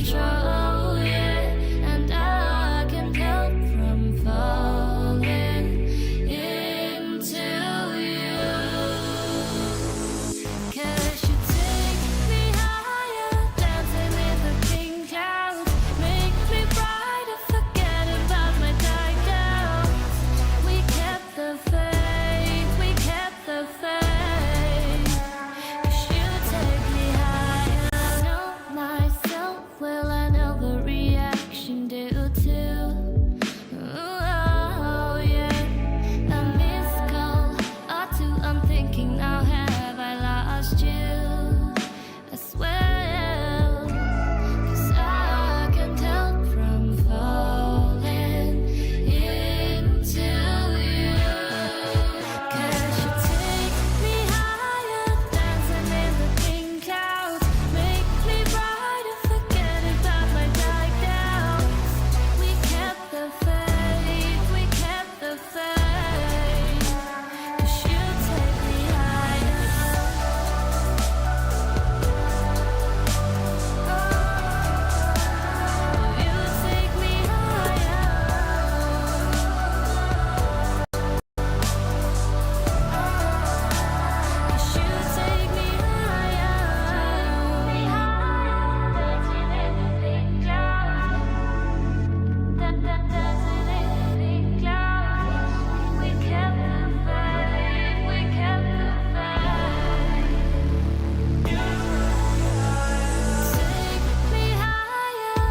control, yeah, and I can't help from falling into you. 'Cause you take me higher, dancing in the pink clouds, make me brighter, forget about my dark doubts. We kept the faith, we kept the faith. 'Cause you take me higher. I know myself well, I know the reaction do too. Oh yeah, a missed call or two, I'm thinking now, have I lost you as well? 'Cause I can't help from falling into you. 'Cause you take me higher, dancing in the pink clouds, make me brighter, forget about my dark doubts. We kept the faith, we kept the faith. 'Cause you take me higher. You take me higher. 'Cause you take me higher. Dancing in the pink clouds, dancing in the pink clouds. We kept the faith, we kept the faith. Take me higher.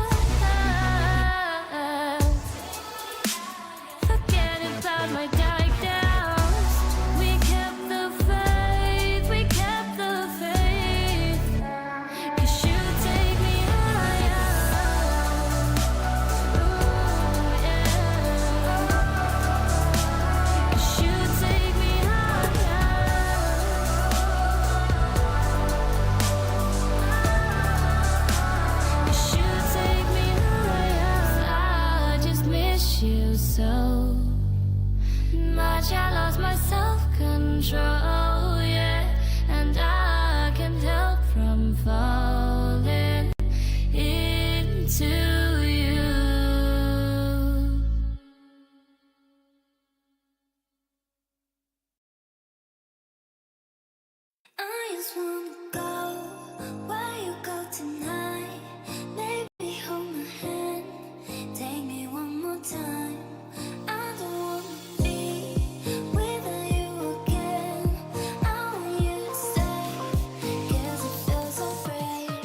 Forget about my dark doubts. We kept the faith, we kept the faith. 'Cause you take me higher. Ooh, yeah. 'Cause you take me higher. 'Cause you take me higher. I just miss you so much, I lost my self-control, yeah, and I can't help from falling into you. I just wanna go where you go tonight. Maybe hold my hand, take me one more time. I don't wanna be without you again. I want you to stay, 'cause it feels so great.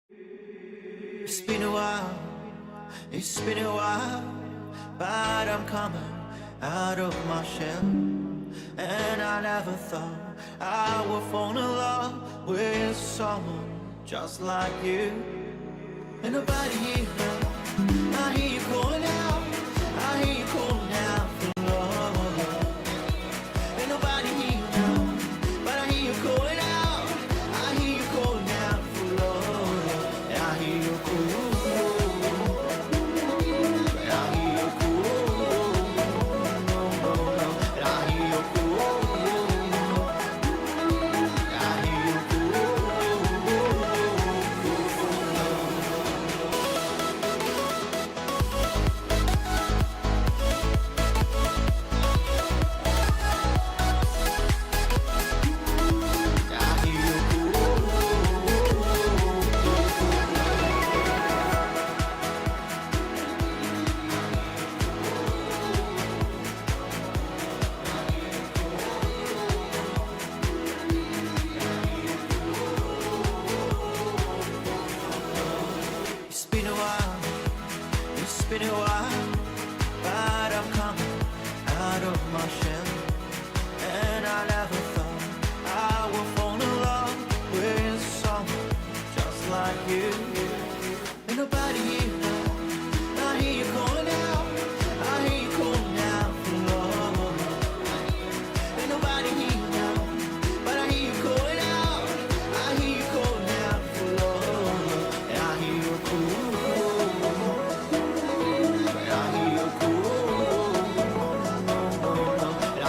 It's been a while, it's been a while, but I'm coming out of my shell. And I never thought I would fall in love with someone just like you. And nobody here now, I hear you calling out, I hear you calling out for love. Ain't nobody here now, but I hear you calling out, I hear you calling out for love. And I hear you calling. It's been a while, but I'm coming out of my shell. And I never thought I would fall in love with someone just like you. Ain't nobody here now, I hear you calling out, I hear you calling out for love. Ain't nobody here now, but I hear you calling out, I hear you calling out for love. And I hear you calling. I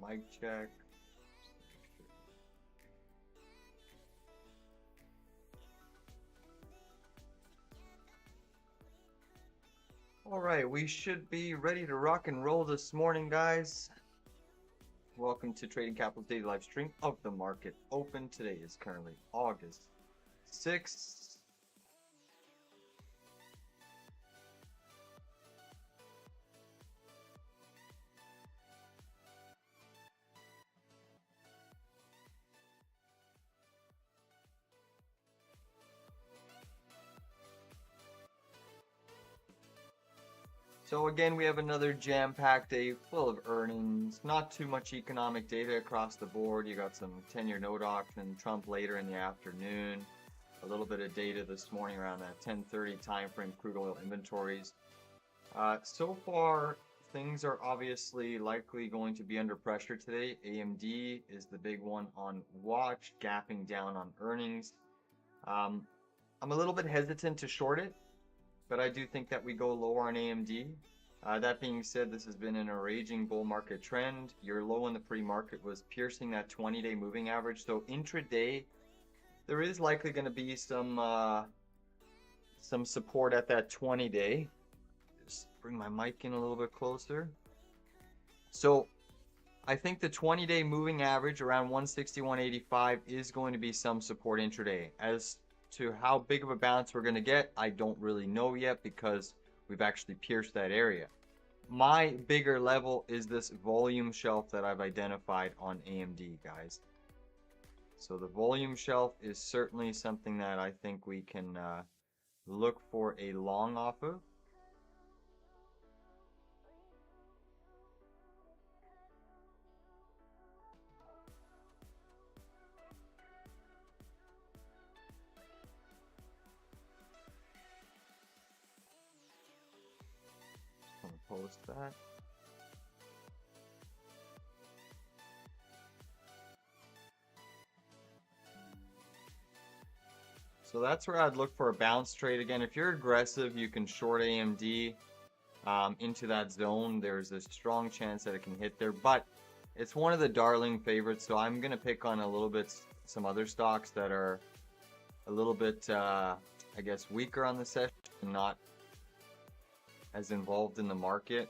my mic check. All right, we should be ready to rock and roll this morning, guys. Welcome to Trading Capital's daily live stream of the market open. Today is currently August 6th. So again, we have another jam-packed day full of earnings. Not too much economic data across the board. You got some 10-year note auction, Trump later in the afternoon. A little bit of data this morning around that 10:30 timeframe, crude oil inventories. So far, things are obviously likely going to be under pressure today. AMD is the big one on watch, gapping down on earnings. I'm a little bit hesitant to short it, but I do think that we go lower on AMD. That being said, this has been in a raging bull market trend. Your low in the pre-market was piercing that 20-day moving average. So intraday, there is likely going to be some support at that 20-day. Just bring my mic in a little bit closer. So I think the 20-day moving average around 161.85 is going to be some support intraday. As to how big of a bounce we're going to get, I don't really know yet because we've actually pierced that area. My bigger level is this volume shelf that I've identified on AMD, guys. So the volume shelf is certainly something that I think we can look for a long off of. Post that. So that's where I'd look for a bounce trade. Again, if you're aggressive, you can short AMD into that zone. There's a strong chance that it can hit there, but it's one of the darling favorites. So I'm going to pick on a little bit some other stocks that are a little bit, I guess, weaker on the session, not as involved in the market.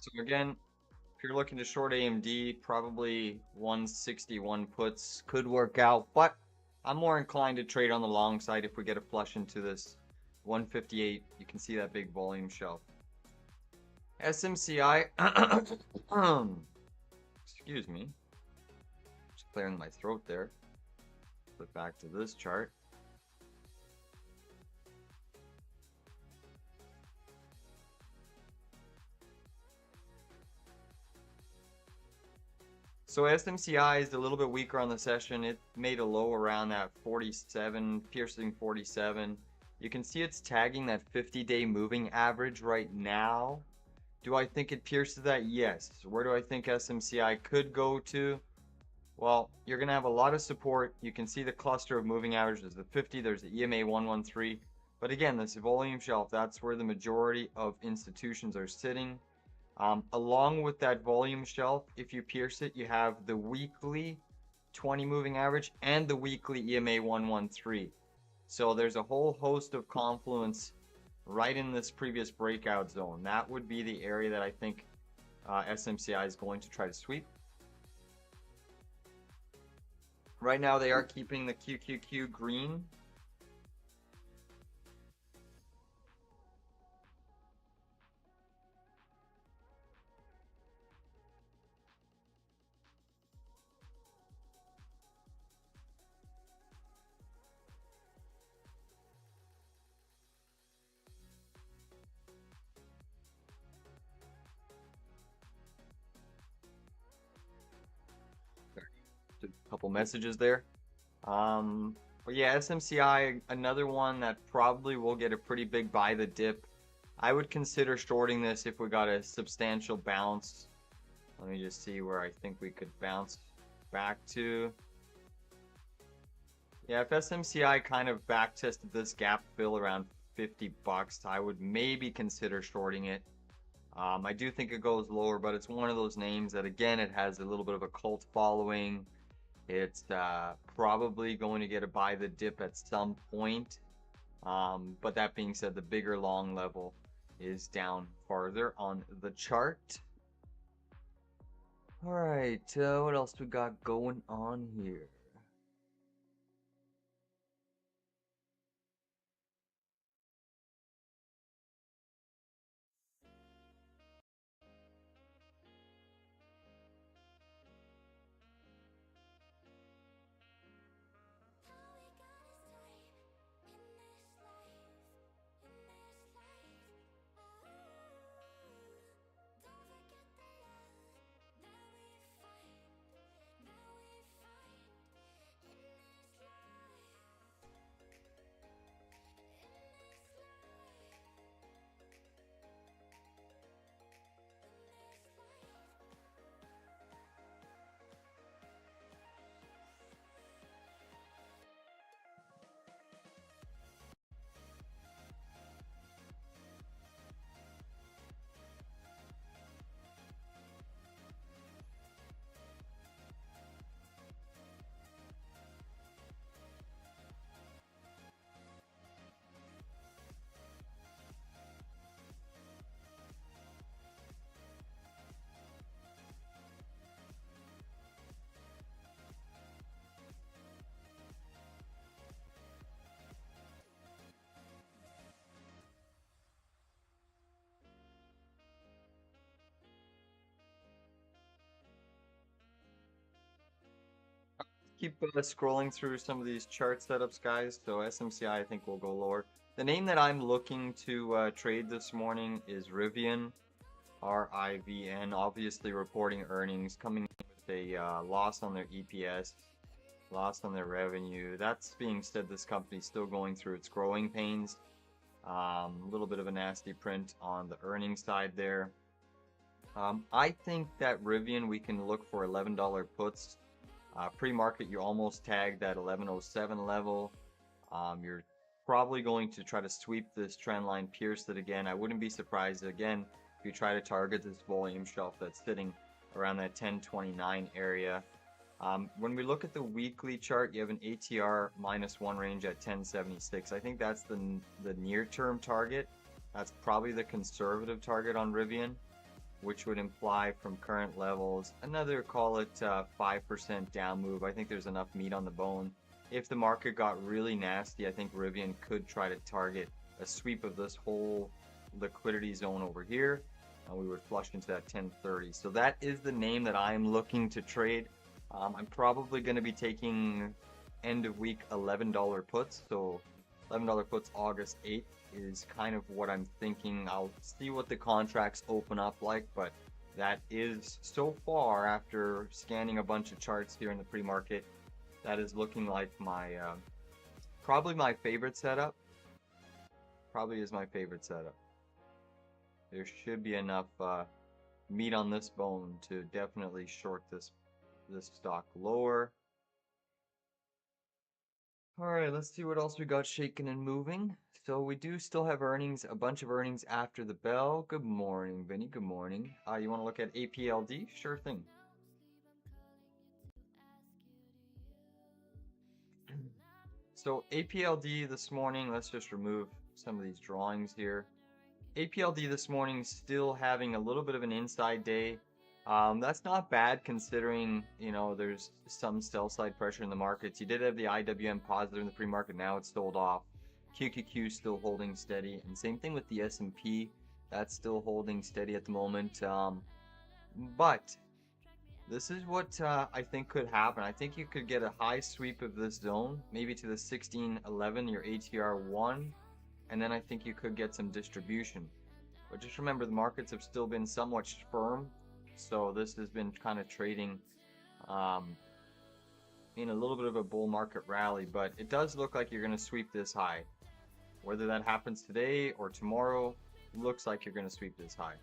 So again, if you're looking to short AMD, probably 161 puts could work out, but I'm more inclined to trade on the long side if we get a flush into this 158. You can see that big volume shelf. SMCI, excuse me, just clearing my throat there. Flip back to this chart. So SMCI is a little bit weaker on the session. It made a low around that 47, piercing 47. You can see it's tagging that 50-day moving average right now. Do I think it pierces that? Yes. Where do I think SMCI could go to? Well, you're going to have a lot of support. You can see the cluster of moving averages. There's the 50, there's the EMA 113. But again, this volume shelf, that's where the majority of institutions are sitting. Along with that volume shelf, if you pierce it, you have the weekly 20 moving average and the weekly EMA 113. So there's a whole host of confluence right in this previous breakout zone. That would be the area that I think SMCI is going to try to sweep. Right now they are keeping the QQQ green. couple messages there. But yeah, SMCI, another one that probably will get a pretty big buy the dip. I would consider shorting this if we got a substantial bounce. Let me just see where I think we could bounce back to. Yeah, if SMCI kind of back tested this gap fill around 50 bucks, I would maybe consider shorting it. I do think it goes lower, but it's one of those names that, again, it has a little bit of a cult following. It's probably going to get a buy the dip at some point. But that being said, the bigger long level is down farther on the chart. All right, what else we got going on here? Keep scrolling through some of these chart setups, guys. So SMCI, I think, will go lower. The name that I'm looking to trade this morning is Rivian, RIVN. Obviously, reporting earnings, coming in with a loss on their EPS, loss on their revenue. That's being said, this company's still going through its growing pains. A little bit of a nasty print on the earnings side there. I think that Rivian, we can look for $11 puts. Pre-market, you're almost tagged at 1107 level. You're probably going to try to sweep this trend line, pierce it again. I wouldn't be surprised, again, if you try to target this volume shelf that's sitting around that 1029 area. When we look at the weekly chart, you have an ATR -1 range at 1076. I think that's the near-term target. That's probably the conservative target on Rivian, which would imply from current levels another, call it 5% down move. I think there's enough meat on the bone. If the market got really nasty, I think Rivian could try to target a sweep of this whole liquidity zone over here. We would flush into that 1030. So that is the name that I'm looking to trade. I'm probably going to be taking end of week $11 puts. So $11 puts August 8th is kind of what I'm thinking. I'll see what the contracts open up like, but that is, so far, after scanning a bunch of charts here in the pre-market, that is looking like my probably my favorite setup. Probably is my favorite setup. There should be enough meat on this bone to definitely short this stock lower. All right, let's see what else we got shaking and moving. So we do still have earnings, a bunch of earnings after the bell. Good morning, Vinny. Good morning. You want to look at APLD? Sure thing. So APLD this morning, let's just remove some of these drawings here. APLD this morning still having a little bit of an inside day. That's not bad considering, you know, there's some sell side pressure in the markets. You did have the IWM positive in the pre-market, now it's sold off. QQQ still holding steady, and same thing with the S&P, that's still holding steady at the moment. But this is what I think could happen. I think you could get a high sweep of this zone, maybe to the 1611, your ATR1, and then I think you could get some distribution. But just remember, the markets have still been somewhat firm, so this has been kind of trading in a little bit of a bull market rally, but it does look like you're going to sweep this high. Whether that happens today or tomorrow, looks like you're going to sweep this high.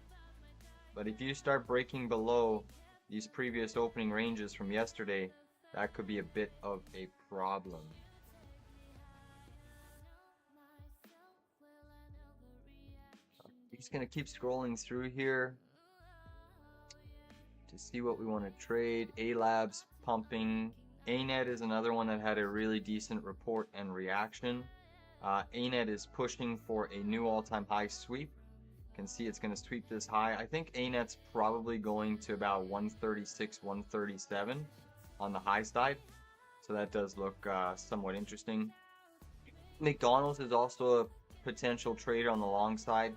But if you start breaking below these previous opening ranges from yesterday, that could be a bit of a problem. Just going to keep scrolling through here to see what we want to trade. A-Labs pumping. ANET is another one that had a really decent report and reaction. ANET is pushing for a new all-time high sweep. You can see it's going to sweep this high. I think ANET's probably going to about 136, 137 on the high side. So that does look somewhat interesting. McDonald's is also a potential trade on the long side.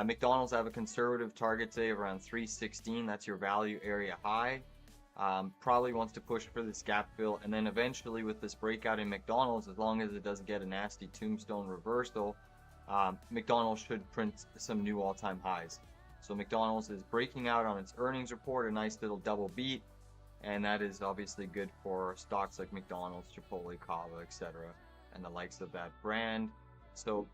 McDonald's have a conservative target today of around 316. That's your value area high. Probably wants to push for this gap fill, and then eventually with this breakout in McDonald's, as long as it doesn't get a nasty tombstone reversal, McDonald's should print some new all-time highs. So McDonald's is breaking out on its earnings report, a nice little double beat, and that is obviously good for stocks like McDonald's, Chipotle, Cava, etc., and the likes of that brand. So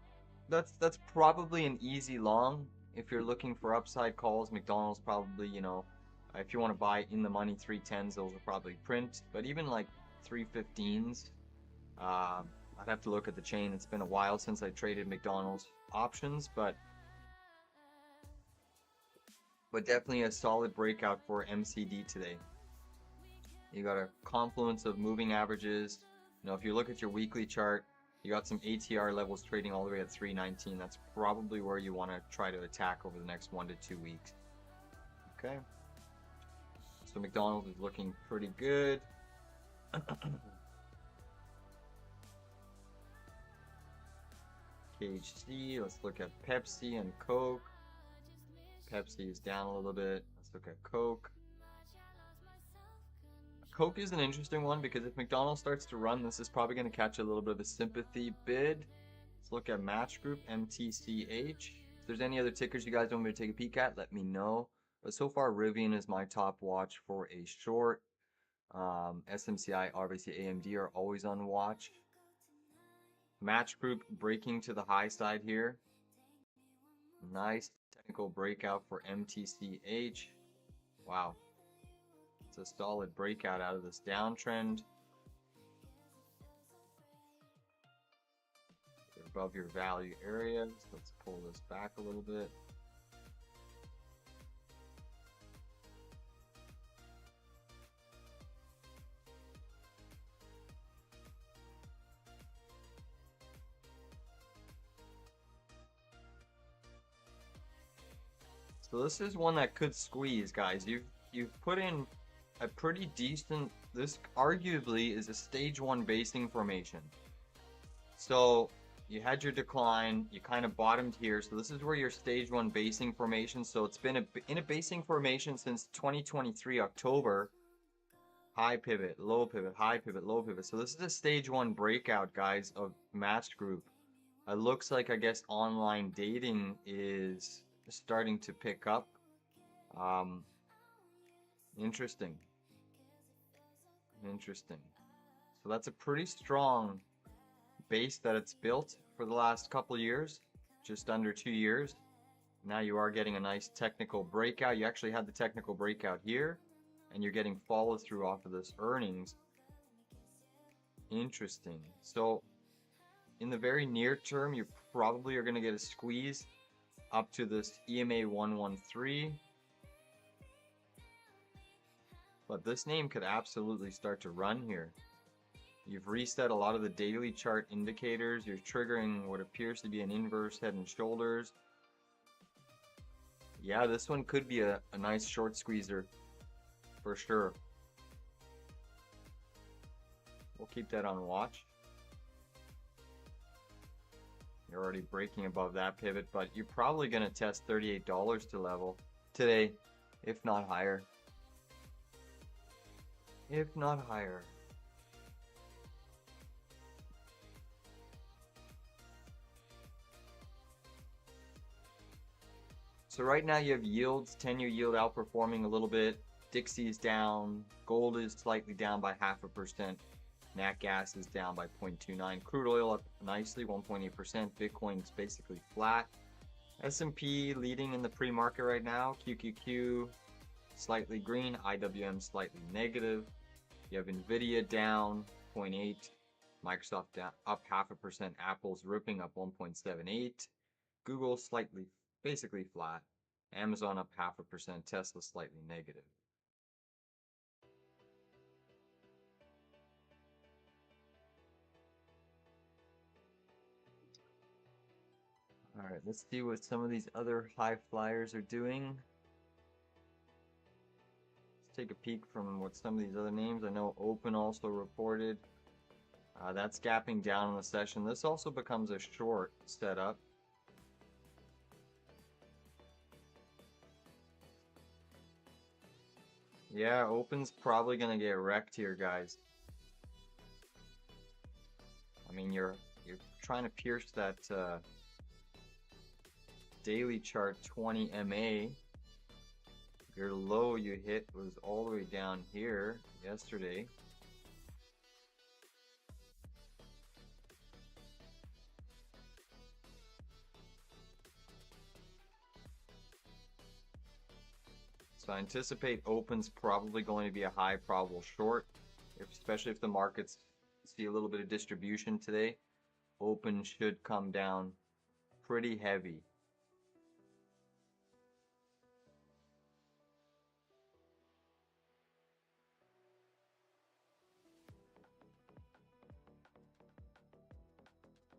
that's probably an easy long. If you're looking for upside calls, McDonald's probably, you know, if you want to buy in the money 310s, those will probably print. But even like 315s, I'd have to look at the chain. It's been a while since I traded McDonald's options, but definitely a solid breakout for MCD today. You got a confluence of moving averages. You know, if you look at your weekly chart, you got some ATR levels trading all the way at 319. That's probably where you want to try to attack over the next 1 to 2 weeks. Okay. So McDonald's is looking pretty good. KHC, let's look at Pepsi and Coke. Pepsi is down a little bit. Let's look at Coke. Coke is an interesting one because if McDonald's starts to run, this is probably going to catch a little bit of a sympathy bid. Let's look at Match Group, MTCH. If there's any other tickers you guys want me to take a peek at, let me know. But so far, Rivian is my top watch for a short. SMCI, obviously AMD are always on watch. Match Group breaking to the high side here. Nice technical breakout for MTCH. Wow. It's a solid breakout out of this downtrend. You're above your value areas. Let's pull this back a little bit. So this is one that could squeeze, guys. You've put in a pretty decent, this arguably is a stage 1 basing formation. So you had your decline, you kind of bottomed here, so this is where your stage 1 basing formation, so it's been in a basing formation since 2023 October. High pivot, low pivot, high pivot, low pivot. So this is a stage 1 breakout, guys, of Match Group. It looks like, I guess, online dating is starting to pick up. Interesting. So that's a pretty strong base that it's built for the last couple years, just under 2 years. Now you are getting a nice technical breakout. You actually had the technical breakout here, and you're getting follow through off of this earnings. Interesting. So in the very near term, you probably are going to get a squeeze up to this EMA 113. But this name could absolutely start to run here. You've reset a lot of the daily chart indicators. You're triggering what appears to be an inverse head and shoulders. Yeah, this one could be a nice short squeezer for sure. We'll keep that on watch. You're already breaking above that pivot, but you're probably going to test $38 to level today, if not higher. If not higher. So right now you have yields, 10-year yield outperforming a little bit. Dixie's down. Gold is slightly down by 0.5%. Nat gas is down by 0.29. Crude oil up nicely, 1.8%. Bitcoin's basically flat. S&P leading in the pre-market right now. QQQ slightly green. IWM slightly negative. You have Nvidia down 0.8. Microsoft down, up 0.5%. Apple's ripping up 1.78. Google slightly, basically flat. Amazon up 0.5%. Tesla slightly negative. All right, let's see what some of these other high flyers are doing. Let's take a peek from what some of these other names. I know Open also reported. That's gapping down in the session. This also becomes a short setup. Yeah, Open's probably gonna get wrecked here, guys. I mean, you're trying to pierce that daily chart 20 MA. Your low you hit was all the way down here yesterday. So I anticipate Open's probably going to be a high probable short, especially if the markets see a little bit of distribution today. Open should come down pretty heavy.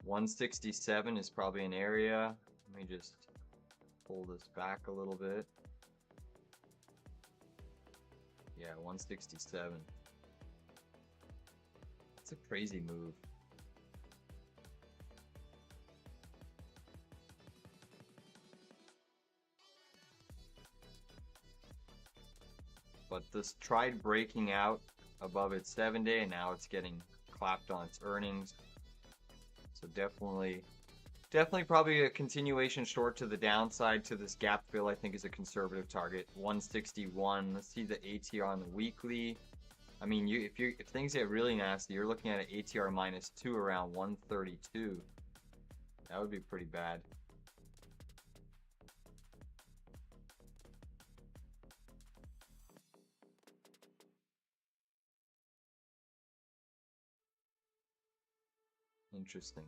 $167 is probably an area. Let me just pull this back a little bit. Yeah, 167. It's a crazy move. But this tried breaking out above its 7-day, and now it's getting clapped on its earnings. So definitely probably a continuation short to the downside to this gap fill. I think is a conservative target. 161. Let's see the ATR on the weekly. I mean, if things get really nasty, you're looking at an ATR -2 around 132. That would be pretty bad. Interesting.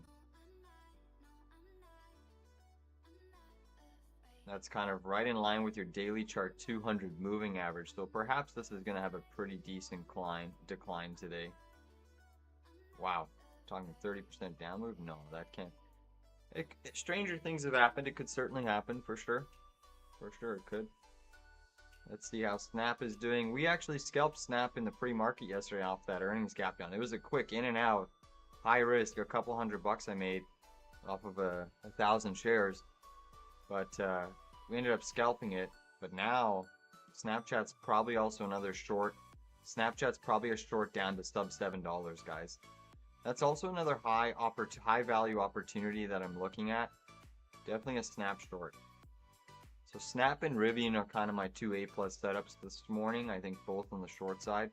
That's kind of right in line with your daily chart 200 moving average. So perhaps this is going to have a pretty decent decline today. Wow. Talking 30% down move? No, that can't. Stranger things have happened. It could certainly happen for sure. For sure it could. Let's see how Snap is doing. We actually scalped Snap in the pre-market yesterday off that earnings gap down. It was a quick in and out. High risk, a couple $100 I made off of 1,000 shares. But we ended up scalping it. But now, Snapchat's probably also another short. Snapchat's probably a short down to sub $7, guys. That's also another high value opportunity that I'm looking at. Definitely a Snap short. So Snap and Rivian are kind of my two A+ setups this morning. I think both on the short side.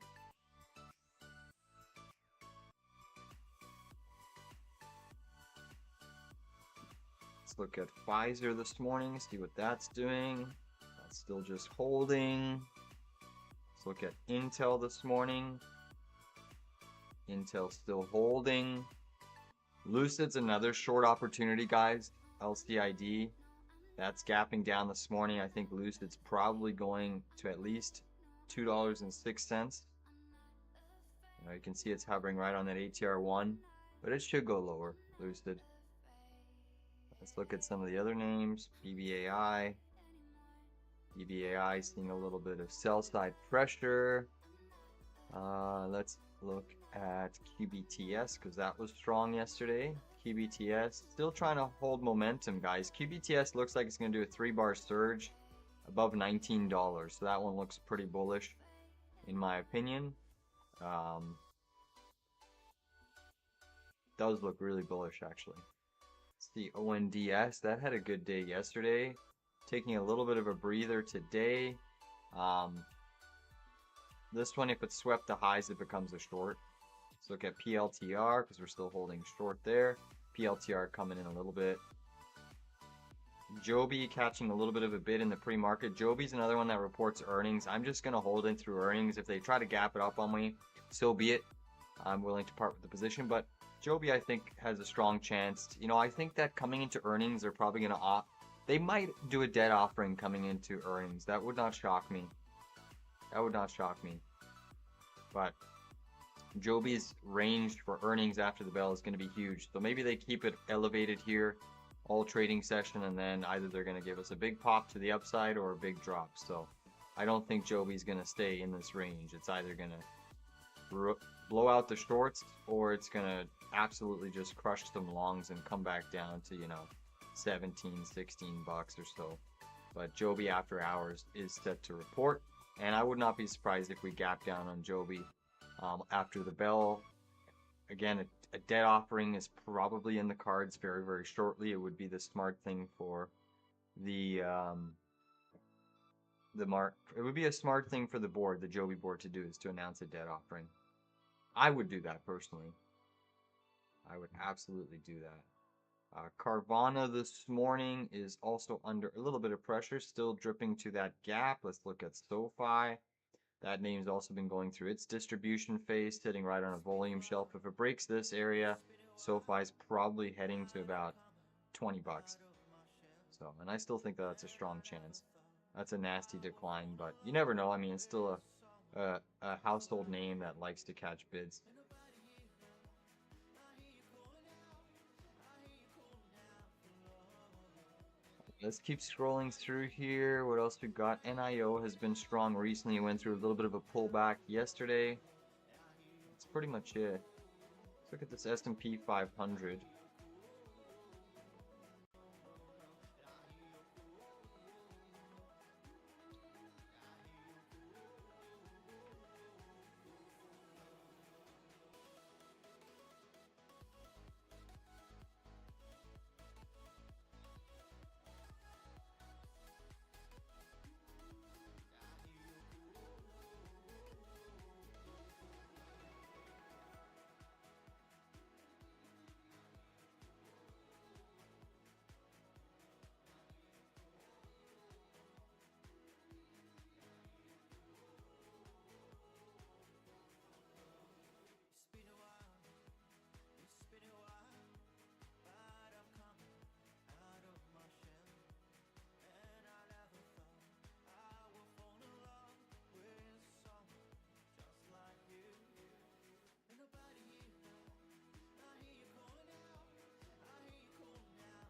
Let's look at Pfizer this morning, see what that's doing. That's still just holding. Let's look at Intel this morning. Intel still holding. Lucid's another short opportunity, guys. LCID. That's gapping down this morning. I think Lucid's probably going to at least $2.06. You can see it's hovering right on that ATR1, but it should go lower, Lucid. Let's look at some of the other names. BBAI. BBAI seeing a little bit of sell side pressure. Let's look at QBTS because that was strong yesterday. QBTS still trying to hold momentum, guys. QBTS looks like it's going to do a 3-bar surge above $19. So that one looks pretty bullish in my opinion. Does look really bullish actually. It's the ONDS. That had a good day yesterday. Taking a little bit of a breather today. This one, if it swept the highs, it becomes a short. Let's look at PLTR because we're still holding short there. PLTR coming in a little bit. Joby catching a little bit of a bid in the pre-market. Joby's another one that reports earnings. I'm just going to hold in through earnings. If they try to gap it up on me, so be it. I'm willing to part with the position, but Joby, I think, has a strong chance. You know, I think that coming into earnings, they're probably going to they might do a debt offering coming into earnings. That would not shock me. That would not shock me. But Joby's range for earnings after the bell is going to be huge. So maybe they keep it elevated here all trading session, and then either they're going to give us a big pop to the upside or a big drop. So I don't think Joby's going to stay in this range. It's either going to blow out the shorts, or it's going to absolutely just crush some longs and come back down to, you know, 17, 16 bucks or so. But Joby after hours is set to report, and I would not be surprised if we gap down on Joby after the bell. Again, a debt offering is probably in the cards very, very shortly. It would be the smart thing for the it would be a smart thing for the board, the Joby board, to do, is to announce a debt offering. I would do that personally. I would absolutely do that. Carvana this morning is also under a little bit of pressure, still dripping to that gap. Let's look at SoFi. That name's also been going through its distribution phase, sitting right on a volume shelf. If it breaks this area, SoFi's probably heading to about 20 bucks. So, and I still think that that's a strong chance. That's a nasty decline, but you never know. I mean, it's still a household name that likes to catch bids. Let's keep scrolling through here. What else we got? NIO has been strong recently. It went through a little bit of a pullback yesterday. That's pretty much it. Let's look at this S&P 500.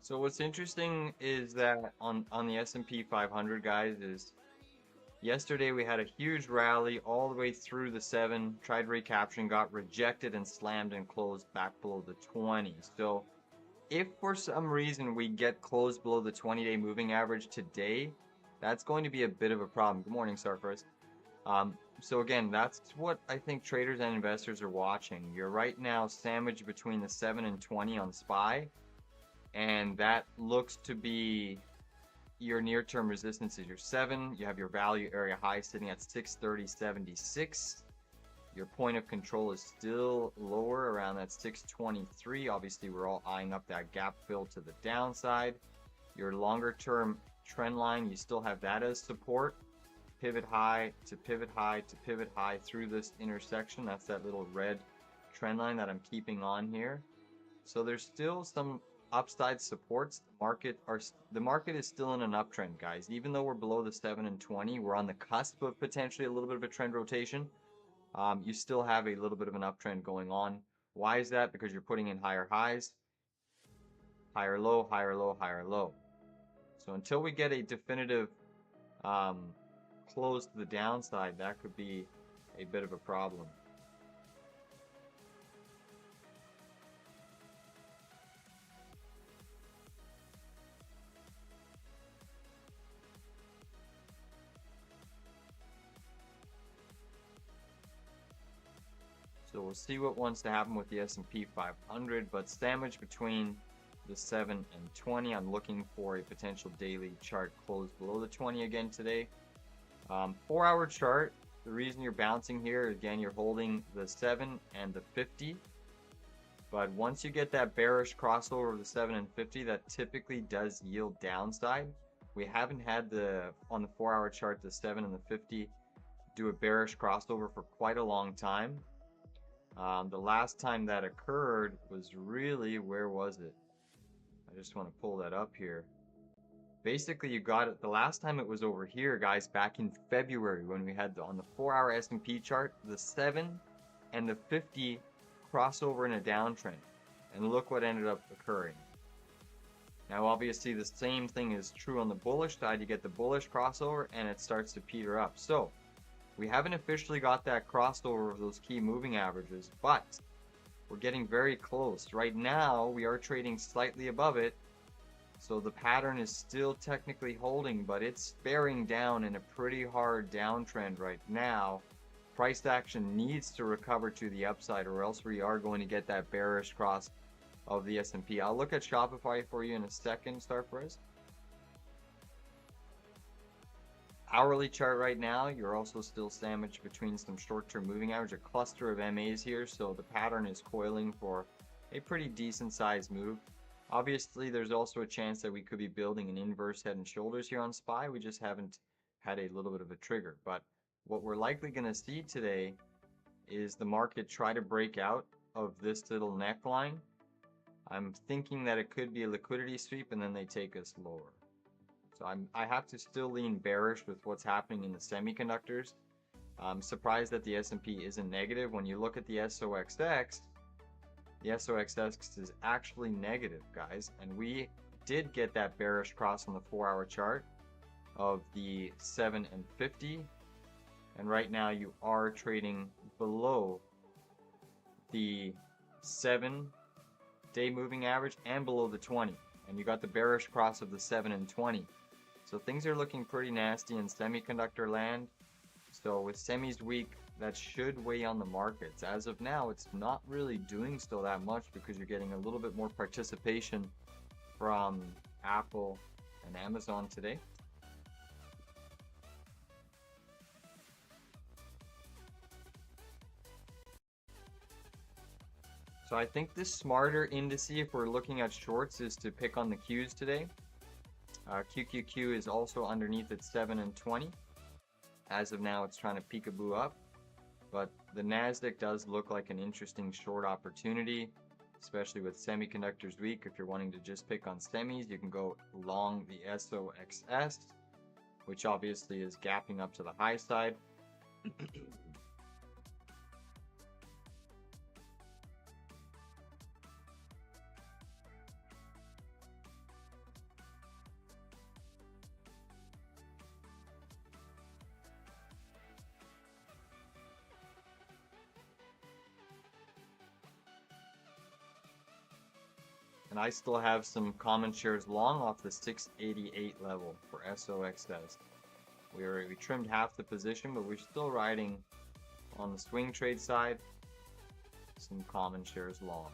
So what's interesting is that on the S&P 500, guys, is yesterday we had a huge rally all the way through the 7, tried recapturing, got rejected and slammed and closed back below the 20. So if for some reason we get closed below the 20-day moving average today, that's going to be a bit of a problem. Good morning, Sarfers. So again, that's what I think traders and investors are watching. You're right now sandwiched between the 7 and 20 on SPY. And that looks to be your near-term resistance is your 7. You have your value area high sitting at 630.76. Your point of control is still lower around that 623. Obviously, we're all eyeing up that gap fill to the downside. Your longer-term trend line, you still have that as support. Pivot high to pivot high to pivot high through this intersection. That's that little red trend line that I'm keeping on here. So there's still some upside supports. The market is still in an uptrend, guys. Even though we're below the 7 and 20, we're on the cusp of potentially a little bit of a trend rotation. You still have a little bit of an uptrend going on. Why is that? Because you're putting in higher highs, higher low, higher low, higher low. So until we get a definitive close to the downside, that could be a bit of a problem. So we'll see what wants to happen with the S&P 500, but sandwiched between the 7 and 20. I'm looking for a potential daily chart close below the 20 again today. 4-hour chart, The reason you're bouncing here, again, you're holding the 7 and the 50. But once you get that bearish crossover of the 7 and 50, that typically does yield downside. We haven't had on the 4-hour chart, the 7 and the 50 do a bearish crossover for quite a long time. The last time that occurred was really, where was it? I just want to pull that up here. Basically, you got it. The last time it was over here, guys, back in February when we had on the 4-hour S&P chart, the 7 and the 50 crossover in a downtrend. And look what ended up occurring. Now, obviously, the same thing is true on the bullish side. You get the bullish crossover and it starts to peter up. So, we haven't officially got that crossover of those key moving averages, but we're getting very close. Right now, we are trading slightly above it. So the pattern is still technically holding, but it's bearing down in a pretty hard downtrend right now. Price action needs to recover to the upside, or else we are going to get that bearish cross of the S&P. I'll look at Shopify for you in a second, Starprice. Hourly chart right now, you're also still sandwiched between some short-term moving average, a cluster of MAs here, so the pattern is coiling for a pretty decent sized move. Obviously, there's also a chance that we could be building an inverse head and shoulders here on SPY. We just haven't had a little bit of a trigger. But what we're likely going to see today is the market try to break out of this little neckline. I'm thinking that it could be a liquidity sweep and then they take us lower. So I have to still lean bearish with what's happening in the semiconductors. I'm surprised that the S&P isn't negative. When you look at the SOXX, the SOXX is actually negative, guys, and we did get that bearish cross on the 4-hour chart of the 7 and 50, and right now you are trading below the 7-day moving average and below the 20, and you got the bearish cross of the 7 and 20. So things are looking pretty nasty in semiconductor land. So with semis weak, that should weigh on the markets. As of now, it's not really doing so that much because you're getting a little bit more participation from Apple and Amazon today. So I think the smarter indice, if we're looking at shorts, is to pick on the Qs today. QQQ is also underneath at 7 and 20. As of now, it's trying to peekaboo up. But the NASDAQ does look like an interesting short opportunity, especially with semiconductors weak. If you're wanting to just pick on semis, you can go long the SOXS, which obviously is gapping up to the high side. And I still have some common shares long off the 688 level for SOXS. We trimmed half the position, but we're still riding on the swing trade side some common shares long.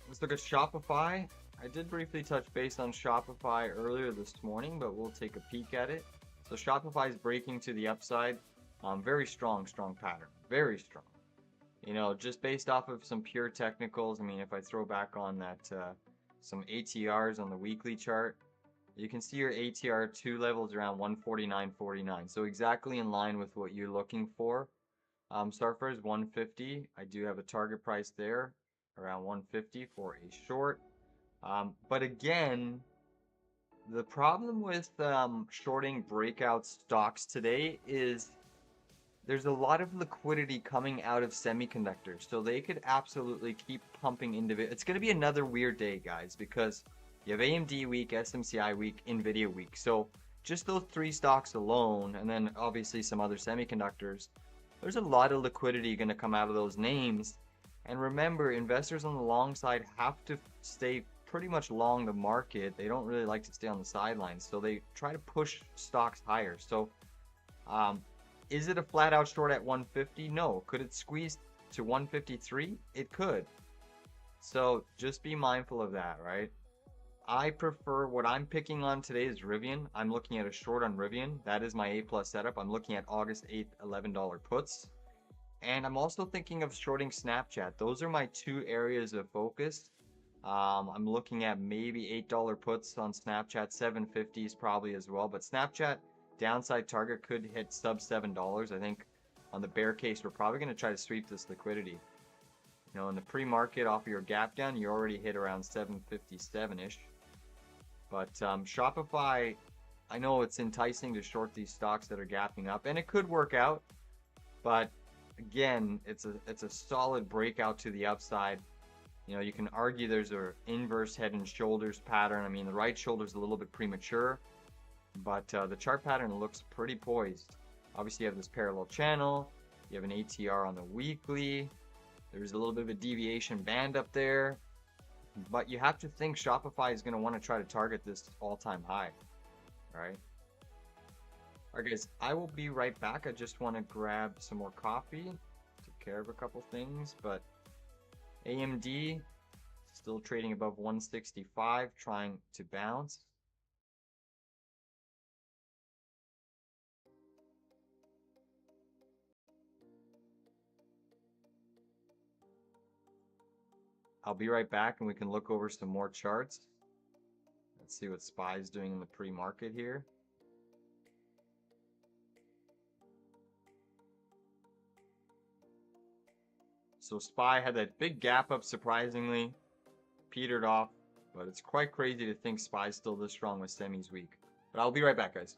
Let's look at Shopify. I did briefly touch base on Shopify earlier this morning, but we'll take a peek at it. So Shopify is breaking to the upside. Very strong pattern. Very strong. You know, just based off of some pure technicals, I mean, if I throw back on that some ATRs on the weekly chart, you can see your ATR 2 levels around 149.49. So exactly in line with what you're looking for. Starfire is 150. I do have a target price there, around 150 for a short. But again, the problem with shorting breakout stocks today is there's a lot of liquidity coming out of semiconductors, so they could absolutely keep pumping individual. It's going to be another weird day, guys, because you have AMD week, SMCI week, NVIDIA week. So just those 3 stocks alone, and then obviously some other semiconductors, there's a lot of liquidity going to come out of those names. And remember, investors on the long side have to stay pretty much long the market. They don't really like to stay on the sidelines, so they try to push stocks higher. So Is it a flat out short at 150? No. Could it squeeze to 153? It could. So just be mindful of that, right? I prefer, what I'm picking on today is Rivian. I'm looking at a short on Rivian. That is my A plus setup. I'm looking at August 8th, $11 puts. And I'm also thinking of shorting Snapchat. Those are my two areas of focus. I'm looking at maybe $8 puts on Snapchat, 750s probably as well. But Snapchat downside target could hit sub $7. I think on the bear case, we're probably going to try to sweep this liquidity. You know, in the pre-market off of your gap down, you already hit around 757-ish. But Shopify, I know it's enticing to short these stocks that are gapping up, and it could work out. But again, it's a solid breakout to the upside. You know, you can argue there's an inverse head and shoulders pattern. I mean, the right shoulder is a little bit premature, but the chart pattern looks pretty poised. Obviously, you have this parallel channel. You have an ATR on the weekly. There's a little bit of a deviation band up there. But you have to think Shopify is going to want to try to target this all-time high, right? All right, guys, I will be right back. I just want to grab some more coffee. Took care of a couple things, but AMD still trading above 165, trying to bounce. I'll be right back and we can look over some more charts. Let's see what SPY is doing in the pre-market here. So SPY had that big gap up, surprisingly, petered off, but it's quite crazy to think SPY is still this strong with semis weak. But I'll be right back, guys.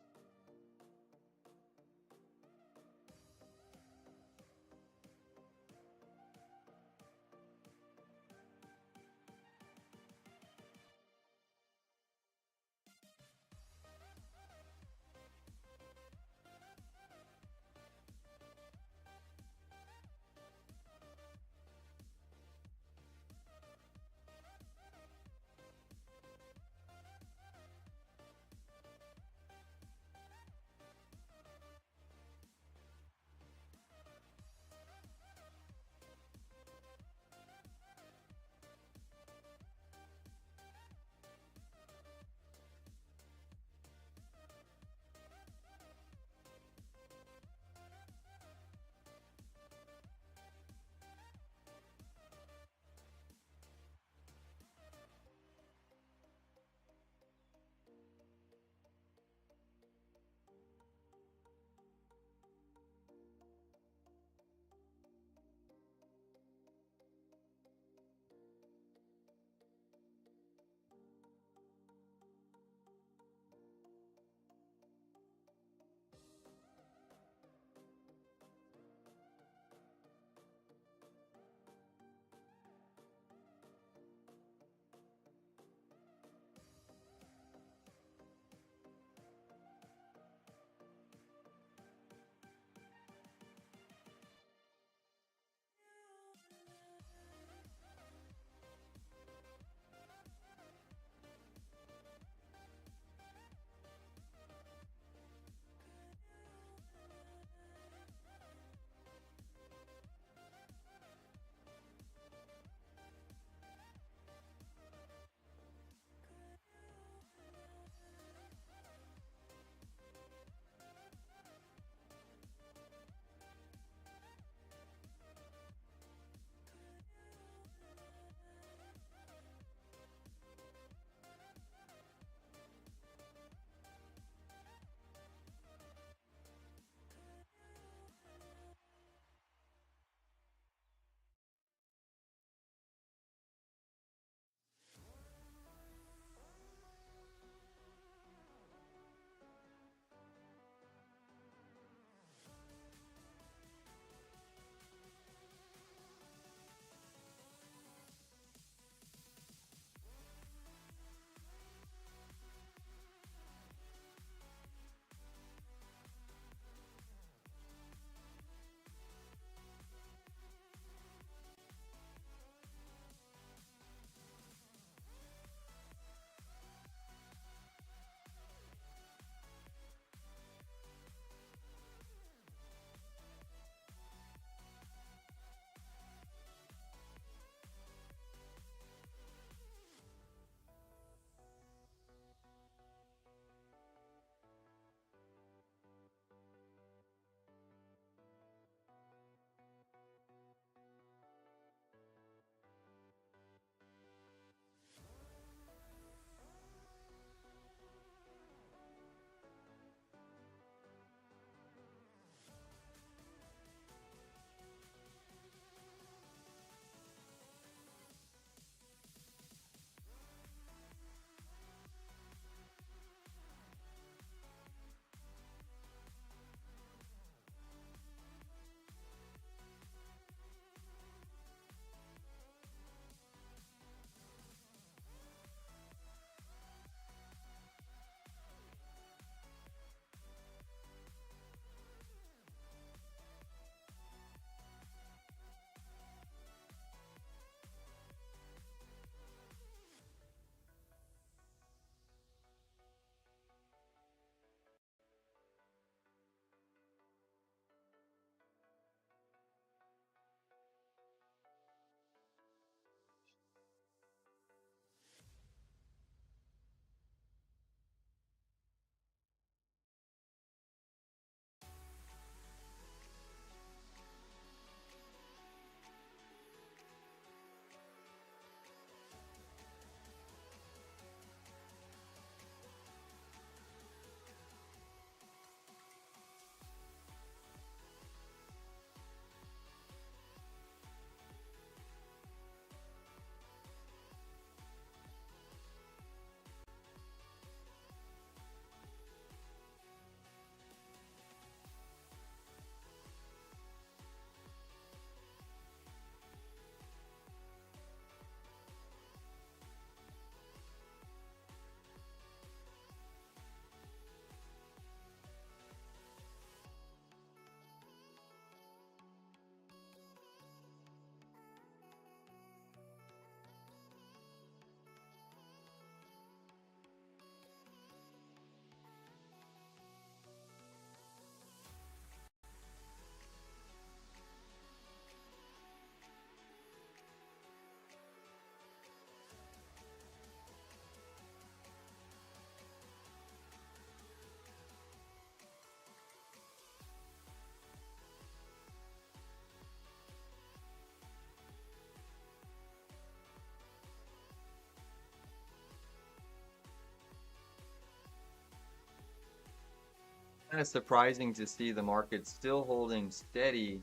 Kind of surprising to see the market still holding steady,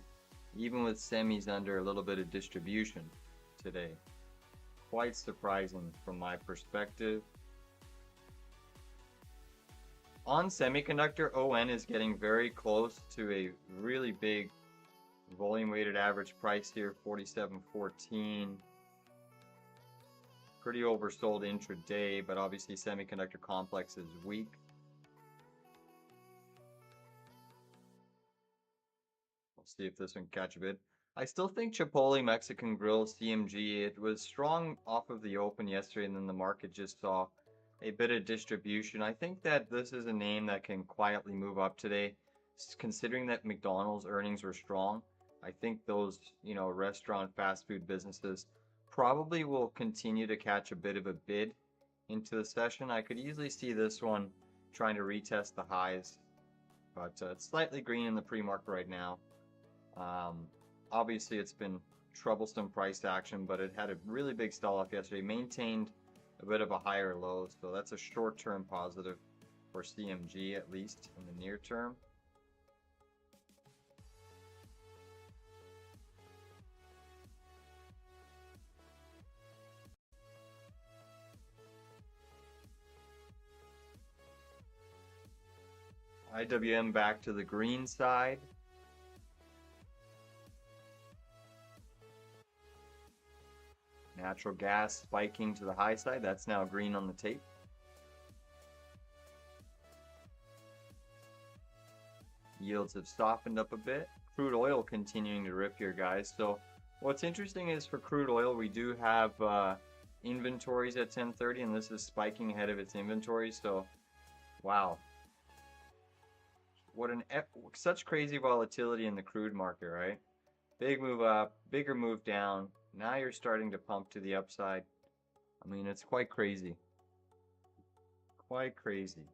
even with semis under a little bit of distribution today. Quite surprising from my perspective. On semiconductor, ON is getting very close to a really big volume weighted average price here, 47.14. Pretty oversold intraday, but obviously semiconductor complex is weak. We'll see if this one can catch a bid. I still think Chipotle Mexican Grill CMG, it was strong off of the open yesterday, and then the market just saw a bit of distribution. I think that this is a name that can quietly move up today, considering that McDonald's earnings were strong. I think those, restaurant fast food businesses probably will continue to catch a bit of a bid into the session. I could easily see this one trying to retest the highs, but it's slightly green in the pre-market right now. Obviously, it's been troublesome price action, but it had a really big sell-off yesterday, maintained a bit of a higher low, so that's a short-term positive for CMG, at least in the near term. IWM back to the green side. Natural gas spiking to the high side. That's now green on the tape. Yields have softened up a bit. Crude oil continuing to rip here, guys. So what's interesting is for crude oil, we do have inventories at 10:30, and this is spiking ahead of its inventory. So, wow. Such crazy volatility in the crude market, right? Big move up, bigger move down. Now you're starting to pump to the upside. I mean, it's quite crazy. Quite crazy.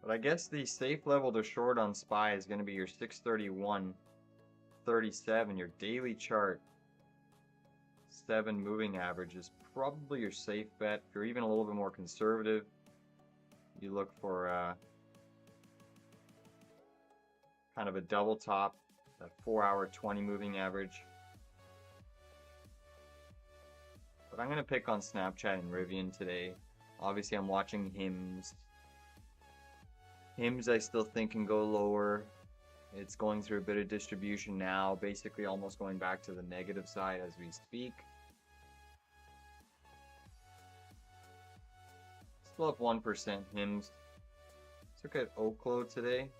But I guess the safe level to short on SPY is going to be your 631.37, your daily chart. 7 moving average is probably your safe bet. If you're even a little bit more conservative, you look for kind of a double top, that 4-hour 20 moving average. But I'm going to pick on Snapchat and Rivian today. Obviously, I'm watching HIMS. HIMS I still think can go lower. It's going through a bit of distribution now, basically almost going back to the negative side as we speak. Still up 1% HIMS. Let's look at Oklo today.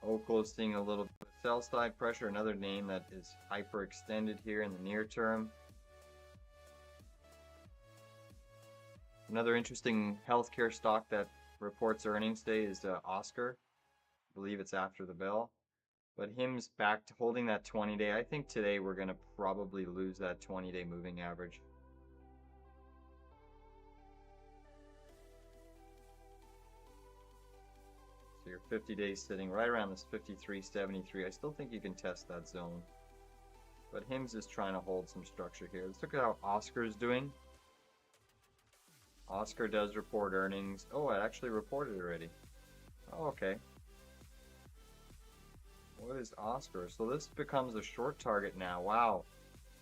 Oklo seeing a little bit of sell side pressure, another name that is hyperextended here in the near term. Another interesting healthcare stock that reports earnings today is Oscar. I believe it's after the bell. But HIM's back to holding that 20-day. I think today we're going to probably lose that 20-day moving average. So your 50 days sitting right around this 53.73. I still think you can test that zone. But HIMS is trying to hold some structure here. Let's look at how Oscar is doing. Oscar does report earnings. Oh, it actually reported already. Oh, okay. What is Oscar? So this becomes a short target now. Wow.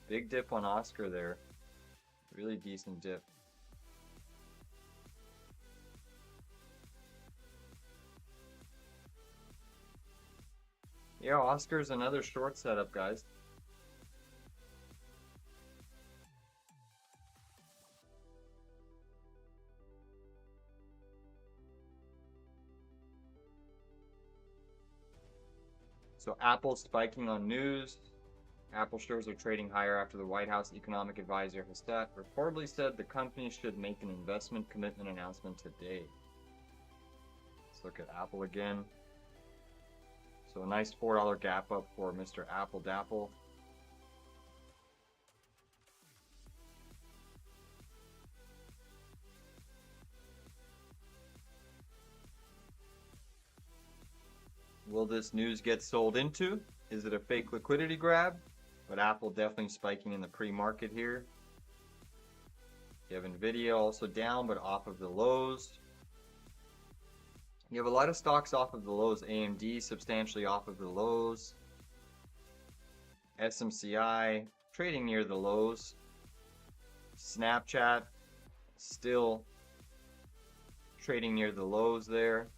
Big dip on Oscar there. Really decent dip. Yeah, Oscar's another short setup, guys. So Apple spiking on news. Apple shares are trading higher after the White House economic advisor Hastert reportedly said the company should make an investment commitment announcement today. Let's look at Apple again. So a nice $4 gap up for Mr. Apple Dapple. Will this news get sold into? Is it a fake liquidity grab? but Apple definitely spiking in the pre-market here. You have Nvidia also down, but off of the lows. You have a lot of stocks off of the lows. AMD substantially off of the lows. SMCI trading near the lows. Snapchat still trading near the lows there.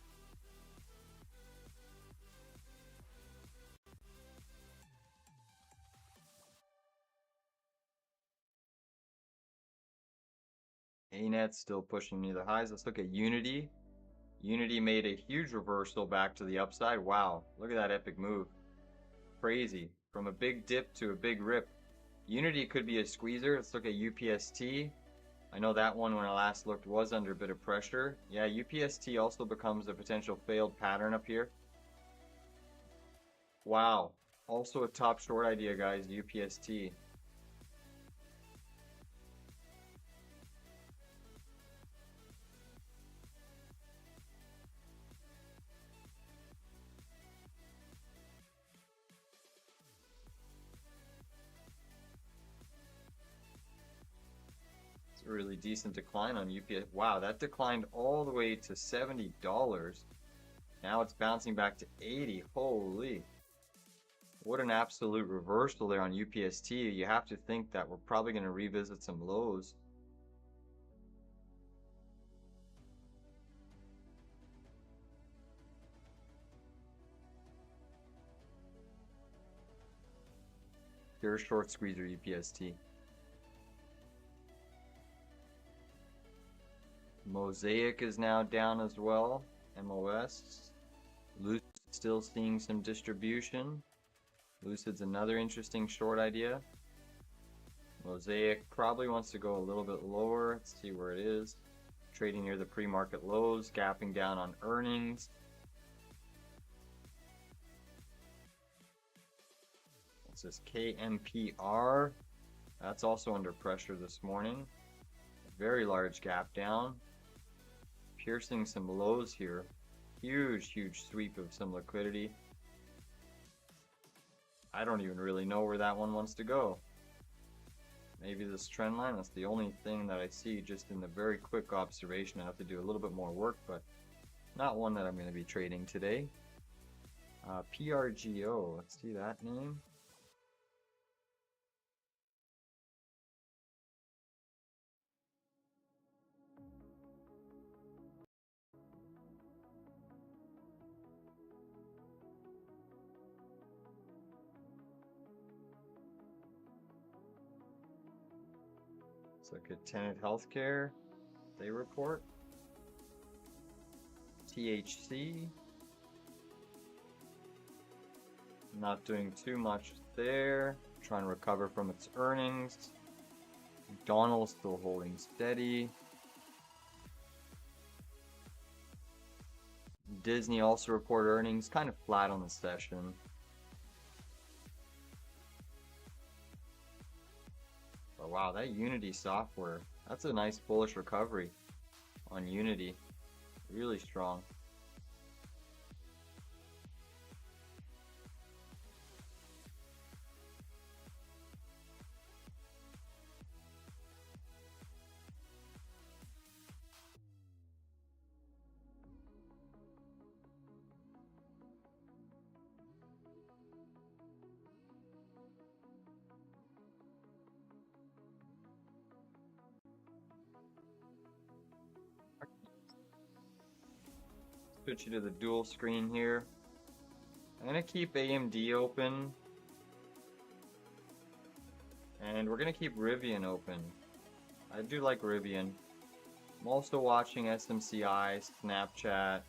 ANET still pushing near the highs. Let's look at Unity. Unity made a huge reversal back to the upside. Wow, look at that epic move. Crazy. From a big dip to a big rip. Unity could be a squeezer. Let's look at UPST. I know that one, when I last looked, was under a bit of pressure. Yeah, UPST also becomes a potential failed pattern up here. Wow. Also a top short idea, guys, UPST. A really decent decline on UPS. Wow, that declined all the way to $70. Now it's bouncing back to 80. Holy. What an absolute reversal there on UPST. You have to think that we're probably going to revisit some lows. Pure short squeezer UPST. Mosaic is now down as well. MOS. Lucid still seeing some distribution. Lucid's another interesting short idea. Mosaic probably wants to go a little bit lower. Let's see where it is. Trading near the pre-market lows, gapping down on earnings. What's this? KMPR. That's also under pressure this morning. A very large gap down. Piercing some lows here. Huge sweep of some liquidity. I don't even really know where that one wants to go. Maybe this trend line. That's the only thing that I see just in the very quick observation. I have to do a little bit more work, but not one that I'm going to be trading today. PRGO. Let's see that name. Let's look at Tenet Healthcare. They report. THC. Not doing too much there. Trying to recover from its earnings. McDonald's still holding steady. Disney also reported earnings, kind of flat on the session. But wow, that Unity software, that's a nice bullish recovery on Unity. Really strong. Switch you to the dual screen here. I'm gonna keep AMD open. And we're gonna keep Rivian open. I do like Rivian. I'm also watching SMCI, Snapchat,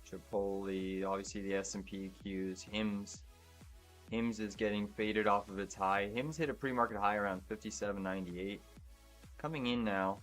Chipotle, obviously the S&P Qs, HIMS. HIMS is getting faded off of its high. HIMS hit a pre-market high around 57.98. Coming in now.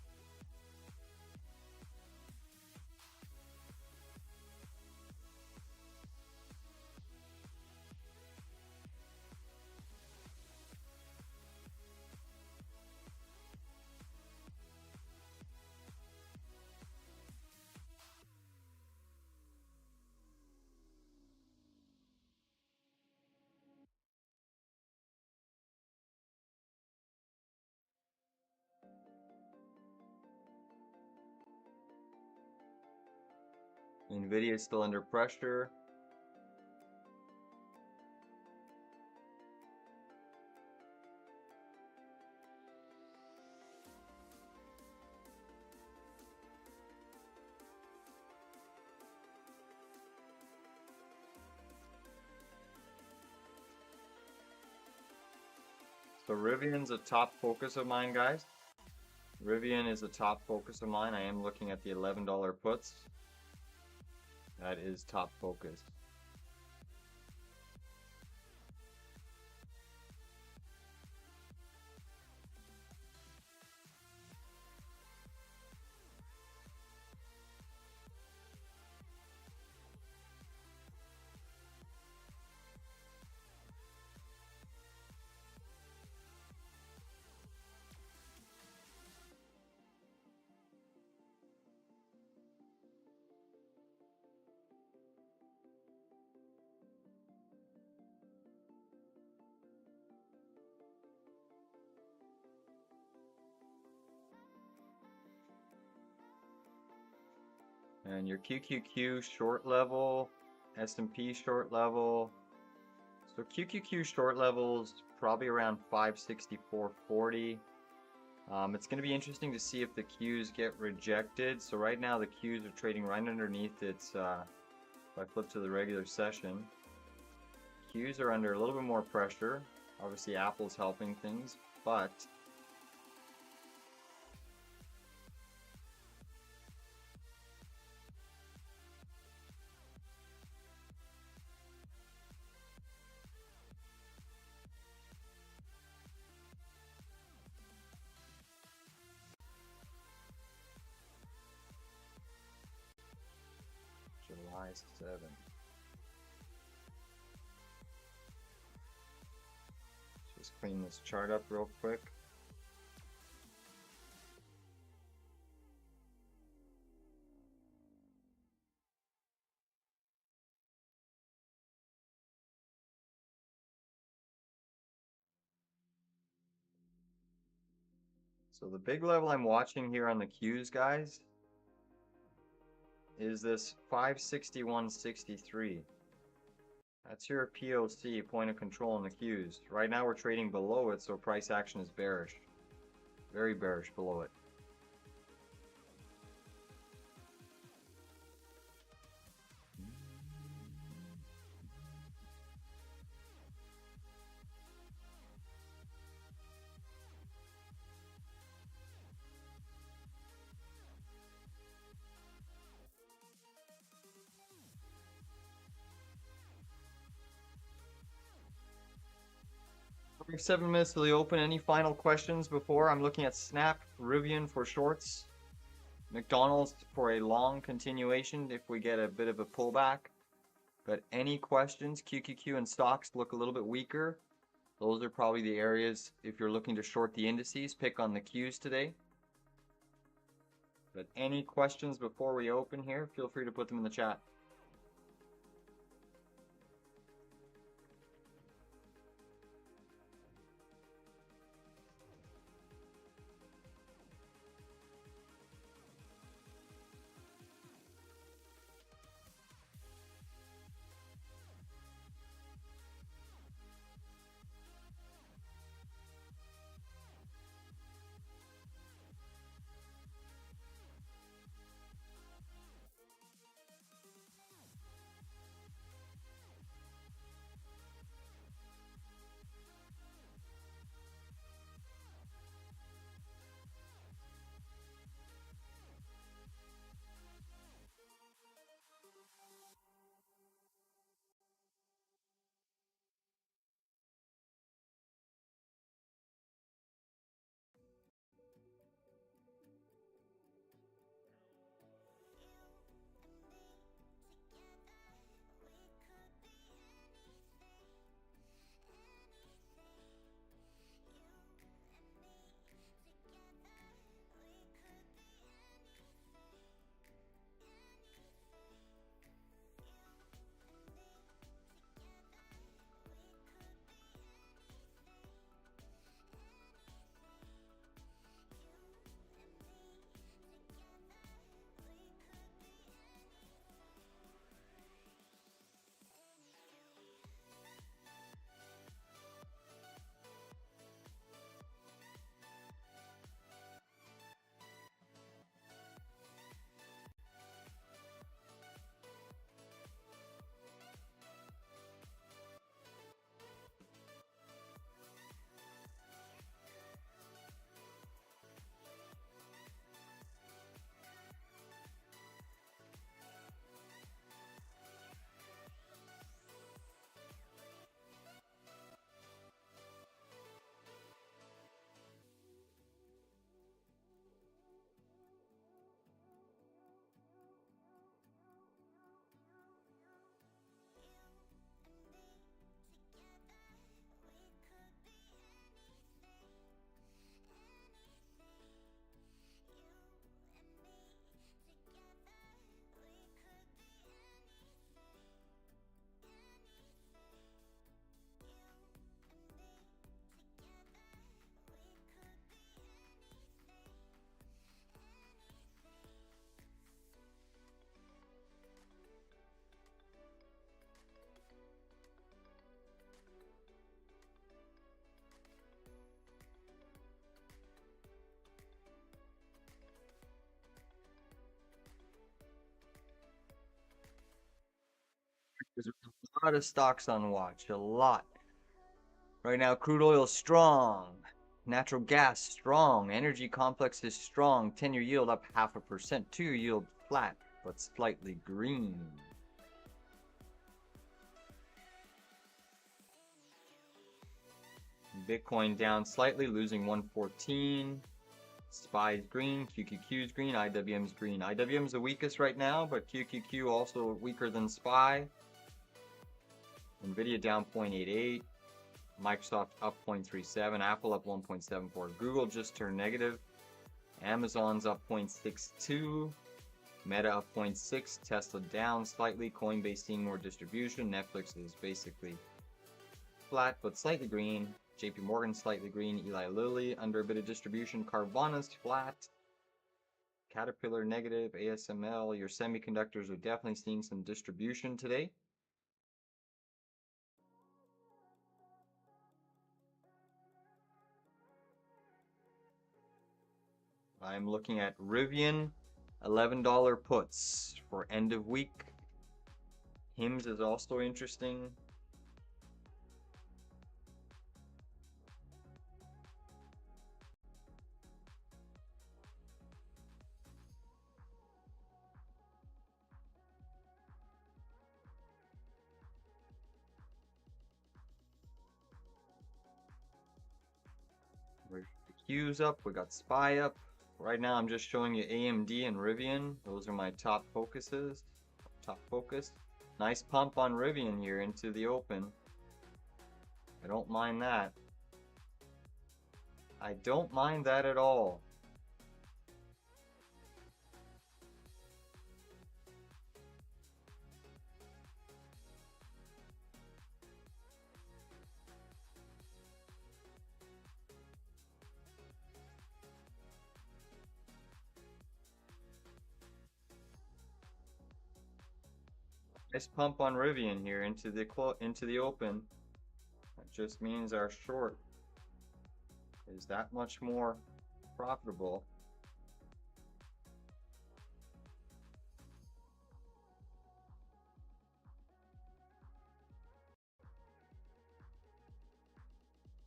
Nvidia is still under pressure. So Rivian's a top focus of mine, guys. Rivian is a top focus of mine. I am looking at the $11 puts. That is top focus. And your QQQ short level, S&P short level. So QQQ short levels probably around 564.40. It's going to be interesting to see if the Qs get rejected. So right now the Qs are trading right underneath its, if I flip to the regular session, Qs are under a little bit more pressure. Obviously Apple's helping things, but July 7th. Just clean this chart up real quick. So the big level I'm watching here on the Qs, guys, is this 561.63. That's your POC, point of control in the Qs. Right now we're trading below it, so price action is bearish. Very bearish below it. We're 7 minutes to the open. Any final questions before? I'm looking at Snap, Rivian for shorts, McDonald's for a long continuation if we get a bit of a pullback. But any questions? QQQ and stocks look a little bit weaker. Those are probably the areas, if you're looking to short the indices, pick on the Qs today. But any questions before we open here, feel free to put them in the chat. There's a lot of stocks on watch, a lot. Right now, crude oil strong. Natural gas strong. Energy complex is strong. 10-year yield up 0.5%. 2-year yield flat, but slightly green. Bitcoin down slightly, losing 114. SPY's green, QQQ's green, IWM's green. IWM's the weakest right now, but QQQ also weaker than SPY. Nvidia down 0.88. Microsoft up 0.37, Apple up 1.74, Google just turned negative, Amazon's up 0.62, Meta up 0.6, Tesla down slightly, Coinbase seeing more distribution, Netflix is basically flat but slightly green, JP Morgan slightly green, Eli Lilly under a bit of distribution, Carvana's flat, Caterpillar negative, ASML, your semiconductors are definitely seeing some distribution today. I'm looking at Rivian, $11 puts for end of week. HIMS is also interesting. The Q's up, we got SPY up. Right now I'm just showing you AMD and Rivian. Those are my top focuses. Top focus. Nice pump on Rivian here into the open. I don't mind that. I don't mind that at all. Nice pump on Rivian here into the open. That just means our short is that much more profitable.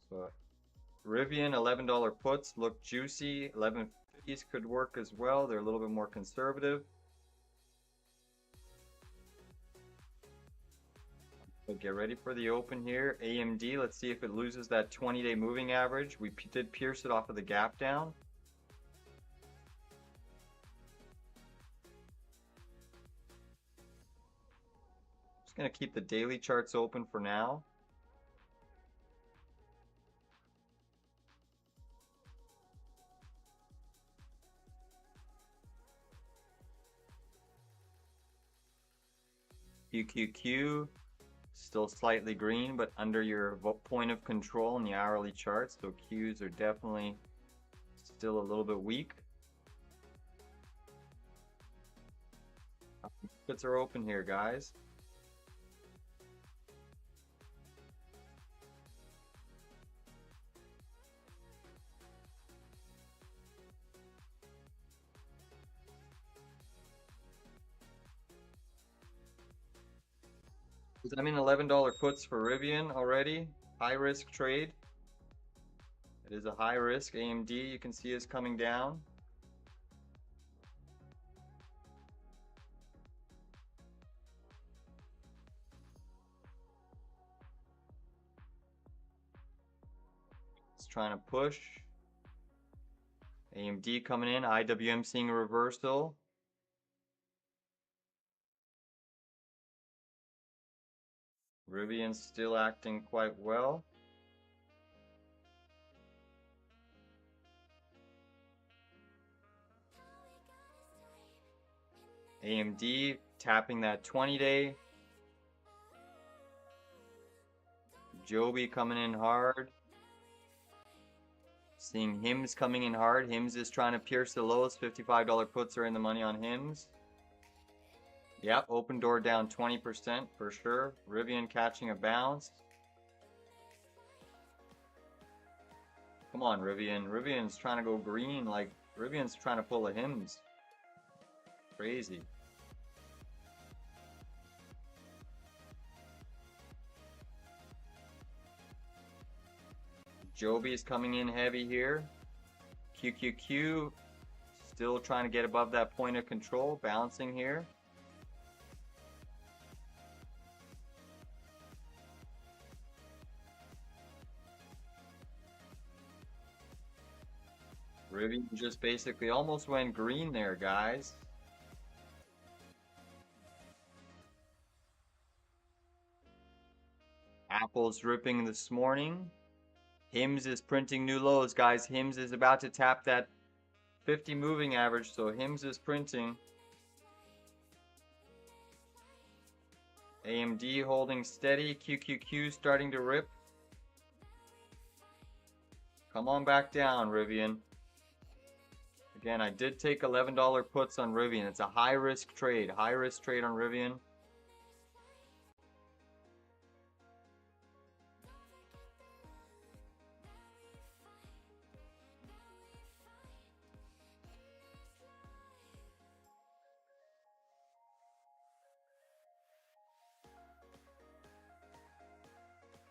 So Rivian $11 puts look juicy. 1150s could work as well. They're a little bit more conservative. But get ready for the open here. AMD, let's see if it loses that 20-day moving average. We did pierce it off of the gap down. Just going to keep the daily charts open for now. QQQ. Still slightly green, but under your point of control in the hourly chart. So Qs are definitely still a little bit weak. Markets are open here, guys. I mean $11 puts for Rivian already. High risk trade. It is a high risk. AMD you can see is coming down. It's trying to push. AMD coming in. IWM seeing a reversal. Rivian's still acting quite well. AMD tapping that 20-day. Joby coming in hard. Seeing HIMS coming in hard. HIMS is trying to pierce the lowest. $55 puts are in the money on HIMS. Yep, open door down 20% for sure. Rivian catching a bounce. Come on, Rivian. Rivian's trying to go green. Like, Rivian's trying to pull a HIMS. Crazy. Joby is coming in heavy here. QQQ still trying to get above that point of control, bouncing here. Rivian just basically almost went green there, guys. Apple's ripping this morning. HIMS is printing new lows, guys. HIMS is about to tap that 50 moving average, so HIMS is printing. AMD holding steady. QQQ starting to rip. Come on back down, Rivian. Again, I did take $11 puts on Rivian. It's a high-risk trade. High-risk trade on Rivian.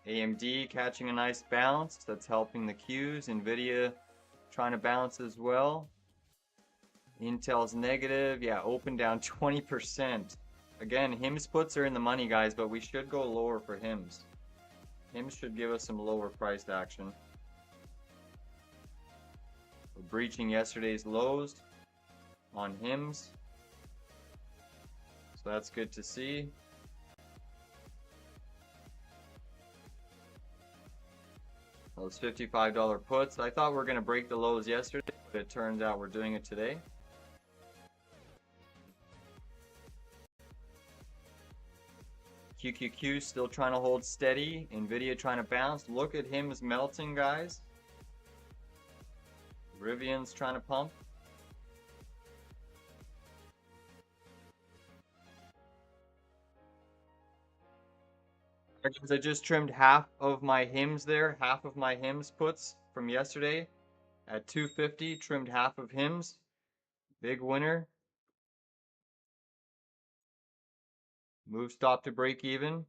AMD catching a nice bounce. That's helping the Qs. NVIDIA trying to bounce as well. Intel's negative. Yeah, open down 20%. Again, HIMS puts are in the money, guys, but we should go lower for HIMS. HIMS should give us some lower priced action. We're breaching yesterday's lows on HIMS. So that's good to see. Those $55 puts. I thought we were going to break the lows yesterday, but it turns out we're doing it today. QQQ still trying to hold steady. NVIDIA trying to bounce. Look at him melting, guys. Rivian's trying to pump. I just trimmed half of my HIMS there. Half of my HIMS puts from yesterday at 250. Trimmed half of HIMS. Big winner. Move stop to break even.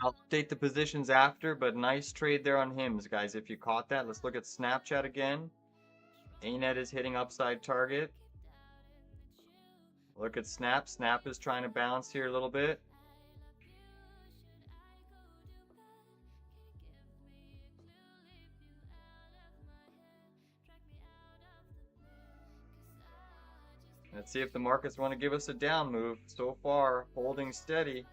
I'll update the positions after, but nice trade there on HIMS, guys. If you caught that, let's look at Snapchat again. ANET is hitting upside target. Look at Snap. Snap is trying to bounce here a little bit. Let's see if the markets want to give us a down move. So far, holding steady.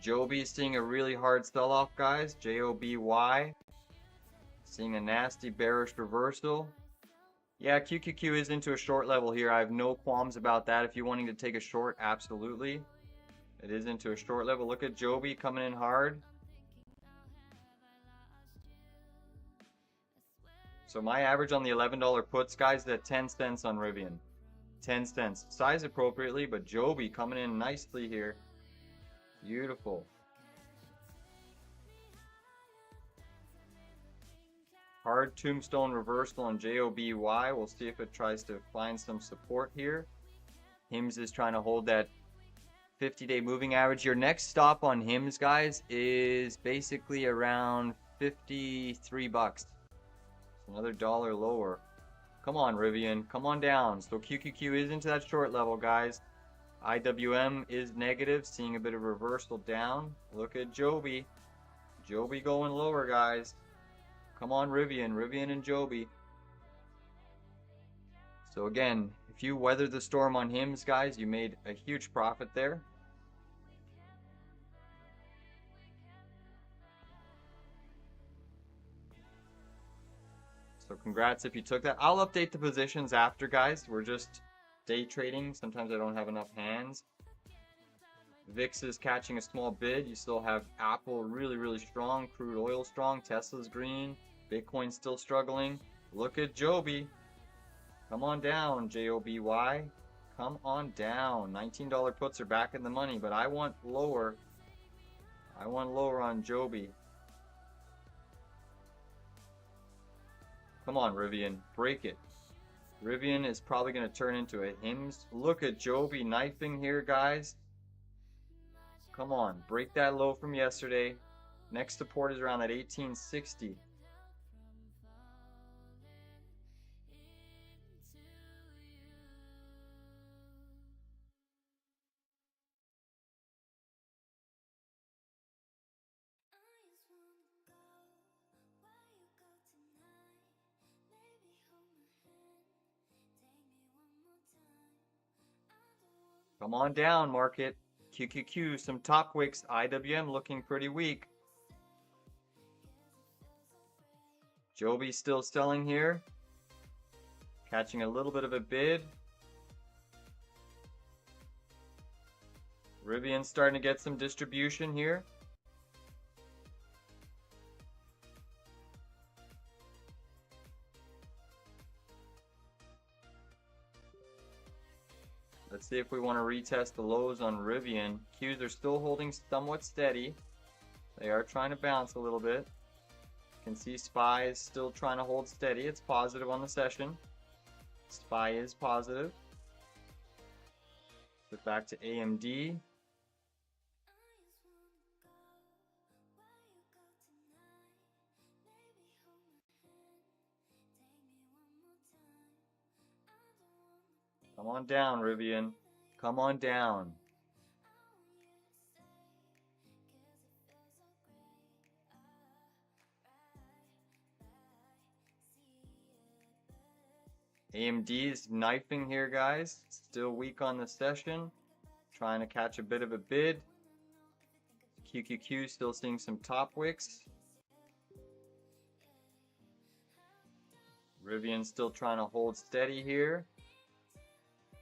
Joby is seeing a really hard sell-off, guys. Joby. Seeing a nasty bearish reversal. Yeah, QQQ is into a short level here. I have no qualms about that. If you're wanting to take a short, absolutely. It is into a short level. Look at Joby coming in hard. So my average on the $11 puts, guys, is at 10 cents on Rivian. 10 cents. Size appropriately, but Joby coming in nicely here. Beautiful. Hard tombstone reversal on JOBY. We'll see if it tries to find some support here. HIMS is trying to hold that 50-day moving average. Your next stop on HIMS, guys, is basically around 53 bucks. Another $1 lower. Come on, Rivian. Come on down. So QQQ is into that short level, guys. IWM is negative, seeing a bit of reversal down. Look at Joby. Joby going lower, guys. Come on, Rivian. Rivian and Joby. So again, if you weather the storm on HIMS, guys, you made a huge profit there. So congrats if you took that. I'll update the positions after, guys. We're just day trading. Sometimes I don't have enough hands. VIX is catching a small bid. You still have Apple really, really strong, crude oil strong, Tesla's green, Bitcoin still struggling. Look at Joby. Come on down, Joby. Come on down. $19 puts are back in the money, but I want lower. I want lower on Joby. Come on, Rivian. Break it. Rivian is probably going to turn into a HIMS. Look at Joby knifing here, guys. Come on. Break that low from yesterday. Next support is around that 1860. Come on down, market. QQQ, some top wicks. IWM looking pretty weak. Joby still selling here. Catching a little bit of a bid. Rivian's starting to get some distribution here. Let's see if we want to retest the lows on Rivian. Qs are still holding somewhat steady. They are trying to bounce a little bit. You can see SPY is still trying to hold steady. It's positive on the session. SPY is positive. Flip back to AMD. Come on down, Rivian. Come on down. AMD is knifing here, guys. Still weak on the session. Trying to catch a bit of a bid. QQQ still seeing some top wicks. Rivian still trying to hold steady here.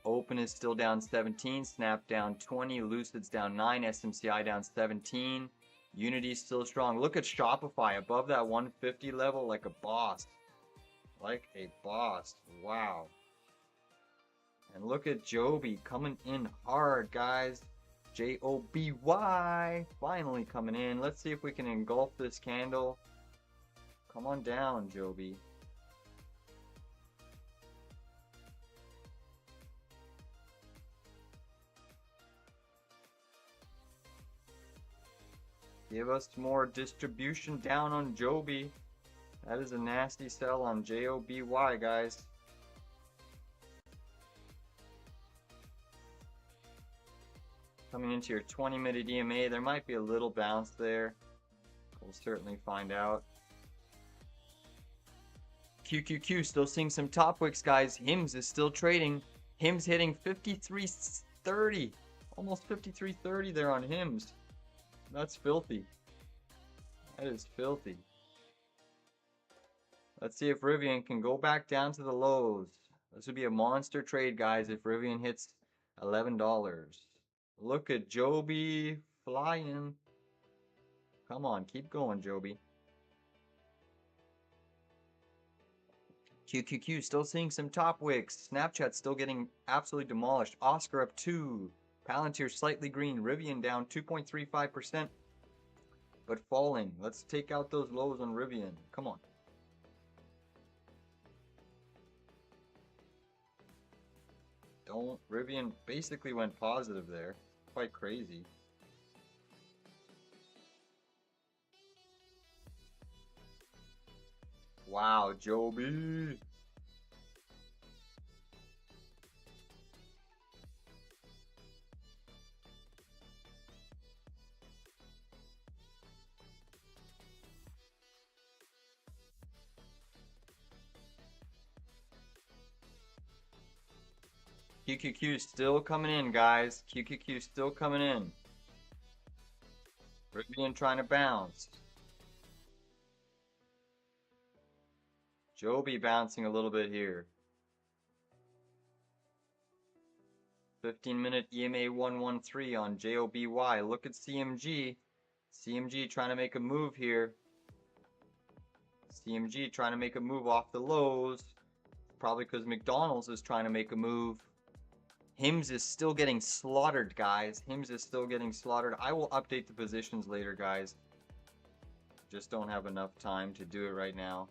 Open is still down 17, Snap down 20, Lucid's down 9, SMCI down 17. Unity's still strong. Look at Shopify above that 150 level like a boss. Like a boss. Wow. And look at Joby coming in hard, guys. Joby finally coming in. Let's see if we can engulf this candle. Come on down, Joby. Give us more distribution down on Joby. That is a nasty sell on Joby, guys. Coming into your 20-minute EMA, there might be a little bounce there. We'll certainly find out. QQQ still seeing some top wicks, guys. HIMS is still trading. HIMS hitting 53.30. Almost 53.30 there on HIMS. That's filthy. That is filthy. Let's see if Rivian can go back down to the lows. This would be a monster trade, guys, if Rivian hits $11. Look at Joby flying. Come on, keep going, Joby. QQQ still seeing some top wicks. Snapchat still getting absolutely demolished. Oscar up 2. Palantir slightly green. Rivian down 2.35%. But falling. Let's take out those lows on Rivian. Come on. Rivian basically went positive there. Quite crazy. Wow, Joby. QQQ still coming in, guys. QQQ still coming in. Rivian trying to bounce. Joby bouncing a little bit here. 15-minute EMA 113 on JOBY. Look at CMG. CMG trying to make a move here. CMG trying to make a move off the lows. Probably because McDonald's is trying to make a move. HIMS is still getting slaughtered, guys. HIMS is still getting slaughtered. I will update the positions later, guys. Just don't have enough time to do it right now.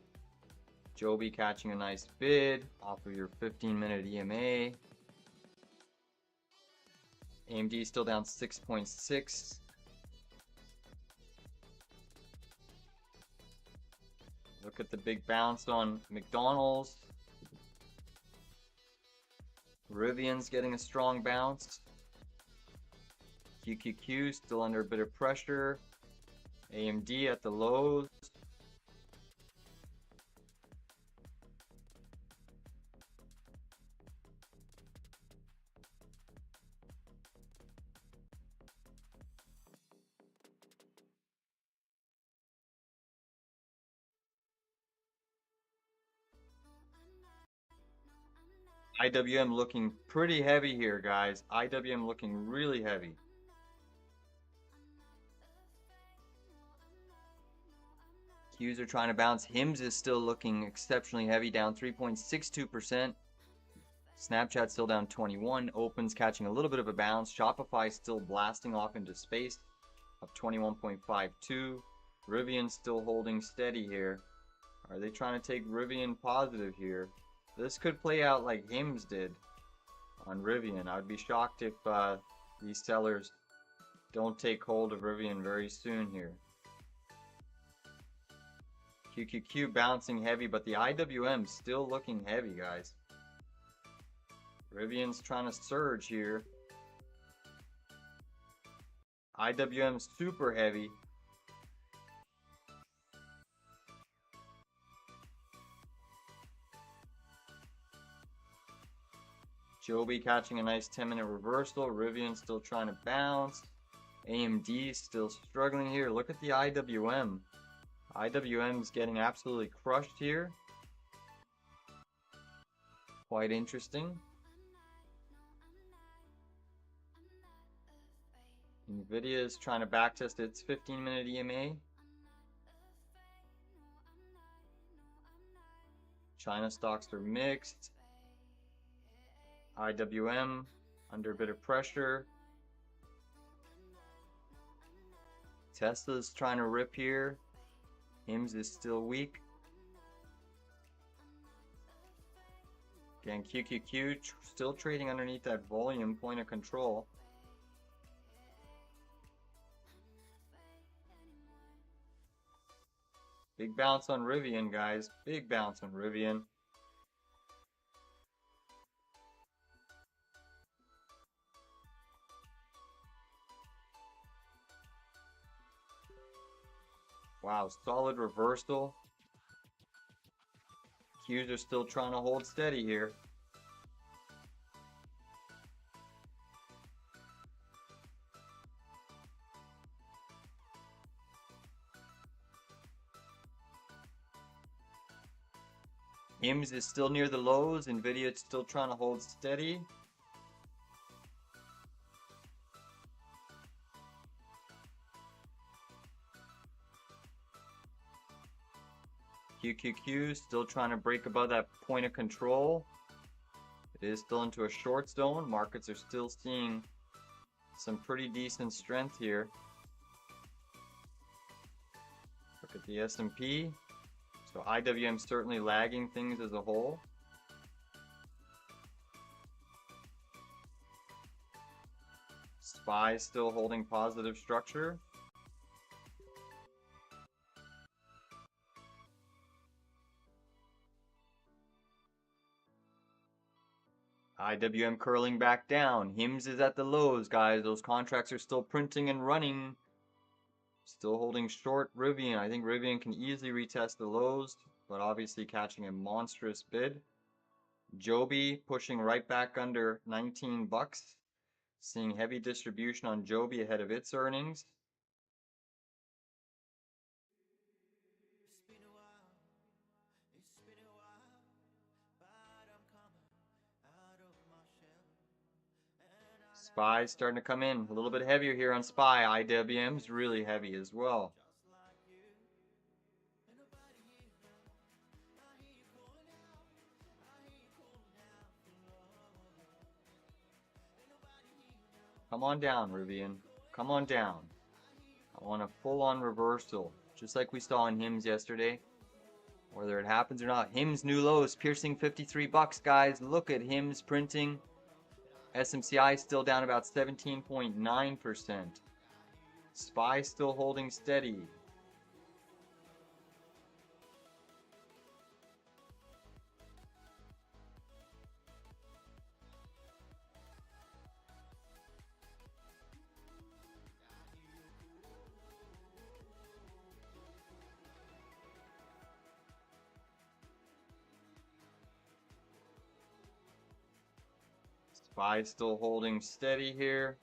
Joby catching a nice bid off of your 15-minute EMA. AMD still down 6.6. Look at the big bounce on McDonald's. Rivian's getting a strong bounce. QQQ still under a bit of pressure. AMD at the lows. IWM looking pretty heavy here, guys. IWM looking really heavy. Qs are trying to bounce. HIMS is still looking exceptionally heavy, down 3.62%. Snapchat still down 21. Opens catching a little bit of a bounce. Shopify still blasting off into space, up 21.52. Rivian still holding steady here. Are they trying to take Rivian positive here? This could play out like HIMS did on Rivian. I would be shocked if these sellers don't take hold of Rivian very soon here. QQQ bouncing heavy, but the IWM still looking heavy, guys. Rivian's trying to surge here. IWM super heavy. Joby catching a nice 10-minute reversal. Rivian still trying to bounce. AMD still struggling here. Look at the IWM. IWM's getting absolutely crushed here. Quite interesting. Nvidia is trying to backtest its 15-minute EMA. China stocks are mixed. IWM under a bit of pressure. Tesla's trying to rip here. HIMS is still weak. Again, QQQ still trading underneath that volume point of control. Big bounce on Rivian, guys. Big bounce on Rivian. Wow, solid reversal. Qs are still trying to hold steady here. HIMS is still near the lows. Nvidia is still trying to hold steady. QQQ still trying to break above that point of control. It is still into a short zone. Markets are still seeing some pretty decent strength here. Look at the S&P. So IWM certainly lagging things as a whole. SPY still holding positive structure. IWM curling back down. HIMS is at the lows, guys. Those contracts are still printing and running. Still holding short Rivian. I think Rivian can easily retest the lows, but obviously catching a monstrous bid. Joby pushing right back under 19 bucks. Seeing heavy distribution on Joby ahead of its earnings. SPY's starting to come in a little bit heavier here on SPY. IWM's really heavy as well. Come on down, Rivian. Come on down. I want a full-on reversal, just like we saw in HIMS yesterday. Whether it happens or not. HIMS new lows piercing 53 bucks, guys. Look at HIMS printing. SMCI still down about 17.9%. SPY still holding steady. SPY still holding steady here.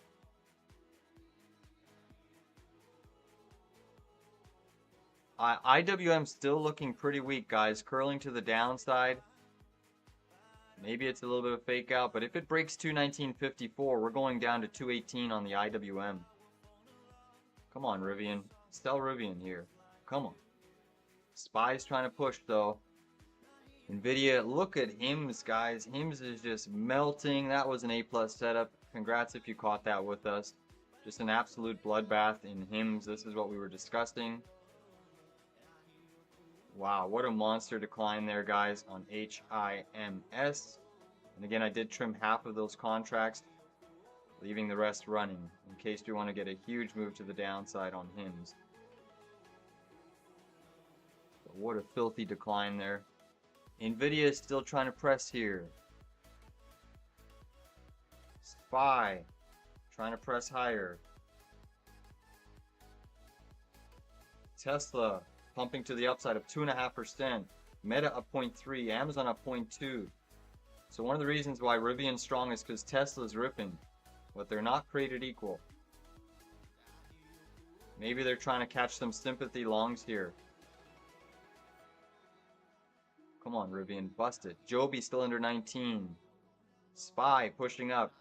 IWM still looking pretty weak, guys. Curling to the downside. Maybe it's a little bit of fake out, but if it breaks 219.54, we're going down to 218 on the IWM. Come on, Rivian. Sell Rivian here. Come on. SPY's trying to push, though. NVIDIA, look at HIMS, guys. HIMS is just melting. That was an A+ setup. Congrats if you caught that with us. Just an absolute bloodbath in HIMS. This is what we were discussing. Wow, what a monster decline there, guys, on HIMS. And again, I did trim half of those contracts, leaving the rest running, in case you want to get a huge move to the downside on HIMS. But what a filthy decline there. NVIDIA is still trying to press here. SPY trying to press higher. Tesla pumping to the upside of 2.5%. Meta up 0.3. Amazon up 0.2. So one of the reasons why Rivian's strong is because Tesla's ripping. But they're not created equal. Maybe they're trying to catch some sympathy longs here. Come on, Rivian, bust it. Joby still under 19. SPY pushing up.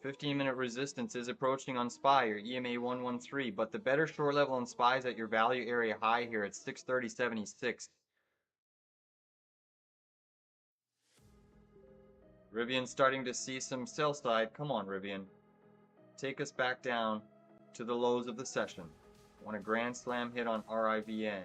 15-minute resistance is approaching on SPY, or EMA 113, but the better short level on SPY is at your value area high here at 630.76. Rivian starting to see some sell side. Come on, Rivian. Take us back down to the lows of the session. Want a grand slam hit on RIVN.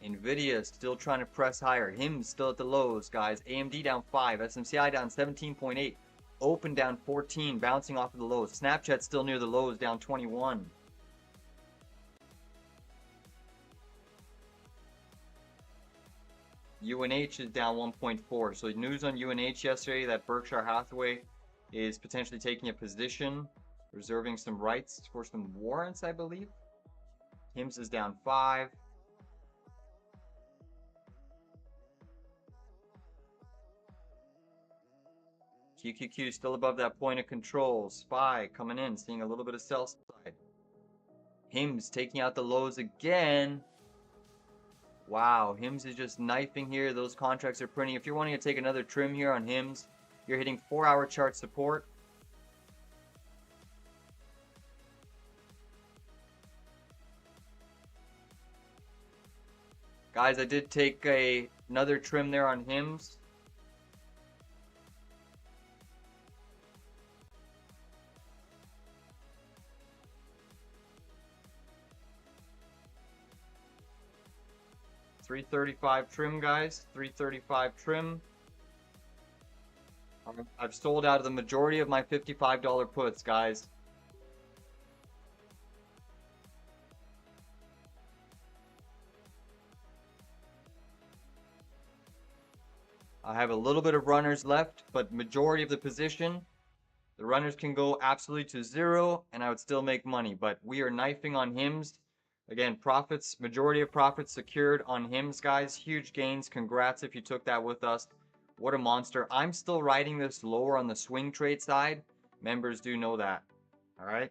NVIDIA still trying to press higher. HIMS still at the lows, guys. AMD down 5. SMCI down 17.8. Open down 14, bouncing off of the lows. Snapchat still near the lows, down 21. UNH is down 1.4. So news on UNH yesterday that Berkshire Hathaway is potentially taking a position, reserving some rights for some warrants, I believe. HIMS is down 5. QQQ still above that point of control. SPY coming in, seeing a little bit of sell side. HIMS taking out the lows again. Wow, HIMS is just knifing here. Those contracts are printing. If you're wanting to take another trim here on HIMS, you're hitting 4-hour chart support. Guys, I did take another trim there on HIMS. $335 trim, guys. $335 trim. I've sold out of the majority of my $55 puts, guys. I have a little bit of runners left, but majority of the position, the runners can go absolutely to zero, and I would still make money. But we are knifing on HIMS. Again, profits, majority of profits secured on HIMS, guys. Huge gains. Congrats if you took that with us. What a monster. I'm still riding this lower on the swing trade side. Members do know that. All right.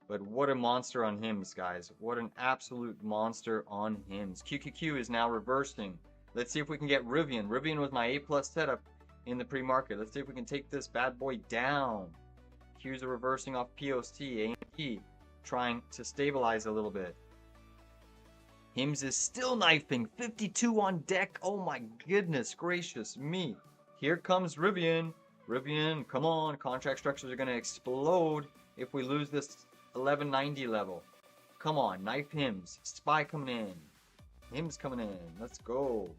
But what a monster on HIMS, guys. What an absolute monster on HIMS. QQQ is now reversing. Let's see if we can get Rivian. Rivian was my A+ setup in the pre-market. Let's see if we can take this bad boy down. Qs are reversing off POC. AMP trying to stabilize a little bit. HIMS is still knifing. 52 on deck. Oh my goodness gracious me. Here comes Rivian. Rivian, come on. Contract structures are going to explode if we lose this 1190 level. Come on, knife HIMS. SPY coming in. HIMS coming in. Let's go.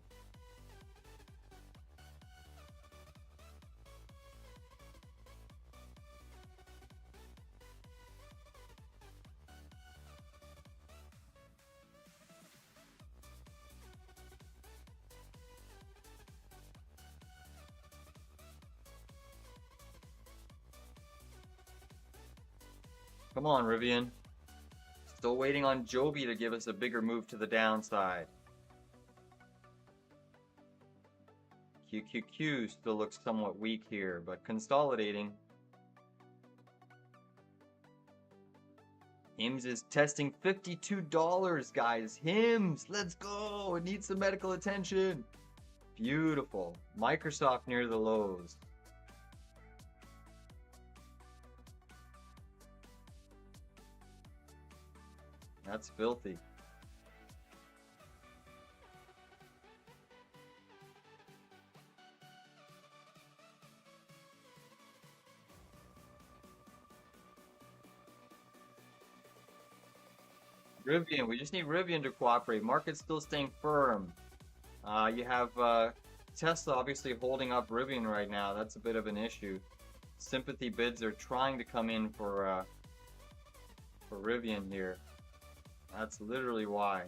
Come on, Rivian. Still waiting on Joby to give us a bigger move to the downside. QQQ still looks somewhat weak here, but consolidating. HIMS is testing $52, guys. HIMS, let's go. It needs some medical attention. Beautiful. Microsoft near the lows. That's filthy. Rivian, we just need Rivian to cooperate. Market's still staying firm. You have Tesla obviously holding up Rivian right now. That's a bit of an issue. Sympathy bids are trying to come in for Rivian here. That's literally why.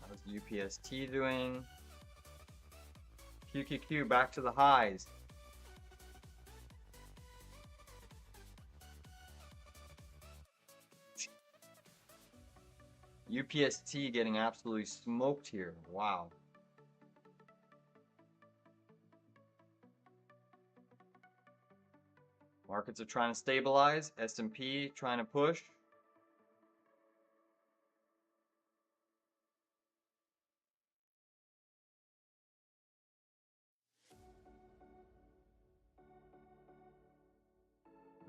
How's UPST doing? QQQ back to the highs. UPST getting absolutely smoked here. Wow. Markets are trying to stabilize. S&P trying to push.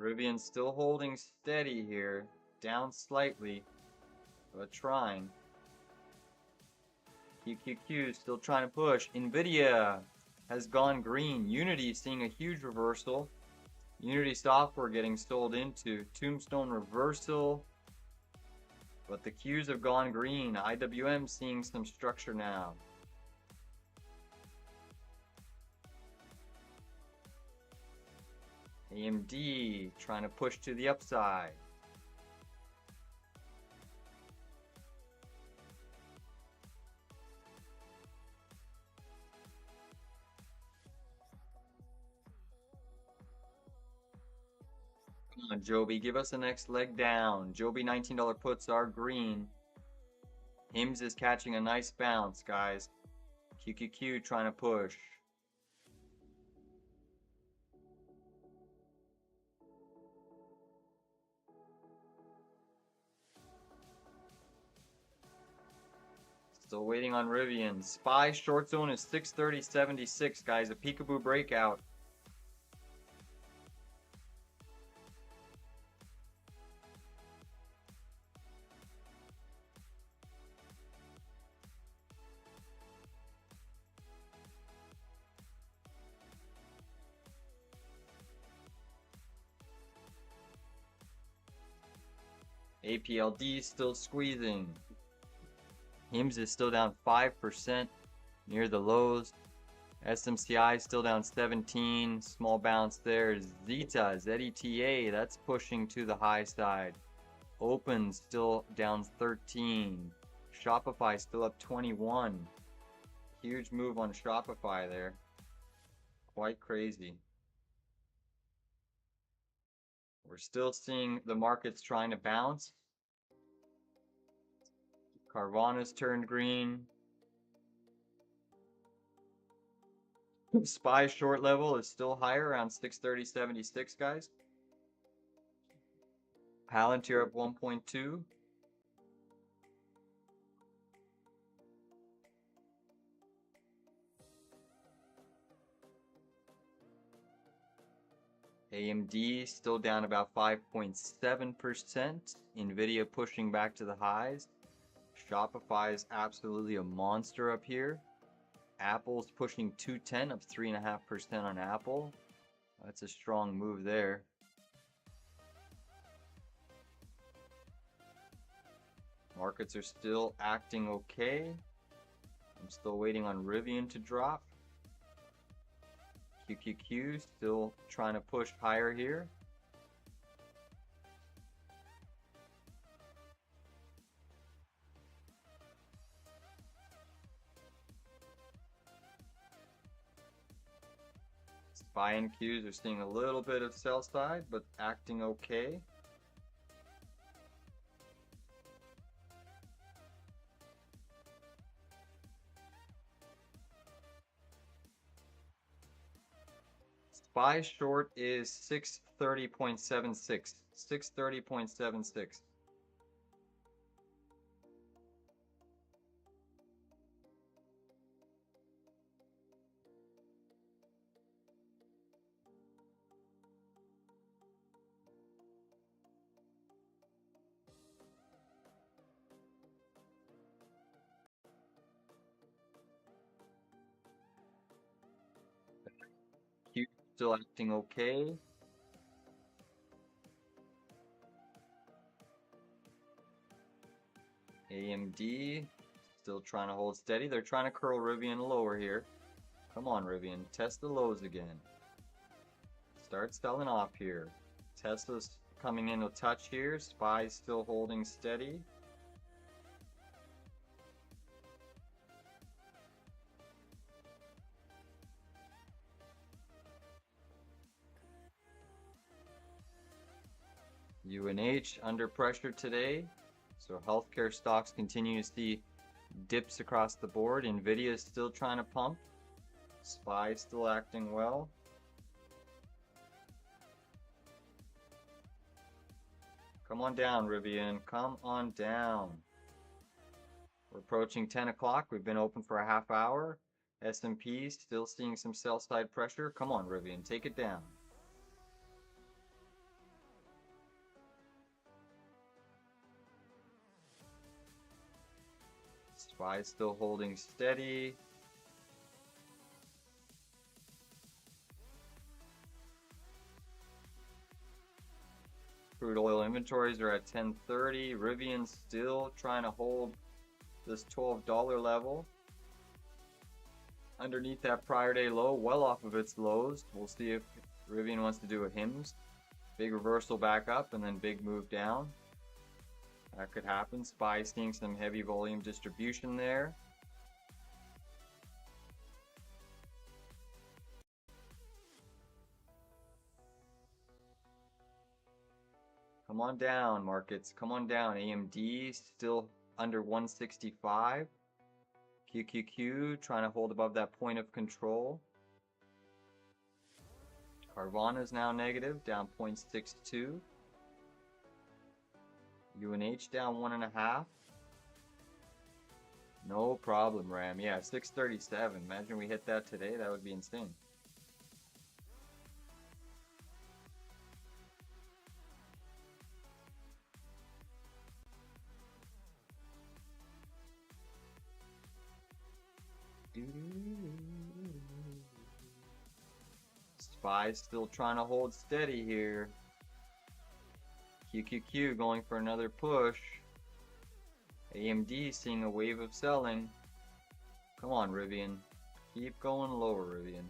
Rivian still holding steady here. Down slightly, but trying. QQQ still trying to push. Nvidia has gone green. Unity seeing a huge reversal. Unity software getting sold into. Tombstone reversal. But the Qs have gone green. IWM seeing some structure now. AMD trying to push to the upside. Come on, Joby, give us the next leg down. Joby $19 puts are green. HIMS is catching a nice bounce, guys. QQQ trying to push. Still waiting on Rivian. SPY short zone is 630.76, guys. A peekaboo breakout. APLD still squeezing. HIMS is still down 5% near the lows. SMCI still down 17, small bounce there. Zeta, ZETA, that's pushing to the high side. Open still down 13. Shopify still up 21. Huge move on Shopify there. Quite crazy. We're still seeing the markets trying to bounce. Carvana's turned green. SPY short level is still higher, around 630.76, guys. Palantir up 1.2. AMD still down about 5.7%. Nvidia pushing back to the highs. Shopify is absolutely a monster up here. Apple's pushing 210, up 3.5% on Apple. That's a strong move there. Markets are still acting okay. I'm still waiting on Rivian to drop. QQQ still trying to push higher here. SPY and Qs are seeing a little bit of sell side, but acting okay. SPY short is 630.76. 630.76. Q still acting okay. AMD still trying to hold steady. They're trying to curl Rivian lower here. Come on, Rivian. Test the lows again. Start selling off here. Tesla's coming in a touch here. SPY's still holding steady. UNH under pressure today. So healthcare stocks continue to see dips across the board. Nvidia is still trying to pump. SPY still acting well. Come on down, Rivian. Come on down. We're approaching 10 o'clock. We've been open for a half hour. S&P still seeing some sell side pressure. Come on, Rivian. Take it down. SPY still holding steady. Crude oil inventories are at 1030. Rivian still trying to hold this $12 level. Underneath that prior day low, well off of its lows. We'll see if Rivian wants to do a HIMS. Big reversal back up and then big move down. That could happen. SPY seeing some heavy volume distribution there. Come on down, markets. Come on down. AMD still under 165. QQQ trying to hold above that point of control. Carvana is now negative, down 0.62. UNH down 1.5. No problem, Ram. Yeah, 637. Imagine we hit that today. That would be insane. SPY still trying to hold steady here. QQQ going for another push. AMD seeing a wave of selling. Come on, Rivian. Keep going lower, Rivian.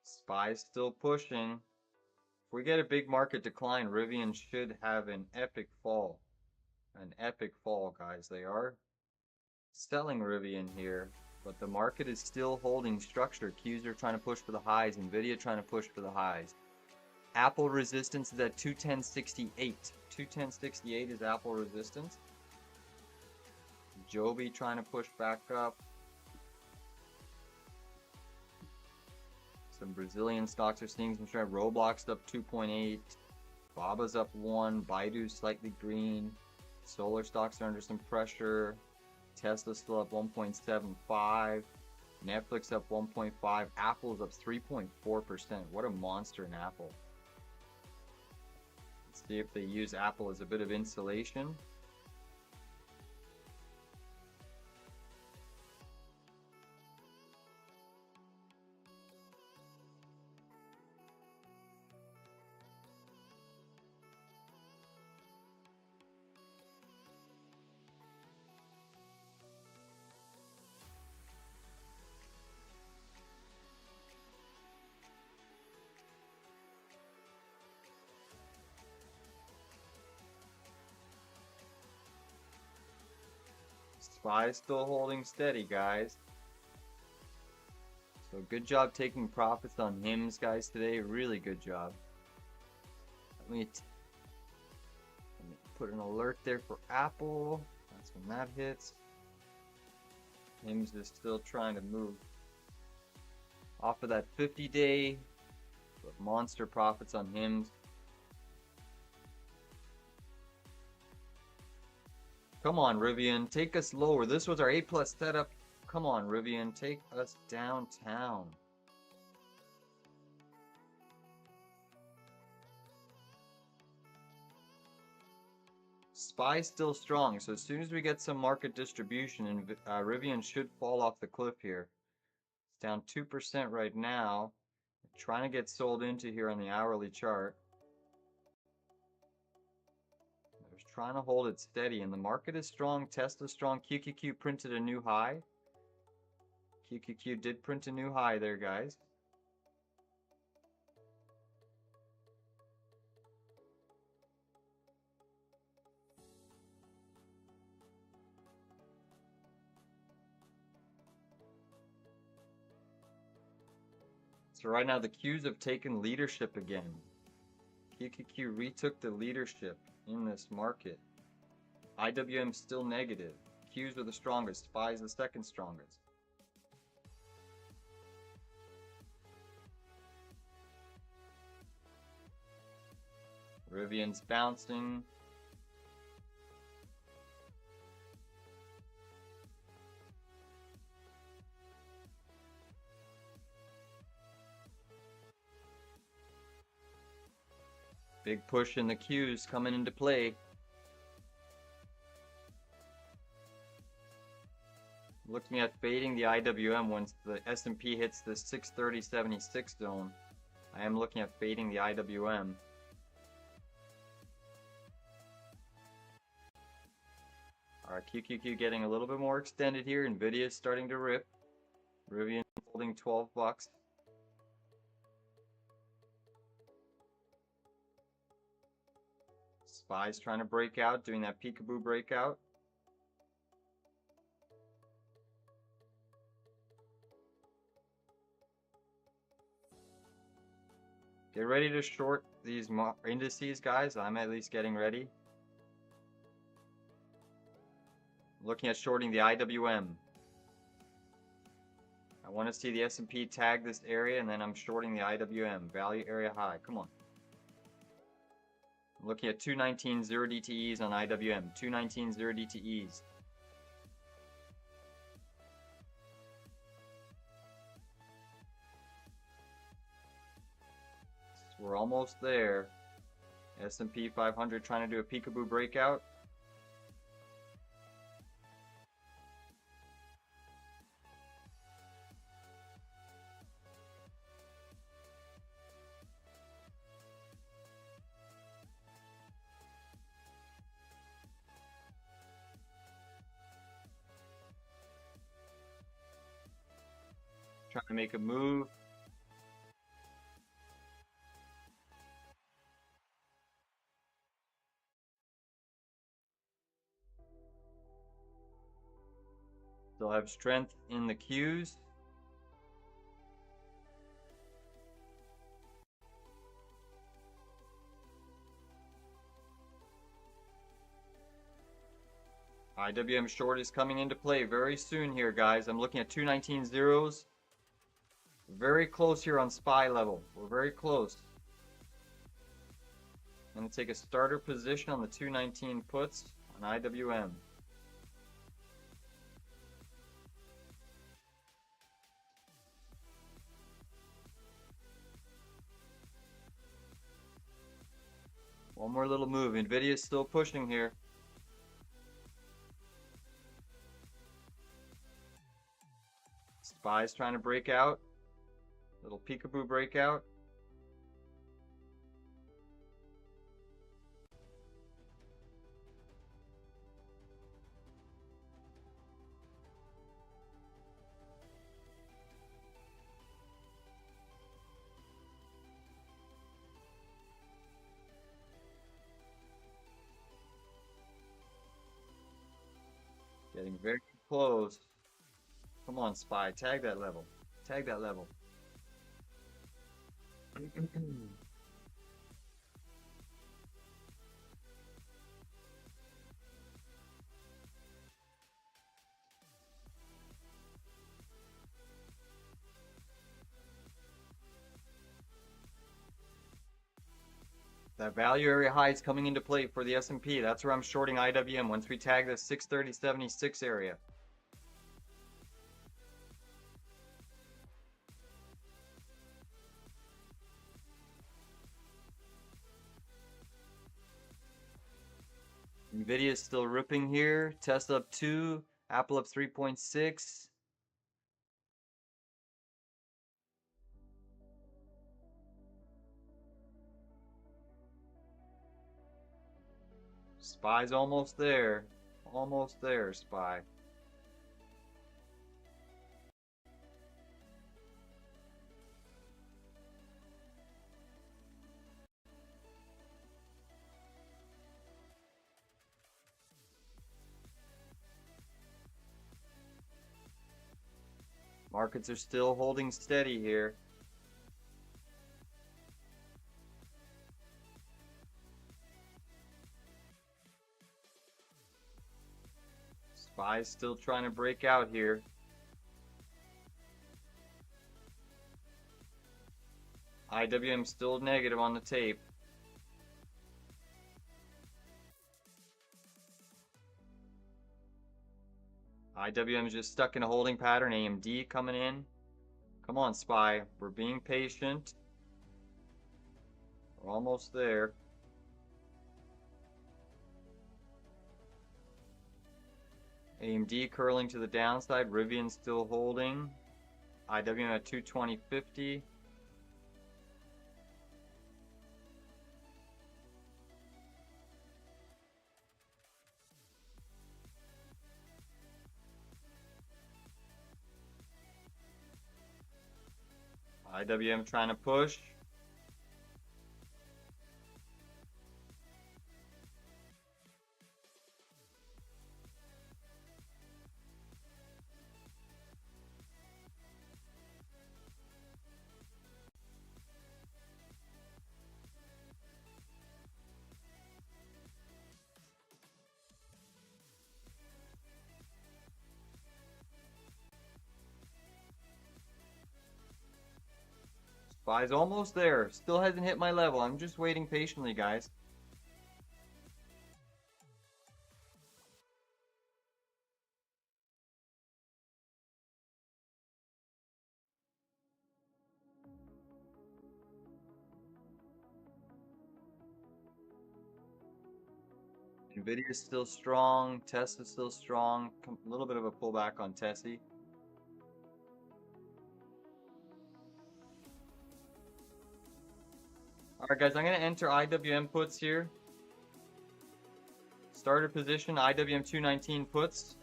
SPY still pushing. If we get a big market decline, Rivian should have an epic fall. An epic fall, guys. They are selling Rivian here, but the market is still holding structure. Qs are trying to push for the highs. Nvidia trying to push for the highs. Apple resistance is at 210.68. 210.68 is Apple resistance. Joby trying to push back up. Some Brazilian stocks are seeing some strength. Roblox up 2.8. Baba's up 1. Baidu's slightly green. Solar stocks are under some pressure. Tesla's still up 1.75. Netflix up 1.5. Apple's up 3.4%. What a monster in Apple. Let's see if they use Apple as a bit of insulation. SPY's still holding steady, guys. So good job taking profits on HIMS, guys, today. Really good job. Let me put an alert there for Apple. That's when that hits. HIMS is still trying to move off of that 50-day. But monster profits on HIMS. Come on, Rivian, take us lower. This was our A+ setup. Come on, Rivian, take us downtown. SPY's still strong, so as soon as we get some market distribution, and Rivian should fall off the cliff here. It's down 2% right now. Trying to get sold into here on the hourly chart. Trying to hold it steady, and the market is strong. Tesla's strong. QQQ printed a new high. QQQ did print a new high there, guys. So right now the Qs have taken leadership again. QQQ retook the leadership in this market. IWM still negative. Qs are the strongest. SPY's the second strongest. Rivian's bouncing. Big push in the Qs coming into play. Looking at fading the IWM once the S&P hits the 630.76 zone. I am looking at fading the IWM. Alright, QQQ getting a little bit more extended here. Nvidia is starting to rip. Rivian holding 12 bucks. SPY's trying to break out, doing that peekaboo breakout. Get ready to short these indices, guys. I'm at least getting ready. Looking at shorting the IWM. I want to see the S&P tag this area, and then I'm shorting the IWM. Value area high. Come on. I'm looking at 219.0 DTEs on IWM. 219.0 DTEs. We're almost there. S&P 500 trying to do a peekaboo breakout. Trying to make a move. Still have strength in the Qs. IWM short is coming into play very soon here, guys. I'm looking at 219 zeros. Very close here on SPY level. We're very close. I'm going to take a starter position on the 219 puts on IWM. One more little move. Nvidia is still pushing here. SPY's trying to break out. Little peekaboo breakout. Getting very close. Come on, SPY. Tag that level. Tag that level. That value area high is coming into play for the S&P. That's where I'm shorting IWM once we tag the 630.76 area. Nvidia is still ripping here. Tesla up 2, Apple up 3.6. SPY's almost there. Almost there, SPY. Markets are still holding steady here. SPY's still trying to break out here. IWM still negative on the tape. IWM is just stuck in a holding pattern. AMD coming in. Come on, SPY. We're being patient. We're almost there. AMD curling to the downside. Rivian still holding. IWM at 220.50. IWM trying to push. SPY's almost there. Still hasn't hit my level. I'm just waiting patiently, guys. Nvidia is still strong. Tesla's still strong. A little bit of a pullback on Tessie. Alright guys, I'm going to enter IWM puts here. Starter position, IWM 219 puts.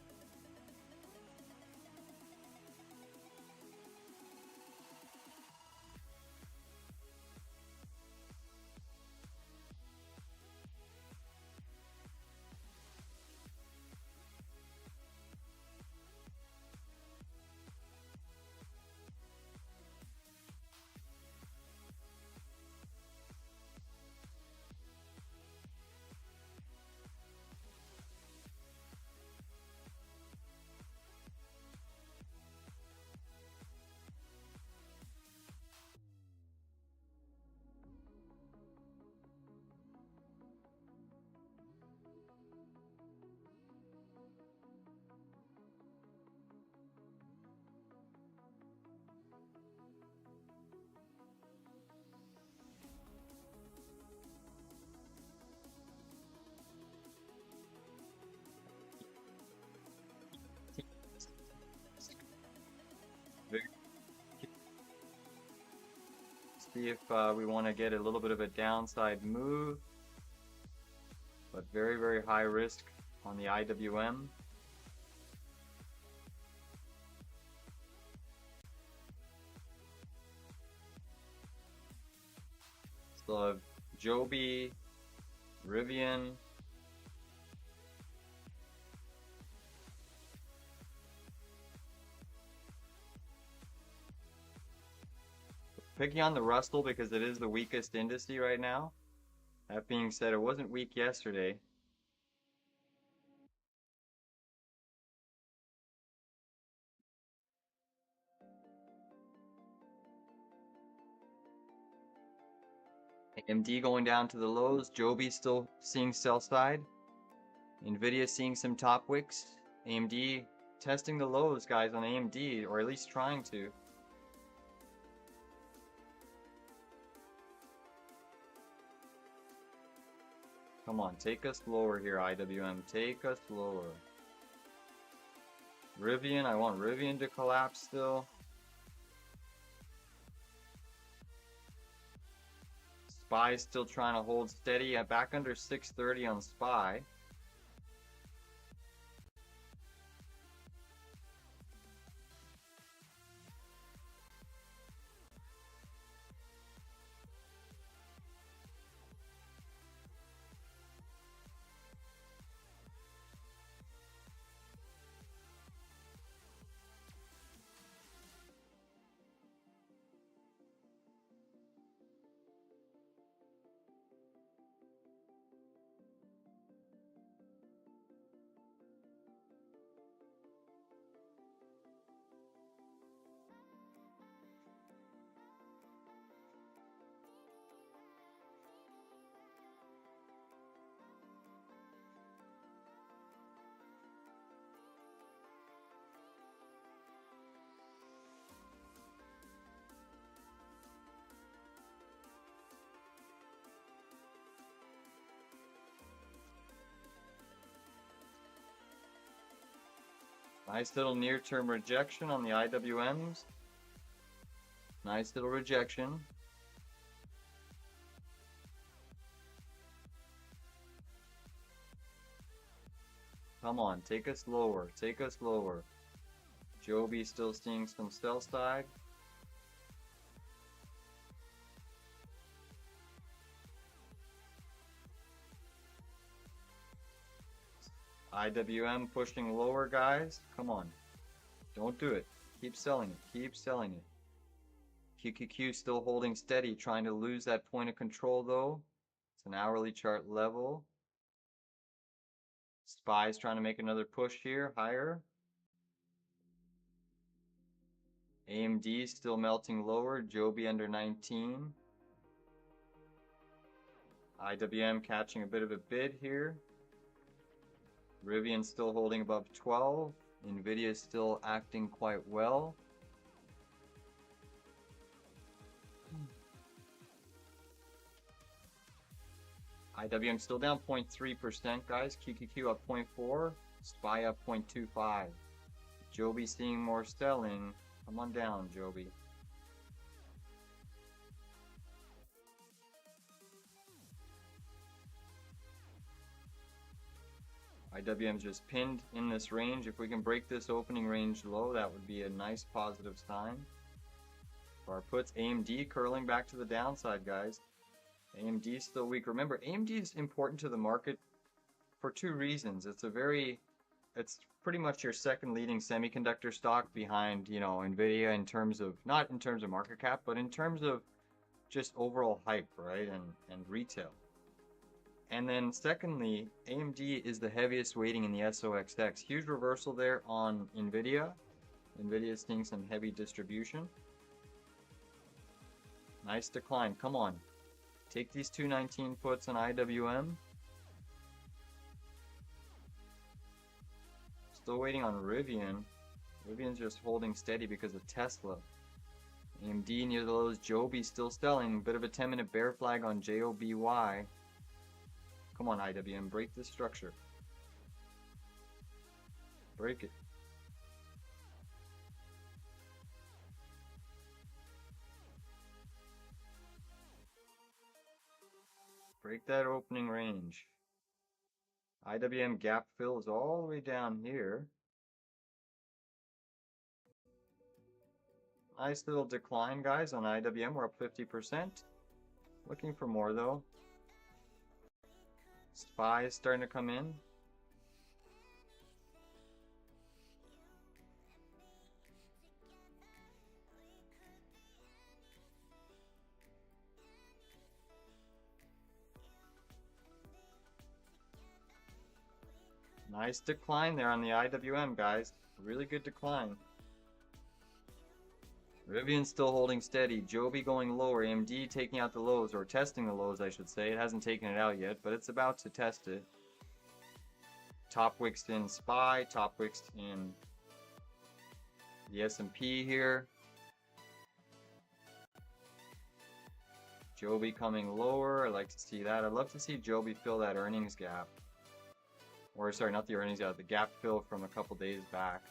see if we want to get a little bit of a downside move, but very, very high risk on the IWM. Still have Joby, Rivian, picking on the Russell because it is the weakest indice right now. That being said, it wasn't weak yesterday. AMD going down to the lows. Joby still seeing sell side. Nvidia seeing some top wicks. AMD testing the lows, guys, on AMD, or at least trying to. Come on, take us lower here, IWM. Take us lower. Rivian, I want Rivian to collapse still. SPY still trying to hold steady. Back under 630 on SPY. Nice little near-term rejection on the IWMs. Nice little rejection. Come on, take us lower. Take us lower. Joby still seeing some sell side. IWM pushing lower, guys. Come on. Don't do it. Keep selling it. Keep selling it. QQQ still holding steady, trying to lose that point of control though. It's an hourly chart level. SPY's trying to make another push here, higher. AMD still melting lower. Joby under 19. IWM catching a bit of a bid here. Rivian still holding above 12. Nvidia is still acting quite well. IWM still down 0.3%, guys. QQQ up 0.4. SPY up 0.25. Joby seeing more selling. Come on down, Joby. IWM's just pinned in this range. If we can break this opening range low, that would be a nice positive sign for our puts. AMD curling back to the downside, guys. AMD is still weak. Remember, AMD is important to the market for two reasons. It's pretty much your second leading semiconductor stock behind, you know, Nvidia in terms of, not in terms of market cap, but in terms of just overall hype, right? And retail. And then secondly, AMD is the heaviest weighting in the SOXX. Huge reversal there on Nvidia. Nvidia is seeing some heavy distribution. Nice decline. Come on. Take these 219 puts on IWM. Still waiting on Rivian. Rivian's just holding steady because of Tesla. AMD near the lows. Joby still selling. Bit of a 10-minute bear flag on JOBY. Come on, IWM, break this structure. Break it. Break that opening range. IWM gap fill is all the way down here. Nice little decline, guys, on IWM. We're up 50%. Looking for more, though. SPY is starting to come in. Nice decline there on the IWM, guys. Really good decline. Rivian's still holding steady. Joby going lower. AMD taking out the lows, or testing the lows, I should say. It hasn't taken it out yet, but it's about to test it. Top wicks in SPY. Top wicks in the S&P here. Joby coming lower. I like to see that. I'd love to see Joby fill that earnings gap. Or sorry, not the earnings gap, the gap fill from a couple days back.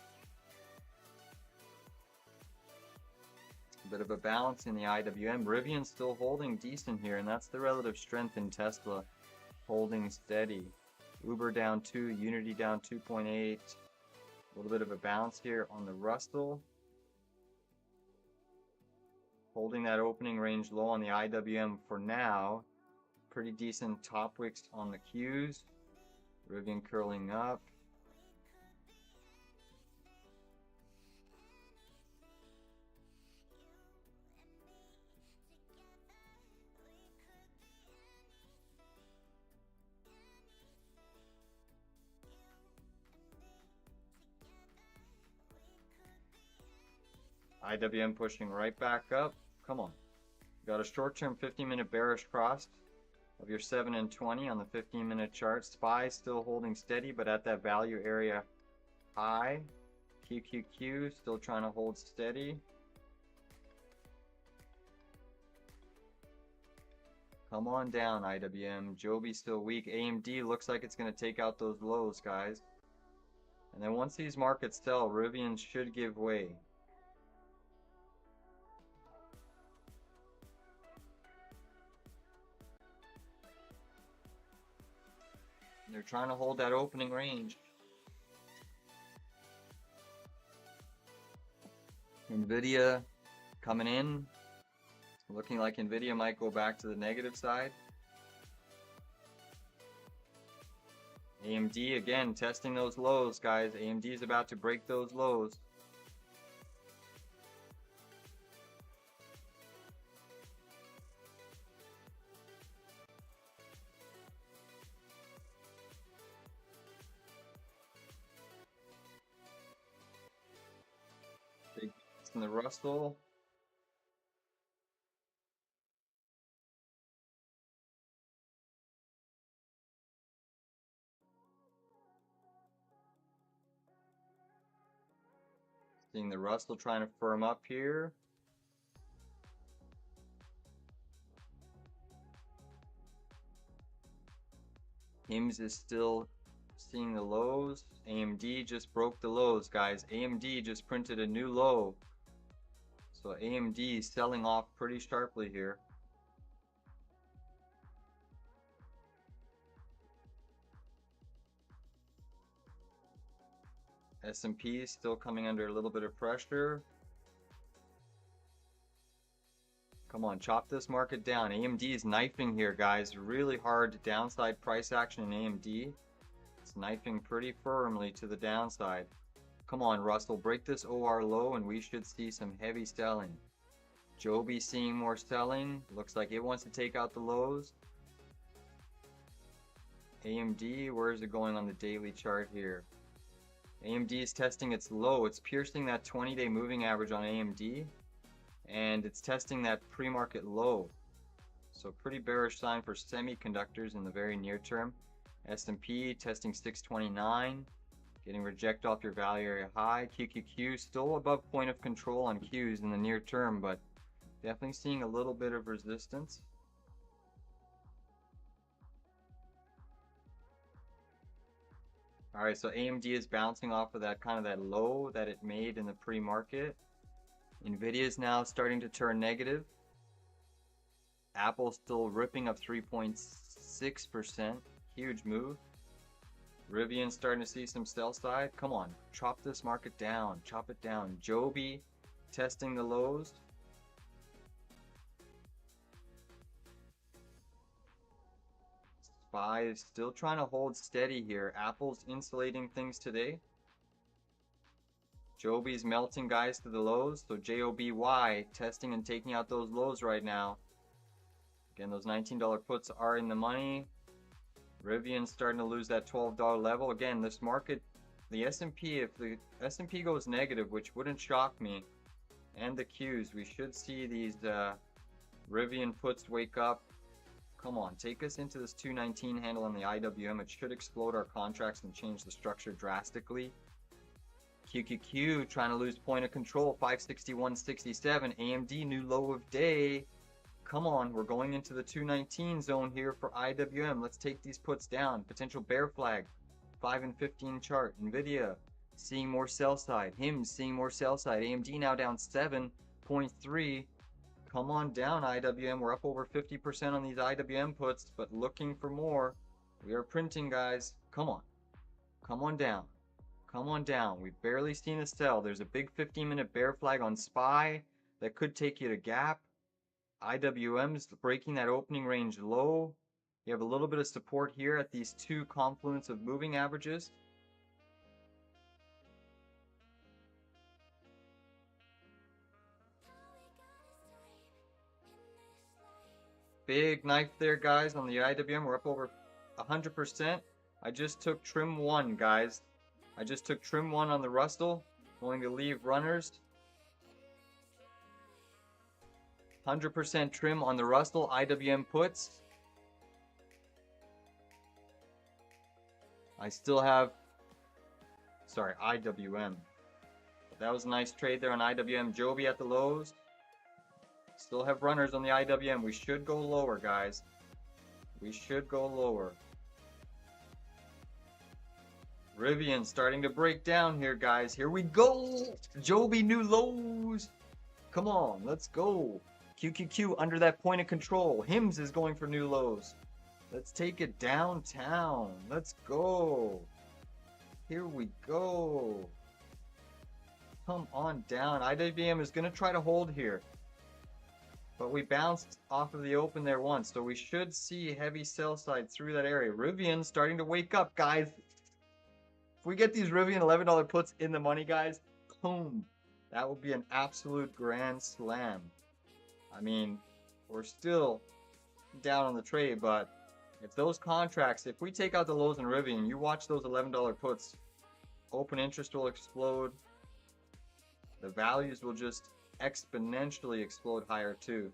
A bit of a balance in the IWM. Rivian's still holding decent here, and that's the relative strength in Tesla. Holding steady. Uber down 2, Unity down 2.8. A little bit of a bounce here on the Russell. Holding that opening range low on the IWM for now. Pretty decent top wicks on the Qs. Rivian curling up. IWM pushing right back up. Come on. Got a short-term 15-minute bearish cross of your 7 and 20 on the 15-minute chart. SPY still holding steady, but at that value area high. QQQ still trying to hold steady. Come on down, IWM. Joby still weak. AMD looks like it's going to take out those lows, guys. And then once these markets sell, Rivian should give way. They're trying to hold that opening range. Nvidia coming in. Looking like Nvidia might go back to the negative side. AMD again testing those lows, guys. AMD is about to break those lows. Big in the Russell. Seeing the Russell trying to firm up here. HIMS is still seeing the lows. AMD just broke the lows, guys. AMD just printed a new low. So AMD is selling off pretty sharply here. S&P is still coming under a little bit of pressure. Come on, chop this market down. AMD is knifing here, guys. Really hard downside price action in AMD. It's knifing pretty firmly to the downside. Come on, Russell, break this OR low and we should see some heavy selling. Joby seeing more selling. Looks like it wants to take out the lows. AMD, where is it going on the daily chart here? AMD is testing its low. It's piercing that 20-day moving average on AMD. And it's testing that pre-market low. So pretty bearish sign for semiconductors in the very near term. S&P testing 629. Getting reject off your value area high. QQQ still above point of control on Qs in the near term, but definitely seeing a little bit of resistance. Alright, so AMD is bouncing off of that kind of that low that it made in the pre-market. Nvidia is now starting to turn negative. Apple still ripping up 3.6%. 6%. Huge move. Rivian starting to see some sell side. Come on, chop this market down. Chop it down. Joby testing the lows. SPY is still trying to hold steady here. Apple's insulating things today. Joby's melting guys to the lows. So JOBY testing and taking out those lows right now. Again, those $19 puts are in the money. Rivian's starting to lose that $12 level. Again, this market, the S&P, if the S&P goes negative, which wouldn't shock me, and the Qs, we should see these Rivian puts wake up. Come on, take us into this 219 handle on the IWM. It should explode our contracts and change the structure drastically. QQQ trying to lose point of control, 561.67. AMD new low of day. Come on, we're going into the 219 zone here for IWM. Let's take these puts down. Potential bear flag, 5 and 15 chart. Nvidia seeing more sell side. HIMS seeing more sell side. AMD now down 7.3. Come on down, IWM. We're up over 50% on these IWM puts, but looking for more. We are printing, guys. Come on. Come on down. Come on down. We've barely seen a sell. There's a big 15-minute bear flag on SPY that could take you to gap. IWM's breaking that opening range low. You have a little bit of support here at these two confluence of moving averages. Big knife there, guys, on the IWM. We're up over 100%. I just took trim 1, guys. I just took trim 1 on the Russell. Going to leave runners. 100% trim on the Russell IWM puts. I still have, sorry, IWM. That was a nice trade there on IWM. Joby at the lows. Still have runners on the IWM. We should go lower, guys. We should go lower. Rivian starting to break down here, guys. Here we go. Joby new lows. Come on, let's go. QQQ under that point of control. HIMS is going for new lows. Let's take it downtown. Let's go. Here we go. Come on down. IWM is going to try to hold here. But we bounced off of the open there once, so we should see heavy sell side through that area. Rivian starting to wake up, guys. If we get these Rivian $11 puts in the money, guys, boom. That would be an absolute grand slam. I mean, we're still down on the trade, but if those contracts, if we take out the lows in Rivian, you watch those $11 puts, open interest will explode. The values will just exponentially explode higher too.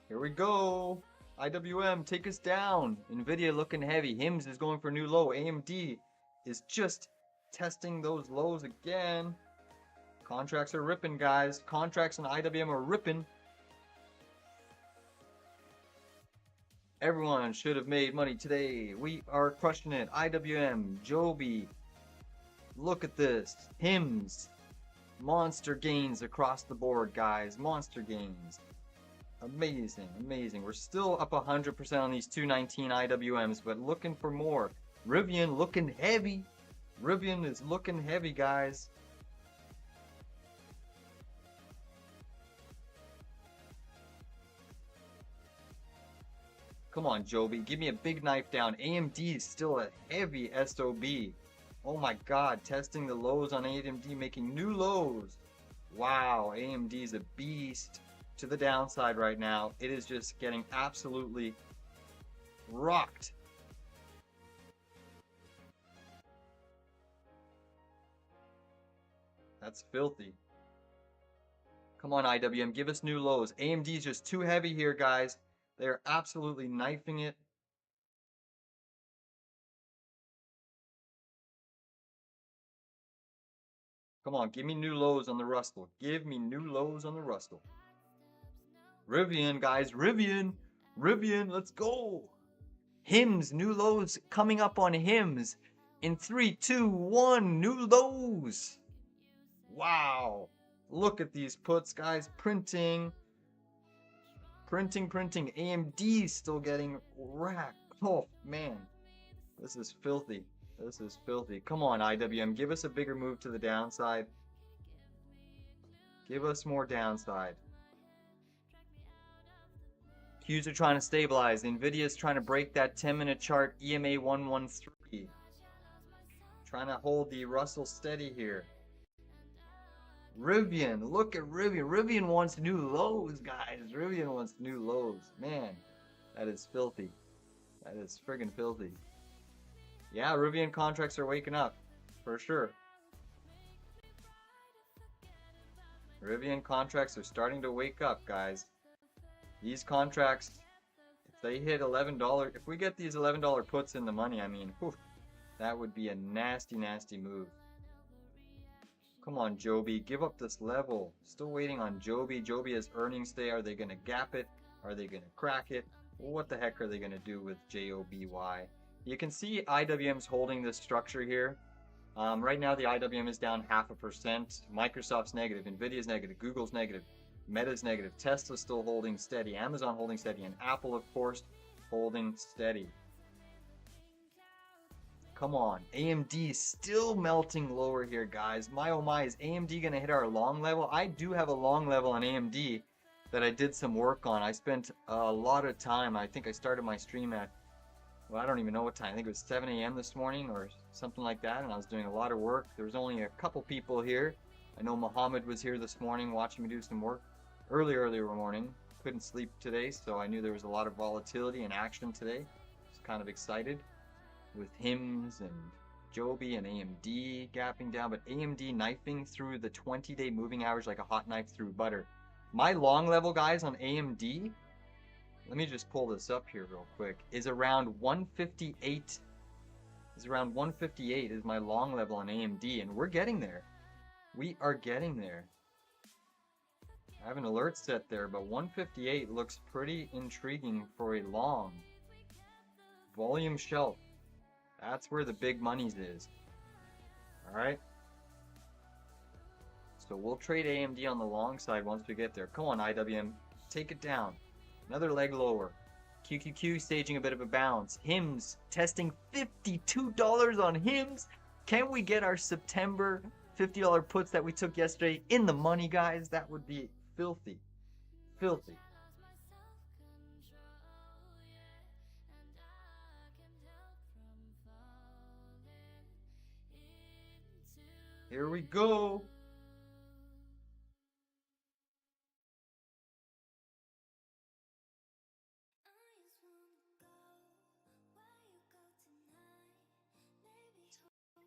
Here we go. IWM, take us down. Nvidia looking heavy. HIMS is going for a new low. AMD is just testing those lows again. Contracts are ripping, guys. Contracts on IWM are ripping. Everyone should have made money today. We are crushing it. IWM, Joby. Look at this. HIMS. Monster gains across the board, guys. Monster gains. Amazing, amazing. We're still up 100% on these 219 IWMs, but looking for more. Rivian looking heavy. Rivian is looking heavy, guys. Come on, Joby. Give me a big knife down. AMD is still a heavy SOB. Oh my god. Testing the lows on AMD, making new lows. Wow. AMD is a beast. To the downside right now. It is just getting absolutely rocked. That's filthy. Come on, IWM, give us new lows. AMD is just too heavy here, guys. They're absolutely knifing it. Come on, give me new lows on the Russell. Give me new lows on the Russell. Rivian, guys, Rivian, let's go. HIMS, new lows coming up on HIMS in 3, 2, 1, new lows. Wow. Look at these puts, guys. Printing. AMD still getting racked. Oh, man. This is filthy. This is filthy. Come on, IWM. Give us a bigger move to the downside. Give us more downside. Qs are trying to stabilize. Nvidia is trying to break that 10-minute chart EMA 113. Trying to hold the Russell steady here. Rivian, look at Rivian. Rivian wants new lows, guys. Rivian wants new lows. Man, that is filthy. That is friggin' filthy. Yeah, Rivian contracts are waking up, for sure. Rivian contracts are starting to wake up, guys. These contracts, if they hit $11, if we get these $11 puts in the money, I mean, whew, that would be a nasty, nasty move. Come on, Joby, give up this level. Still waiting on Joby. Joby has earnings day. Are they going to gap it? Are they going to crack it? What the heck are they going to do with JOBY? You can see IWM's holding this structure here. Right now, the IWM is down 0.5%. Microsoft's negative. Nvidia's negative. Google's negative. Meta's negative. Tesla's still holding steady. Amazon holding steady. And Apple, of course, holding steady. Come on. AMD still melting lower here, guys. My oh my, is AMD going to hit our long level? I do have a long level on AMD that I did some work on. I spent a lot of time. I think I started my stream at, well, I don't even know what time. I think it was 7 a.m. this morning or something like that, and I was doing a lot of work. There was only a couple people here. I know Muhammad was here this morning watching me do some work. Earlier morning. Couldn't sleep today, so I knew there was a lot of volatility and action today. I was kind of excited with HIMS and Joby and AMD gapping down, but AMD knifing through the 20-day moving average like a hot knife through butter. My long level, guys, on AMD, let me just pull this up here real quick, is around 158. Is around 158 is my long level on AMD, and we're getting there. We are getting there. I have an alert set there, but 158 looks pretty intriguing for a long. Volume shelf. That's where the big monies is. Alright. So we'll trade AMD on the long side once we get there. Come on, IWM. Take it down. Another leg lower. QQQ staging a bit of a bounce. HIMS testing $52 on HIMS. Can we get our September $50 puts that we took yesterday in the money, guys? That would be filthy. Filthy. Here we go.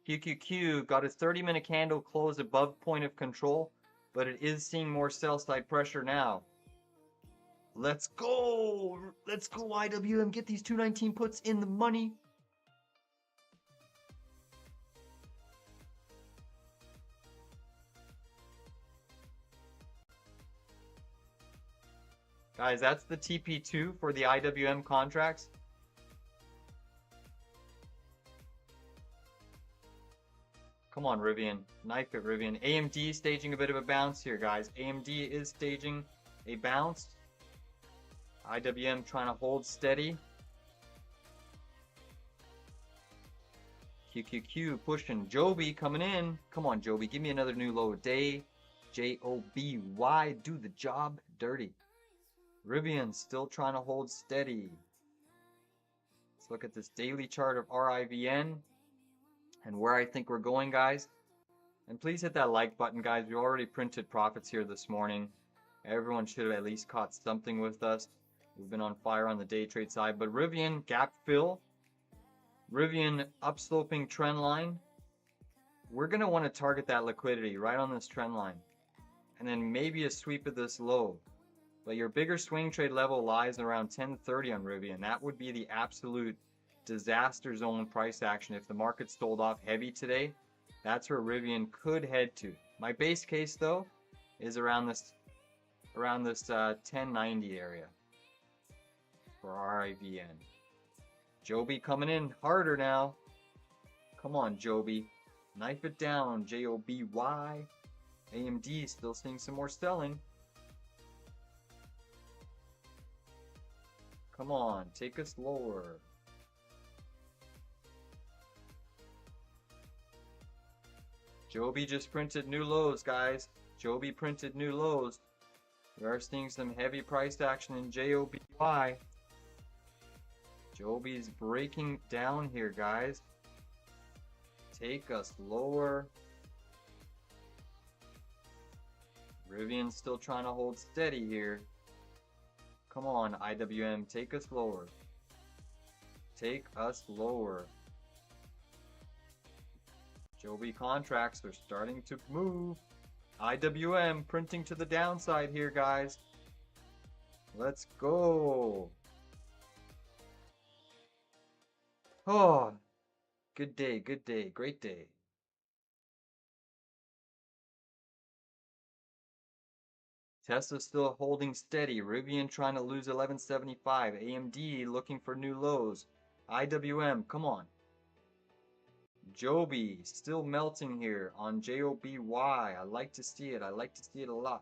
QQQ got its 30-minute candle closed above point of control, but it is seeing more sell side pressure now. Let's go! Let's go, IWM. Get these 219 puts in the money. Guys, that's the TP2 for the IWM contracts. Come on, Rivian. Knife it, Rivian. AMD staging a bit of a bounce here, guys. AMD is staging a bounce. IWM trying to hold steady. QQQ pushing. Joby coming in. Come on, Joby. Give me another new low day. JOBY. Do the job dirty. Rivian still trying to hold steady. Let's look at this daily chart of RIVN and where I think we're going, guys. And please hit that like button, guys. We already printed profits here this morning. Everyone should have at least caught something with us. We've been on fire on the day trade side. But Rivian gap fill. Rivian upsloping trend line. We're going to want to target that liquidity right on this trend line. And then maybe a sweep of this low. But your bigger swing trade level lies around 1030 on Rivian. That would be the absolute disaster zone price action. If the market sold off heavy today, that's where Rivian could head to. My base case, though, is around this 1090 area for RIVN. Joby coming in harder now. Come on, Joby. Knife it down, JOBY. AMD still seeing some more selling. Come on, take us lower. Joby just printed new lows, guys. Joby printed new lows. We are seeing some heavy price action in JOBY. Joby's breaking down here, guys. Take us lower. Rivian's still trying to hold steady here. Come on, IWM, take us lower. Take us lower. Joby contracts are starting to move. IWM printing to the downside here, guys. Let's go. Oh, good day, great day. Tesla still holding steady. Rivian trying to lose 1175. AMD looking for new lows. IWM, come on. Joby still melting here on JOBY. I like to see it. I like to see it a lot.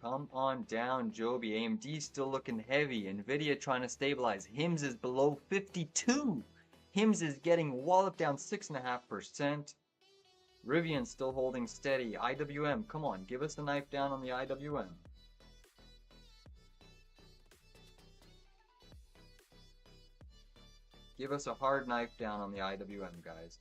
Come on down, Joby. AMD still looking heavy. Nvidia trying to stabilize. HIMS is below 52. HIMS is getting walloped down 6.5%. Rivian still holding steady. IWM, come on, give us the knife down on the IWM. Give us a hard knife down on the IWM, guys.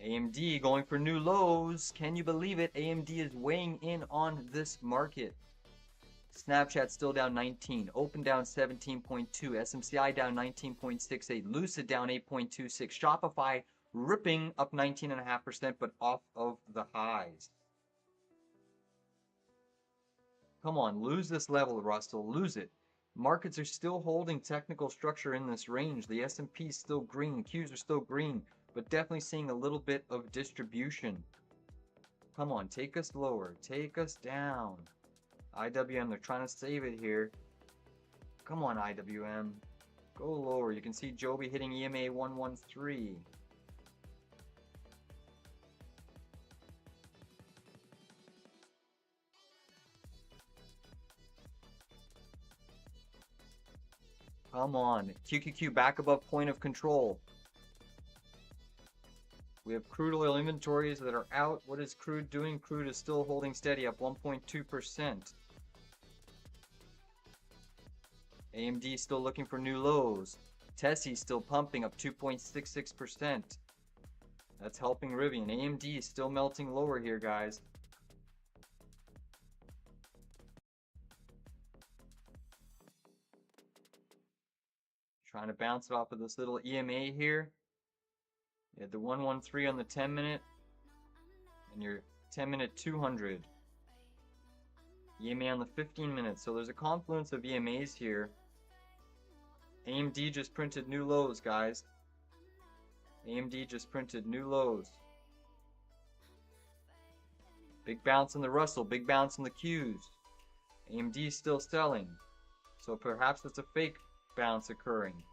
AMD going for new lows. Can you believe it? AMD is weighing in on this market. Snapchat still down 19. Open down 17.2. SMCI down 19.68. Lucid down 8.26. Shopify ripping up 19.5%, but off of the highs. Come on, lose this level, Russell. Lose it. Markets are still holding technical structure in this range. The S&P is still green. Qs are still green, but definitely seeing a little bit of distribution. Come on, take us lower. Take us down. IWM, they're trying to save it here. Come on, IWM. Go lower. You can see Joby hitting EMA 113. Come on. QQQ back above point of control. We have crude oil inventories that are out. What is crude doing? Crude is still holding steady, up 1.2%. AMD still looking for new lows. Tessie still pumping, up 2.66%. That's helping Rivian. AMD is still melting lower here, guys. Trying to bounce it off of this little EMA here. You had the 113 on the 10 minute and your 10 minute 200. EMA on the 15 minutes. So there's a confluence of EMAs here. AMD just printed new lows, guys. AMD just printed new lows. Big bounce in the Russell, big bounce in the Qs. AMD still selling. So perhaps it's a fake bounce occurring.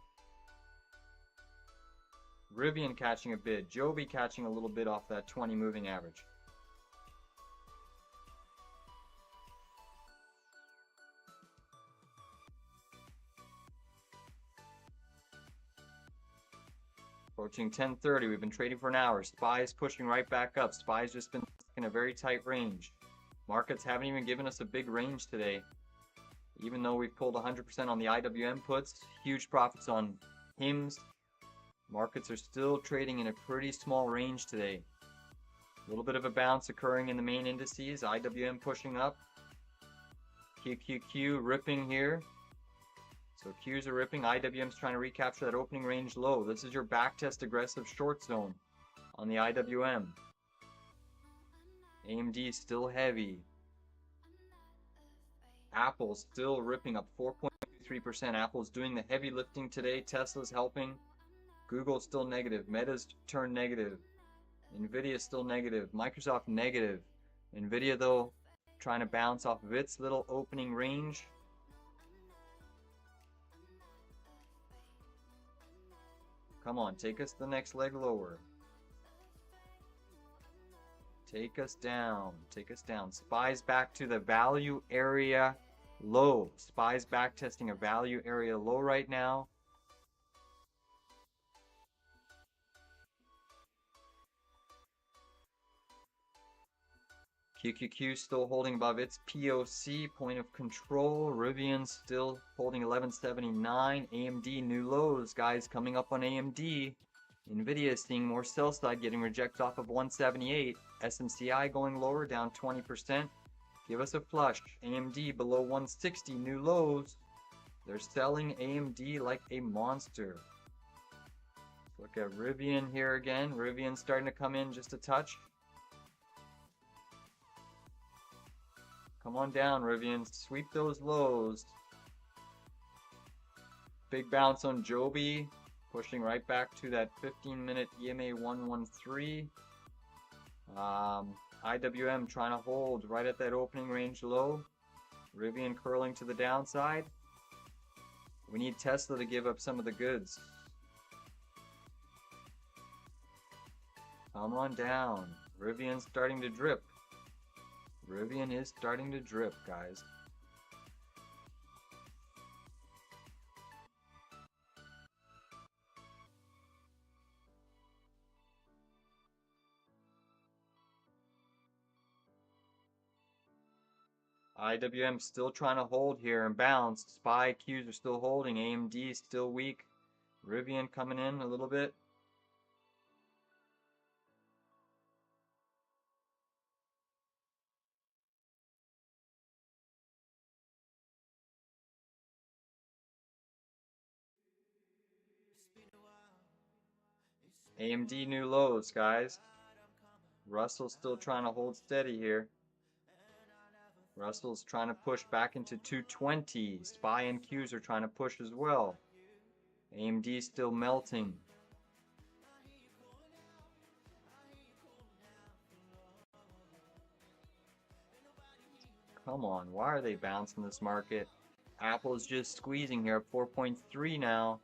Rivian catching a bid. Joby catching a little bit off that 20 moving average. Approaching 10:30. We've been trading for an hour. SPY is pushing right back up. SPY's just been in a very tight range. Markets haven't even given us a big range today. Even though we've pulled 100% on the IWM puts, huge profits on HIMS. Markets are still trading in a pretty small range today. A little bit of a bounce occurring in the main indices. IWM pushing up. QQQ ripping here. So Qs are ripping. IWM's trying to recapture that opening range low. This is your backtest aggressive short zone on the IWM. AMD still heavy. Apple's still ripping up 4.3%. Apple's doing the heavy lifting today. Tesla's helping. Google's still negative. Meta's turned negative. Nvidia's still negative. Microsoft negative. Nvidia though trying to bounce off of its little opening range. Come on, take us the next leg lower. Take us down. Take us down. SPY's back to the value area low. SPY's back testing a value area low right now. QQQ still holding above its POC, point of control. Rivian still holding 1179. AMD new lows, guys, coming up on AMD. Nvidia is seeing more sell side, getting rejected off of 178. SMCI going lower, down 20%. Give us a flush. AMD below 160, new lows. They're selling AMD like a monster. Look at Rivian here again. Rivian starting to come in just a touch. Come on down, Rivian. Sweep those lows. Big bounce on Joby. Pushing right back to that 15-minute EMA 113. IWM trying to hold right at that opening range low. Rivian curling to the downside. We need Tesla to give up some of the goods. Come on down. Rivian's starting to drip. Rivian is starting to drip, guys. IWM still trying to hold here and bounce. SPY Qs are still holding. AMD is still weak. Rivian coming in a little bit. AMD new lows, guys. Russell's still trying to hold steady here. Russell's trying to push back into 220. SPY and Qs are trying to push as well. AMD still melting. Come on, why are they bouncing this market? Apple's just squeezing here, 4.3 now.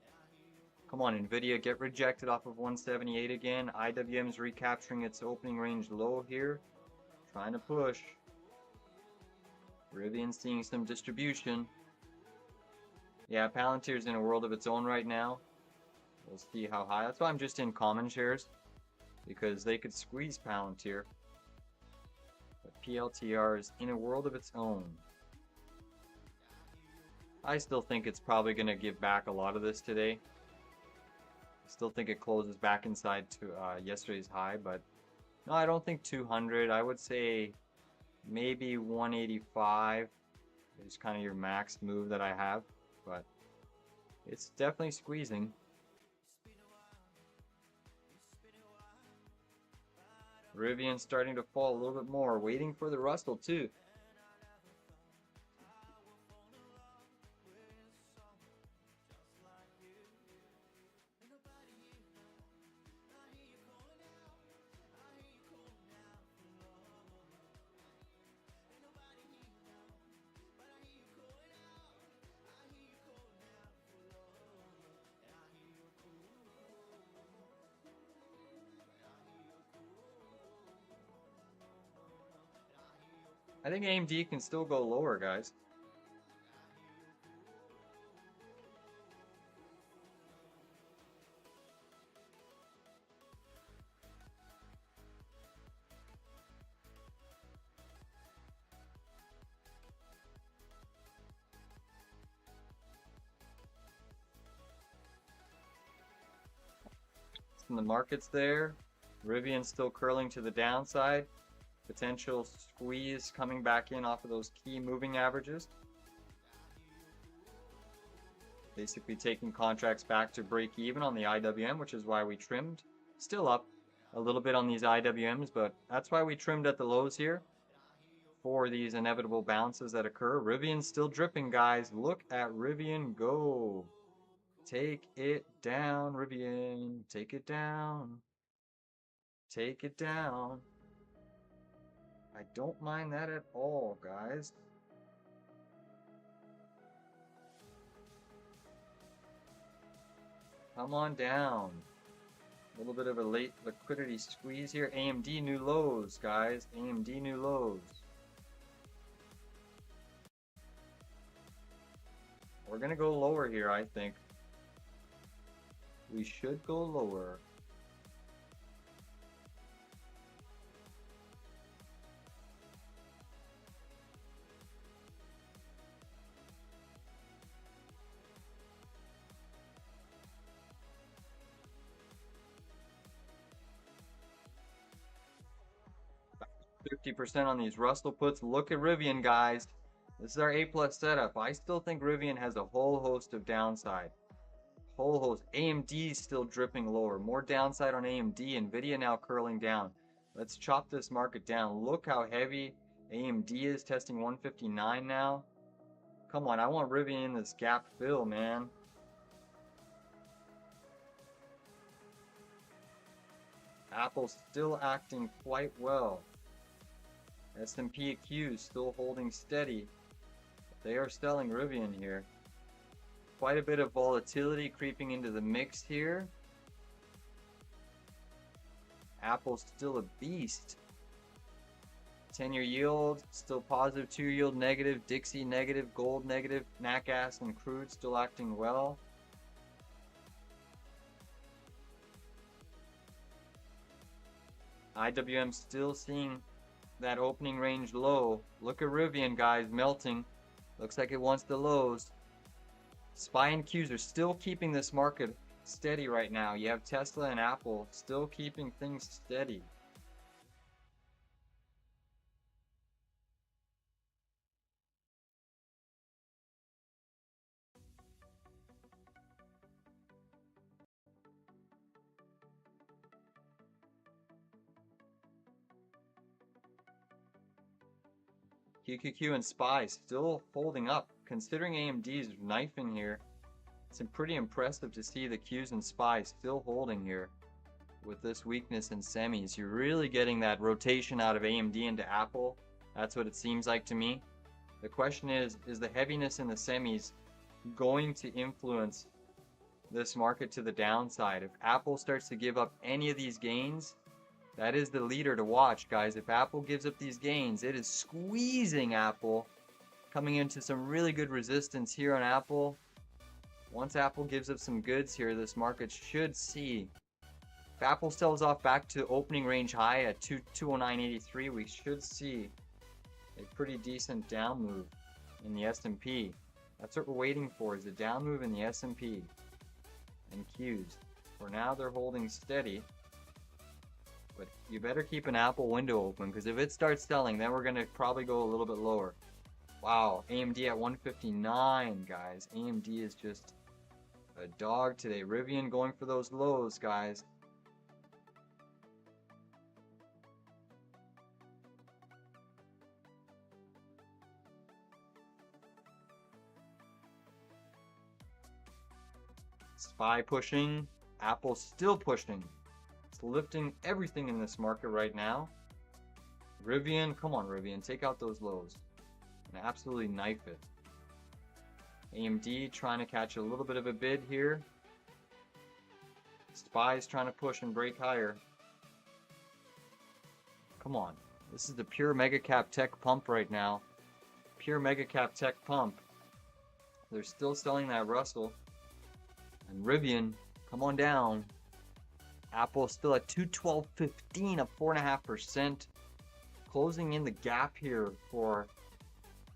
Come on, Nvidia, get rejected off of 178 again. IWM's recapturing its opening range low here. Trying to push. Rivian seeing some distribution. Yeah, Palantir's in a world of its own right now. We'll see how high. That's why I'm just in common shares, because they could squeeze Palantir. But PLTR is in a world of its own. I still think it's probably going to give back a lot of this today. I still think it closes back inside to yesterday's high, but no, I don't think 200. I would say maybe 185 is kind of your max move that I have, but it's definitely squeezing. Rivian starting to fall a little bit more, waiting for the Russell too. I think AMD can still go lower, guys. And the market's there. Rivian still curling to the downside. Potential squeeze coming back in off of those key moving averages. Basically taking contracts back to break even on the IWM, which is why we trimmed. Still up a little bit on these IWMs, but that's why we trimmed at the lows here for these inevitable bounces that occur. Rivian's still dripping, guys. Look at Rivian go. Take it down, Rivian. Take it down. Take it down. I don't mind that at all, guys. Come on down. A little bit of a late liquidity squeeze here. AMD new lows, guys. AMD new lows. We're going to go lower here, I think. We should go lower. Back 50% on these Russell puts. Look at Rivian, guys. This is our A+ setup. I still think Rivian has a whole host of downside. Whole host. AMD is still dripping lower. More downside on AMD. Nvidia now curling down. Let's chop this market down. Look how heavy AMD is, testing 159 now. Come on, I want Rivian in this gap fill, man. Apple's still acting quite well. S&P Q still holding steady. They are selling Rivian here. Quite a bit of volatility creeping into the mix here. Apple's still a beast. 10-year yield still positive, 2-year yield negative, Dixie negative, gold negative, nat gas and crude still acting well. IWM still seeing that opening range low. Look at Rivian, guys, melting. Looks like it wants the lows. SPY and Qs are still keeping this market steady right now. You have Tesla and Apple still keeping things steady. QQQ and SPY still holding up. Considering AMD's knifing here, it's pretty impressive to see the Qs and SPY still holding here. With this weakness in semis, you're really getting that rotation out of AMD into Apple. That's what it seems like to me. The question is the heaviness in the semis going to influence this market to the downside? If Apple starts to give up any of these gains, that is the leader to watch, guys. If Apple gives up these gains, it is squeezing Apple. Coming into some really good resistance here on Apple. Once Apple gives up some goods here, this market should see. If Apple sells off back to opening range high at 209.83, we should see a pretty decent down move in the S&P. That's what we're waiting for, is a down move in the S&P and Qs. For now, they're holding steady. But you better keep an Apple window open, because if it starts selling, then we're going to probably go a little bit lower. Wow, AMD at 159, guys. AMD is just a dog today. Rivian going for those lows, guys. SPY pushing. Apple still pushing. It's lifting everything in this market right now. Rivian, come on Rivian, take out those lows and absolutely knife it. AMD trying to catch a little bit of a bid here. SPY's trying to push and break higher. Come on, this is the pure mega cap tech pump right now. Pure mega cap tech pump. They're still selling that Russell. And Rivian, come on down. Apple still at 212.15, up 4.5%. Closing in the gap here for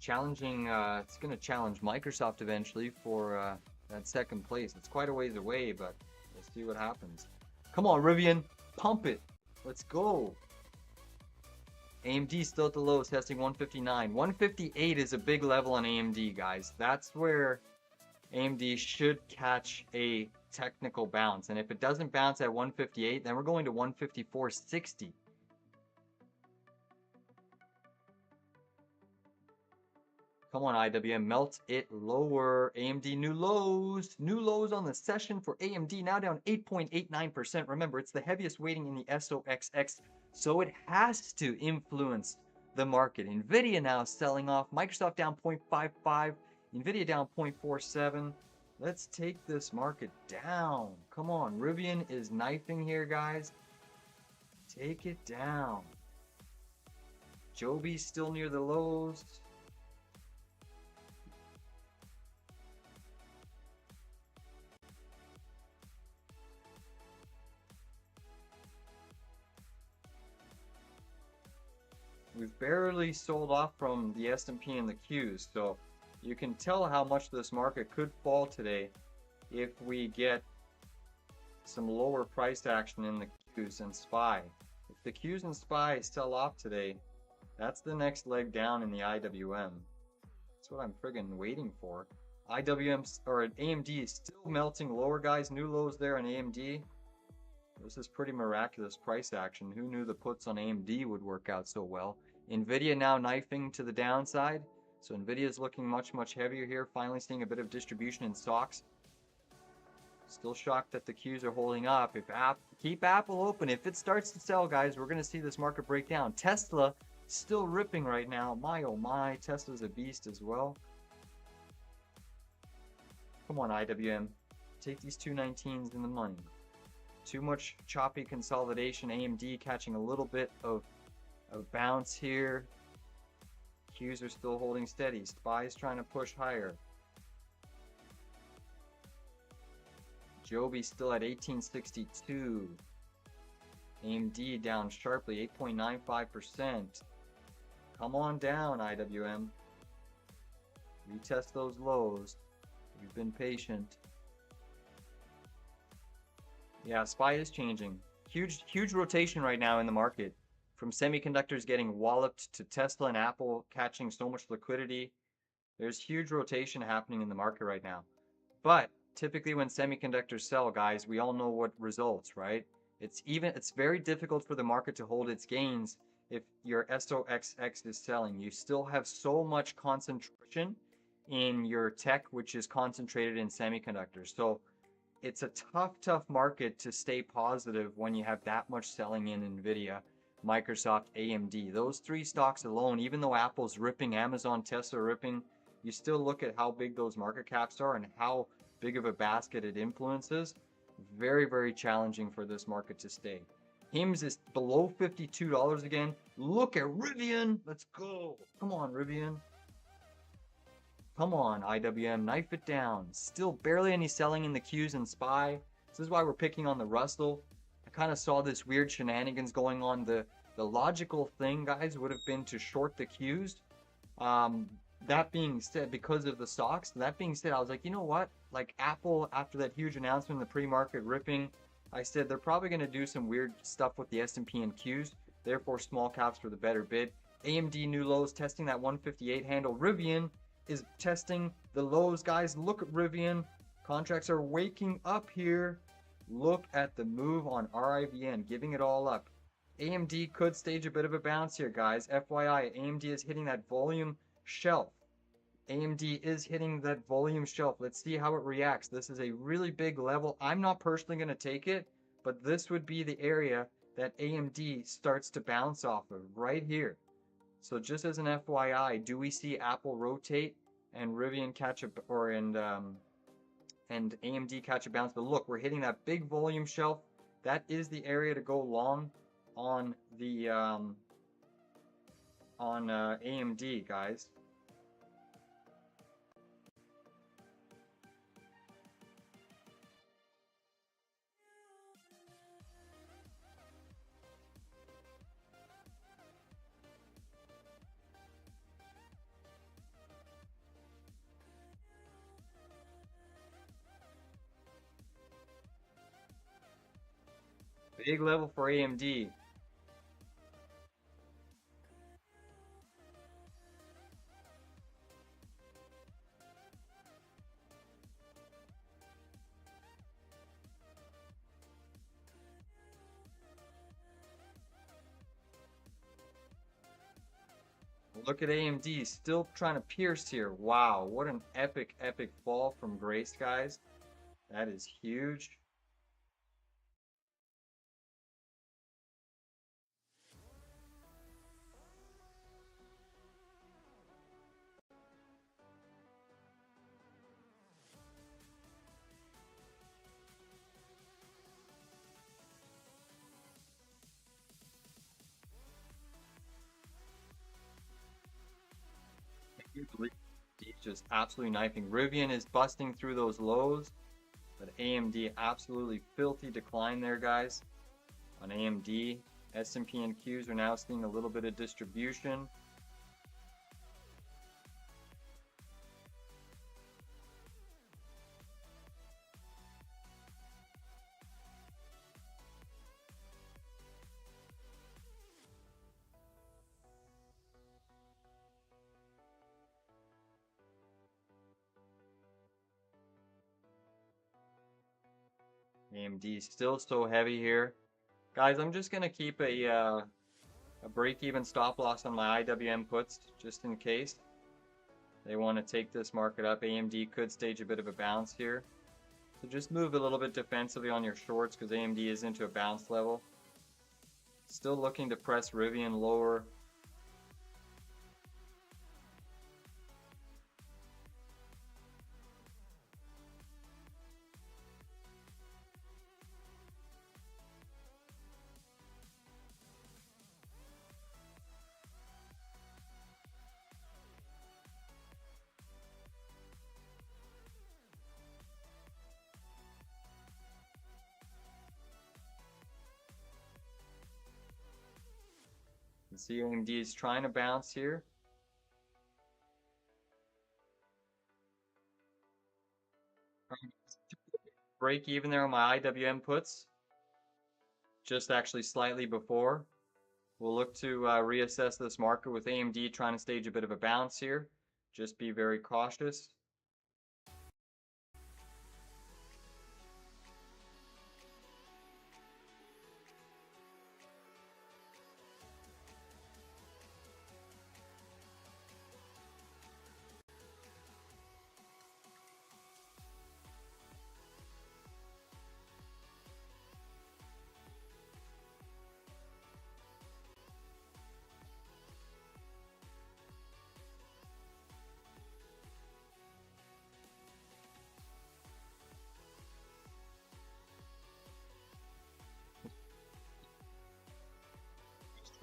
challenging, it's going to challenge Microsoft eventually for that second place. It's quite a ways away, but we'll see what happens. Come on, Rivian, pump it. Let's go. AMD still at the lows, testing 159. 158 is a big level on AMD, guys. That's where AMD should catch a technical bounce. And if it doesn't bounce at 158, then we're going to 154.60. Come on, IWM, melt it lower. AMD new lows. New lows on the session for AMD, now down 8.89%. Remember, it's the heaviest weighting in the SOXX, so it has to influence the market. Nvidia now selling off. Microsoft down 0.55. Nvidia down 0.47. Let's take this market down. Come on. Rivian is knifing here, guys. Take it down. Joby's still near the lows. We've barely sold off from the S&P and the Qs, so you can tell how much this market could fall today if we get some lower price action in the Qs and SPY. If the Qs and SPY sell off today, that's the next leg down in the IWM. That's what I'm friggin' waiting for. IWM or AMD is still melting lower, guys. New lows there on AMD. This is pretty miraculous price action. Who knew the puts on AMD would work out so well? Nvidia now knifing to the downside. So Nvidia is looking much, much heavier here. Finally seeing a bit of distribution in stocks. Still shocked that the Qs are holding up. If keep Apple open. If it starts to sell, guys, we're going to see this market break down. Tesla still ripping right now. My oh my, Tesla's a beast as well. Come on, IWM. Take these 219s in the money. Too much choppy consolidation. AMD catching a little bit of bounce here. Qs are still holding steady. SPY's trying to push higher. Joby still at 1862. AMD down sharply, 8.95%. Come on down, IWM. Retest those lows. You've been patient. Yeah, SPY is changing. Huge rotation right now in the market. From semiconductors getting walloped to Tesla and Apple catching so much liquidity. There's huge rotation happening in the market right now. But typically when semiconductors sell, guys, we all know what results, right? It's very difficult for the market to hold its gains if your SOXX is selling. You still have so much concentration in your tech, which is concentrated in semiconductors. So it's a tough market to stay positive when you have that much selling in Nvidia, Microsoft, AMD. Those three stocks alone, even though Apple's ripping, Amazon, Tesla ripping, you still look at how big those market caps are and how big of a basket it influences. Very challenging for this market to stay. HIMS is below $52 again. Look at Rivian. Let's go. Come on, Rivian. Come on, IWM. Knife it down. Still barely any selling in the Qs and SPY. This is why we're picking on the Russell. I kind of saw this weird shenanigans going on. The logical thing, guys, would have been to short the Qs. That being said, because of the stocks, that being said, I was like, you know what? Like Apple, after that huge announcement in the pre-market ripping, I said they're probably going to do some weird stuff with the S&P and Qs. Therefore, small caps were the better bid. AMD new lows, testing that 158 handle. Rivian is testing the lows, guys. Look at Rivian. Contracts are waking up here. Look at the move on RIVN, giving it all up. AMD could stage a bit of a bounce here, guys. FYI, AMD is hitting that volume shelf. AMD is hitting that volume shelf. Let's see how it reacts. This is a really big level. I'm not personally going to take it, but this would be the area that AMD starts to bounce off of right here. So just as an FYI, do we see Apple rotate and Rivian catch a and AMD catch a bounce? But look, we're hitting that big volume shelf. That is the area to go long on the AMD, guys. Big level for AMD. Look at AMD still trying to pierce here. Wow, what an epic fall from grace, guys. That is huge. just absolutely knifing. Rivian is busting through those lows, but AMD absolutely filthy decline there, guys. On AMD, S&P and Qs are now seeing a little bit of distribution. AMD still so heavy here. Guys, I'm just going to keep a break-even stop loss on my IWM puts, just in case they want to take this market up. AMD could stage a bit of a bounce here. So just move a little bit defensively on your shorts because AMD is into a bounce level. Still looking to press Rivian lower. You see AMD is trying to bounce here. Break even there on my IWM puts. Just actually slightly before. We'll look to reassess this market with AMD trying to stage a bit of a bounce here. Just be very cautious.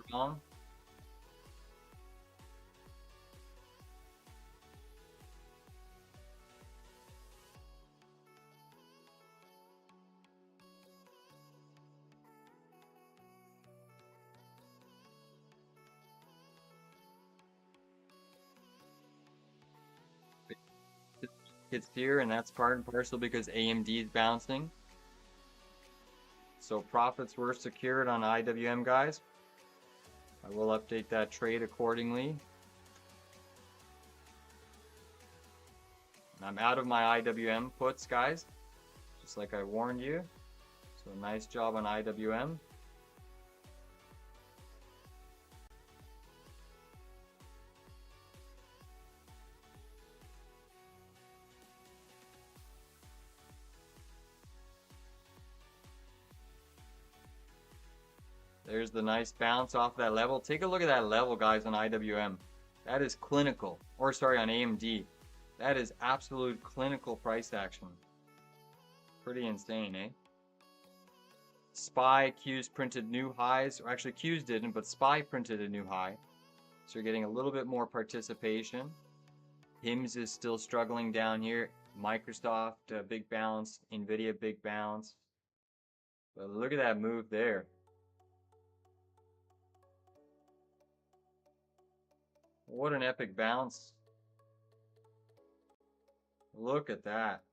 Strong. Hits here, and that's part and parcel because AMD is bouncing. So profits were secured on IWM, guys. I will update that trade accordingly. I'm out of my IWM puts, guys, just like I warned you. So nice job on IWM. There's the nice bounce off that level. Take a look at that level, guys, on IWM. That is clinical. Or sorry, on AMD. That is absolute clinical price action. Pretty insane, eh? SPY, Qs printed new highs. Or actually, Qs didn't, but SPY printed a new high. So you're getting a little bit more participation. HIMS is still struggling down here. Microsoft, big bounce. NVIDIA, big bounce. But look at that move there. What an epic bounce. Look at that.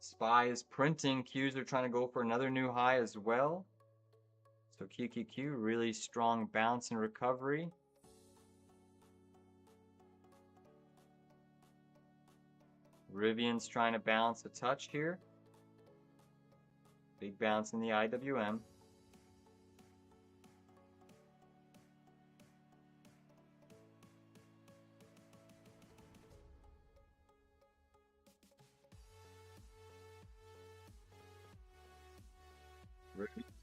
SPY is printing. Qs are trying to go for another new high as well. So QQQ, really strong bounce and recovery. Rivian's trying to bounce a touch here. Big bounce in the IWM.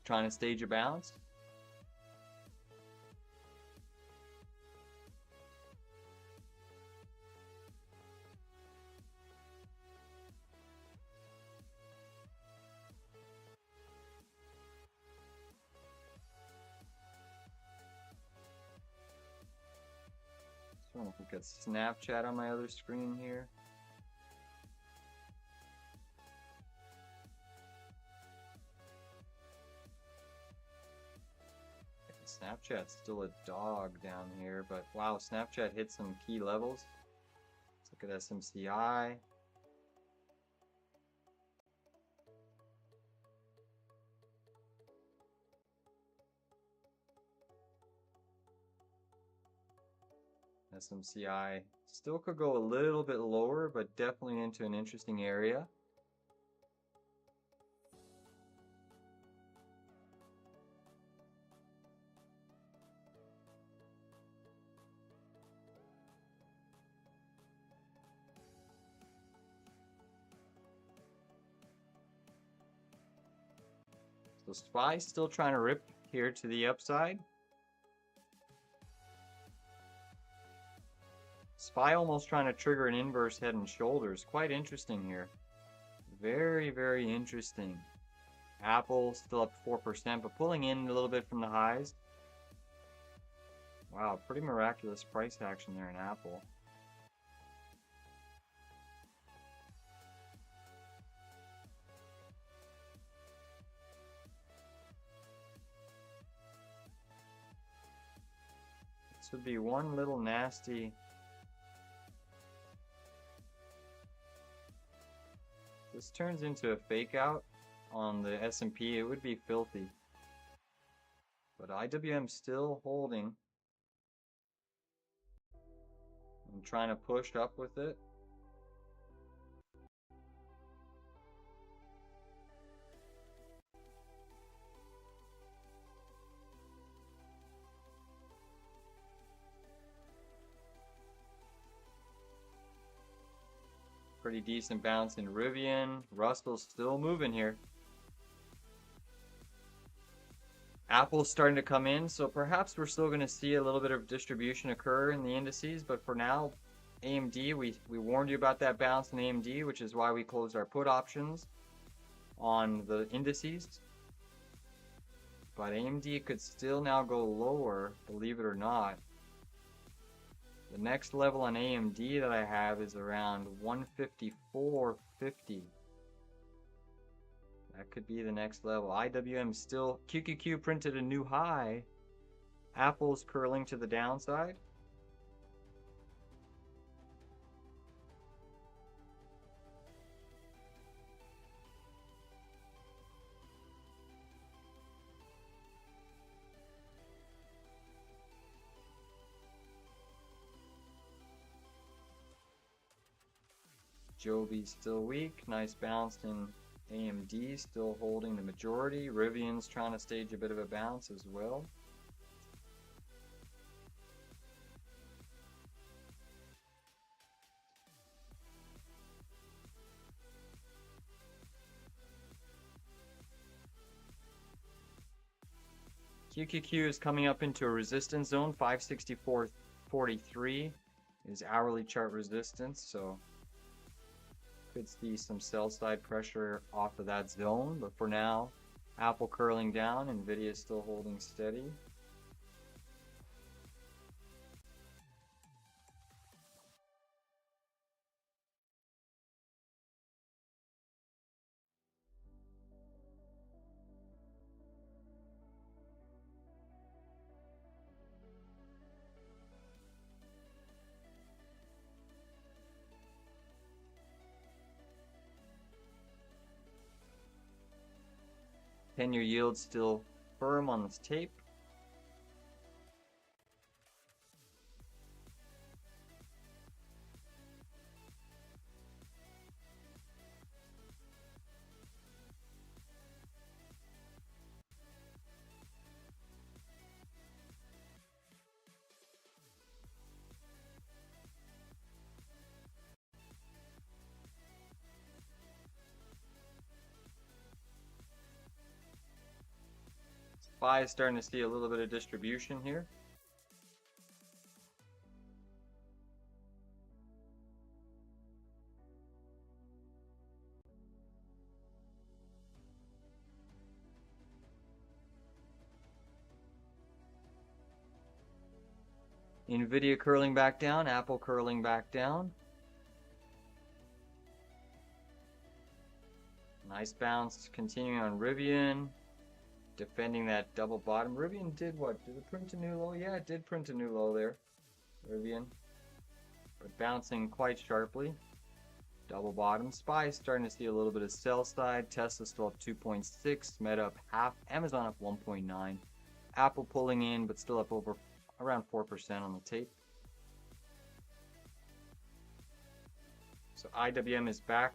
Trying to stage a bounce. Oh, look at Snapchat on my other screen here. Snapchat's still a dog down here, but wow, Snapchat hit some key levels. Let's look at SMCI. SMCI still could go a little bit lower, but definitely into an interesting area. So SPY's still trying to rip here to the upside. SPY almost trying to trigger an inverse head and shoulders. Quite interesting here. Very, very interesting. Apple still up 4%, but pulling in a little bit from the highs. Wow, pretty miraculous price action there in Apple. This would be one little nasty. This turns into a fake out on the S&P. It would be filthy. But IWM still holding. I'm trying to push up with it. Pretty decent bounce in Rivian. Russell's still moving here. Apple's starting to come in, so perhaps we're still going to see a little bit of distribution occur in the indices, but for now, AMD, we warned you about that bounce in AMD, which is why we closed our put options on the indices. But AMD could still now go lower, believe it or not. The next level on AMD that I have is around 154.50. That could be the next level. IWM still, QQQ printed a new high. Apple's curling to the downside. Joby's still weak. Nice bounce in AMD, still holding the majority. Rivian's trying to stage a bit of a bounce as well. QQQ is coming up into a resistance zone. 564.43 is hourly chart resistance, so could see some sell side pressure off of that zone, but for now, Apple curling down, Nvidia is still holding steady. Ten-year yield still firm on this tape. SPY is starting to see a little bit of distribution here. Nvidia curling back down, Apple curling back down. Nice bounce continuing on Rivian. Defending that double bottom. Rivian did what? Did it print a new low? Yeah, it did print a new low there. Rivian. But bouncing quite sharply. Double bottom. SPY starting to see a little bit of sell side. Tesla still up 2.6. Meta up half. Amazon up 1.9. Apple pulling in, but still up over around 4% on the tape. So IWM is back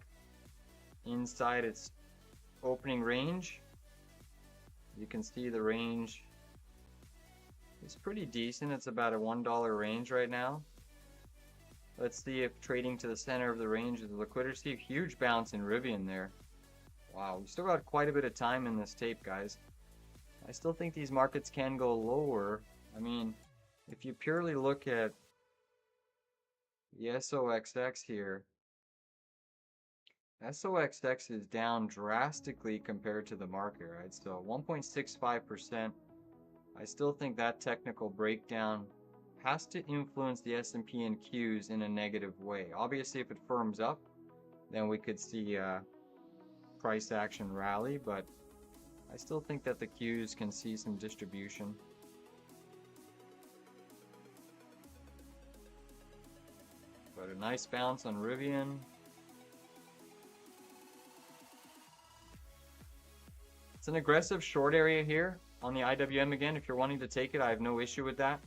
inside its opening range. You can see the range is pretty decent. It's about a $1 range right now. Let's see if trading to the center of the range is liquidity. Huge bounce in Rivian there. Wow, we still got quite a bit of time in this tape, guys. I still think these markets can go lower. I mean, if you purely look at the SOXX here, SOXX is down drastically compared to the market, right? So 1.65%. I still think that technical breakdown has to influence the S&P and Qs in a negative way. Obviously, if it firms up, then we could see price action rally, but I still think that the Qs can see some distribution. But a nice bounce on Rivian. It's an aggressive short area here on the IWM again. If you're wanting to take it, I have no issue with that.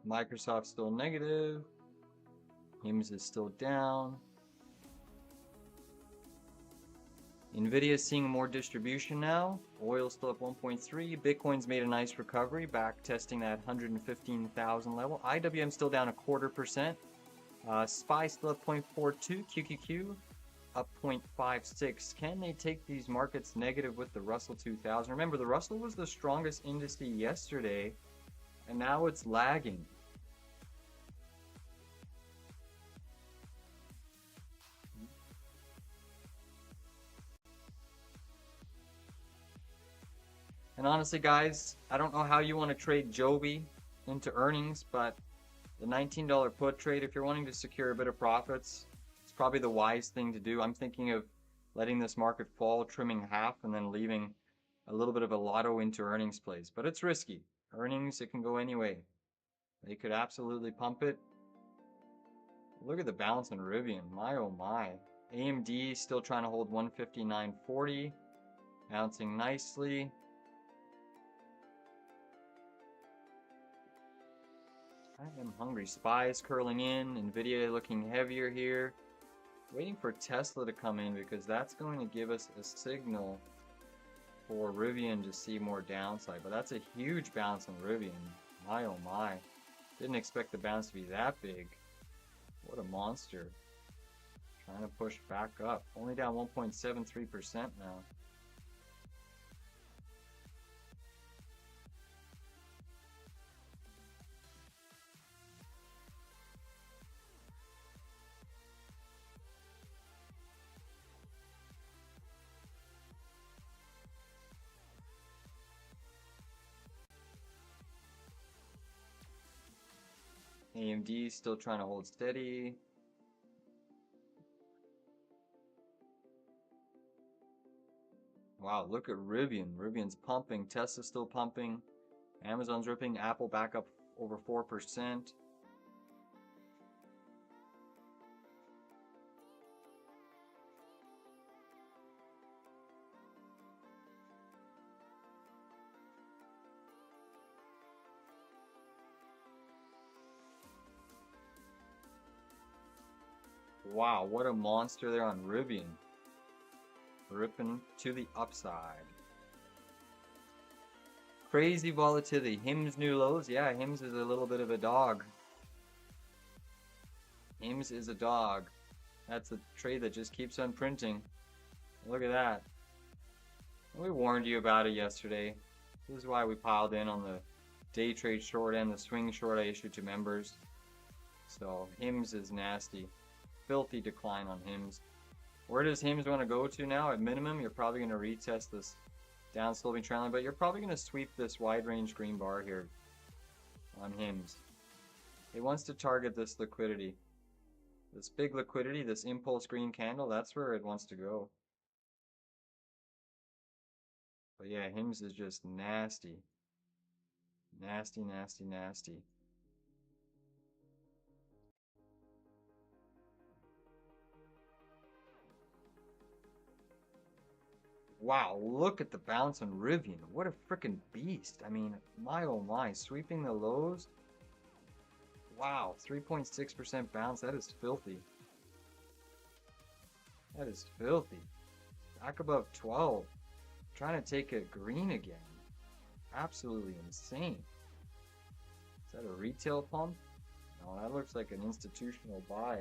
Microsoft still negative. HIMS is still down. Nvidia is seeing more distribution now. Oil still up 1.3. Bitcoin's made a nice recovery, back testing that 115,000 level. IWM still down 0.25%. SPY still up 0.42. QQQ up 0.56. Can they take these markets negative with the Russell 2000? Remember, the Russell was the strongest index yesterday, and now it's lagging. And honestly, guys, I don't know how you want to trade Joby into earnings, but the $19 put trade, if you're wanting to secure a bit of profits, it's probably the wise thing to do. I'm thinking of letting this market fall, trimming half, and then leaving a little bit of a lotto into earnings plays. But it's risky. Earnings, it can go any way. They could absolutely pump it. Look at the bounce on Rivian. My oh my. AMD still trying to hold 159.40. Bouncing nicely. I am hungry. SPY's curling in. Nvidia looking heavier here. Waiting for Tesla to come in because that's going to give us a signal for Rivian to see more downside. But that's a huge bounce on Rivian. My oh my. Didn't expect the bounce to be that big. What a monster. Trying to push back up. Only down 1.73% now. AMD still trying to hold steady. Wow, look at Rivian. Rivian's pumping. Tesla's still pumping. Amazon's ripping. Apple back up over 4%. Wow, what a monster there on Rivian. Ripping to the upside. Crazy volatility. HIMS new lows. Yeah, HIMS is a little bit of a dog. HIMS is a dog. That's a trade that just keeps on printing. Look at that. We warned you about it yesterday. This is why we piled in on the day trade short and the swing short I issued to members. So HIMS is nasty. Filthy decline on HIMS. Where does HIMS want to go to now? At minimum, you're probably going to retest this down sloping trend line, but you're probably going to sweep this wide range green bar here on HIMS. It wants to target this liquidity. This big liquidity, this impulse green candle, that's where it wants to go. But yeah, HIMS is just nasty. Nasty, nasty, nasty. Wow, look at the bounce on Rivian. What a freaking beast. I mean, my oh my, sweeping the lows. Wow, 3.6% bounce. That is filthy. That is filthy. Back above 12. Trying to take a green again. Absolutely insane. Is that a retail pump? No, that looks like an institutional buy.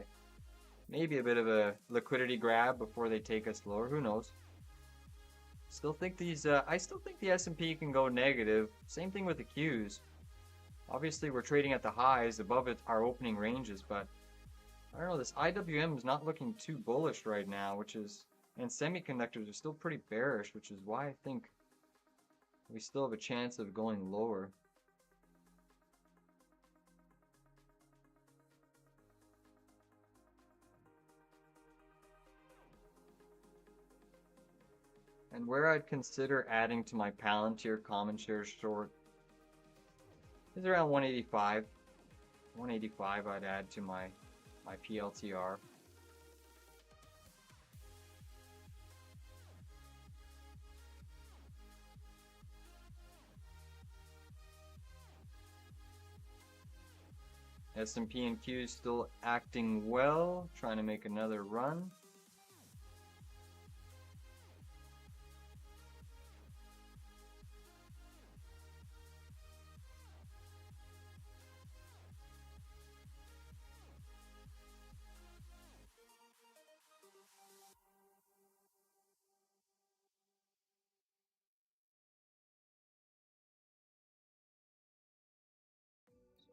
Maybe a bit of a liquidity grab before they take us lower. Who knows? Still think these. I still think the S&P can go negative. Same thing with the Qs. Obviously, we're trading at the highs above our opening ranges, but I don't know. This IWM is not looking too bullish right now, which is, and semiconductors are still pretty bearish, which is why I think we still have a chance of going lower. And where I'd consider adding to my Palantir common shares short is around 185. 185 I'd add to my PLTR. S&P and Q still acting well, trying to make another run.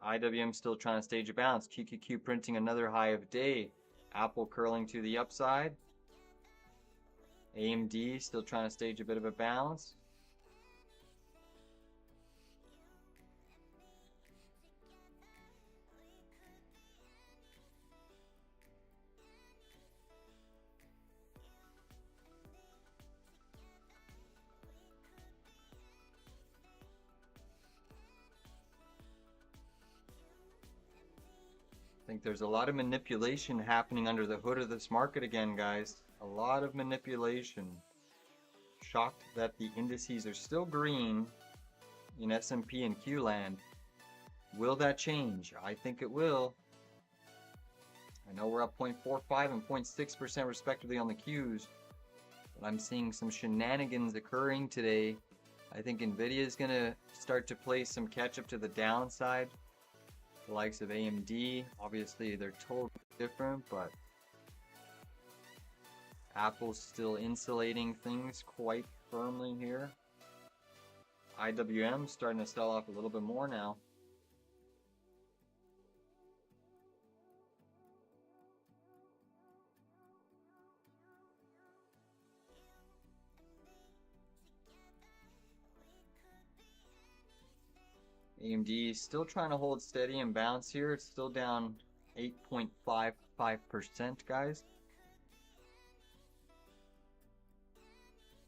IWM still trying to stage a bounce. QQQ printing another high of day. Apple curling to the upside. AMD still trying to stage a bit of a bounce. I think there's a lot of manipulation happening under the hood of this market again, guys. A lot of manipulation. Shocked that the indices are still green in S&P and Q land. Will that change? I think it will. I know we're up 0.45 and 0.6% respectively on the Qs, but I'm seeing some shenanigans occurring today. I think Nvidia is going to start to play some catch up to the downside. The likes of AMD, obviously they're totally different, but Apple's still insulating things quite firmly here. IWM starting to sell off a little bit more now. AMD still trying to hold steady and bounce here. It's still down 8.55%, guys.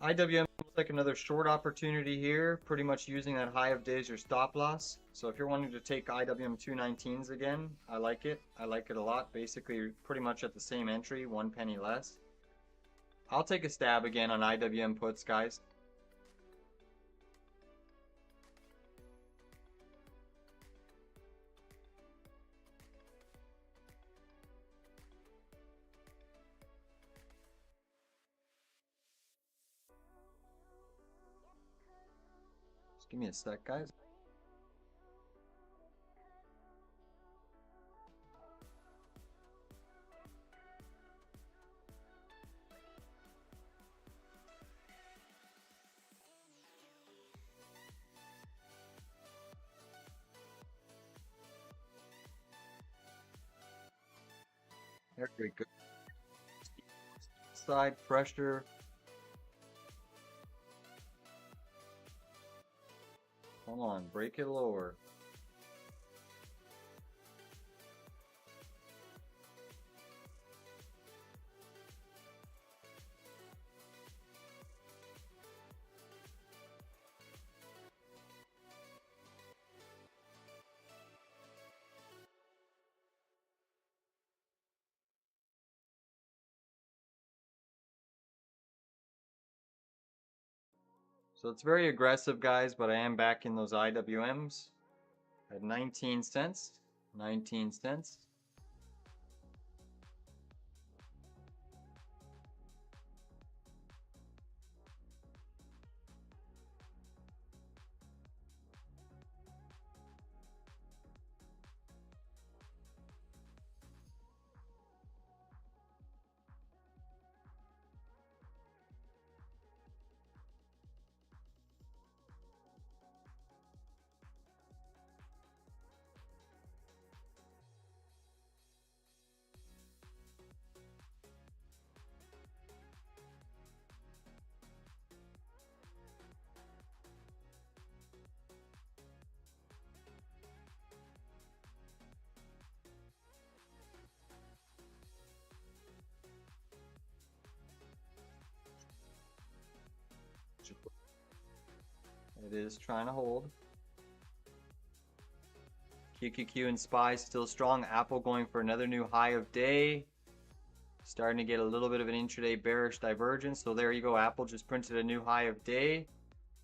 IWM looks like another short opportunity here, pretty much using that high of day as your stop loss. So if you're wanting to take IWM 219s again, I like it. I like it a lot. Basically, pretty much at the same entry, 1 penny less. I'll take a stab again on IWM puts, guys. Just give me a sec, guys. There we go. Side pressure. Come on, break it lower. So it's very aggressive, guys, but I am back in those IWMs at 19 cents. 19 cents. It is trying to hold. QQQ and SPY still strong. Apple going for another new high of day. Starting to get a little bit of an intraday bearish divergence. So there you go. Apple just printed a new high of day,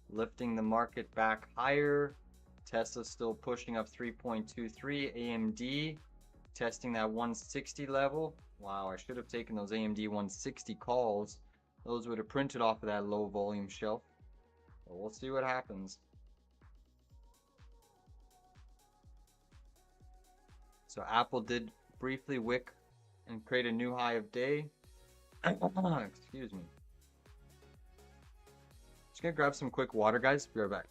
lifting the market back higher. Tesla still pushing up 3.23. AMD testing that 160 level. Wow, I should have taken those AMD 160 calls. Those would have printed off of that low volume shelf. But we'll see what happens. So Apple did briefly wick and create a new high of day. Excuse me. Just gonna grab some quick water, guys. Be right back.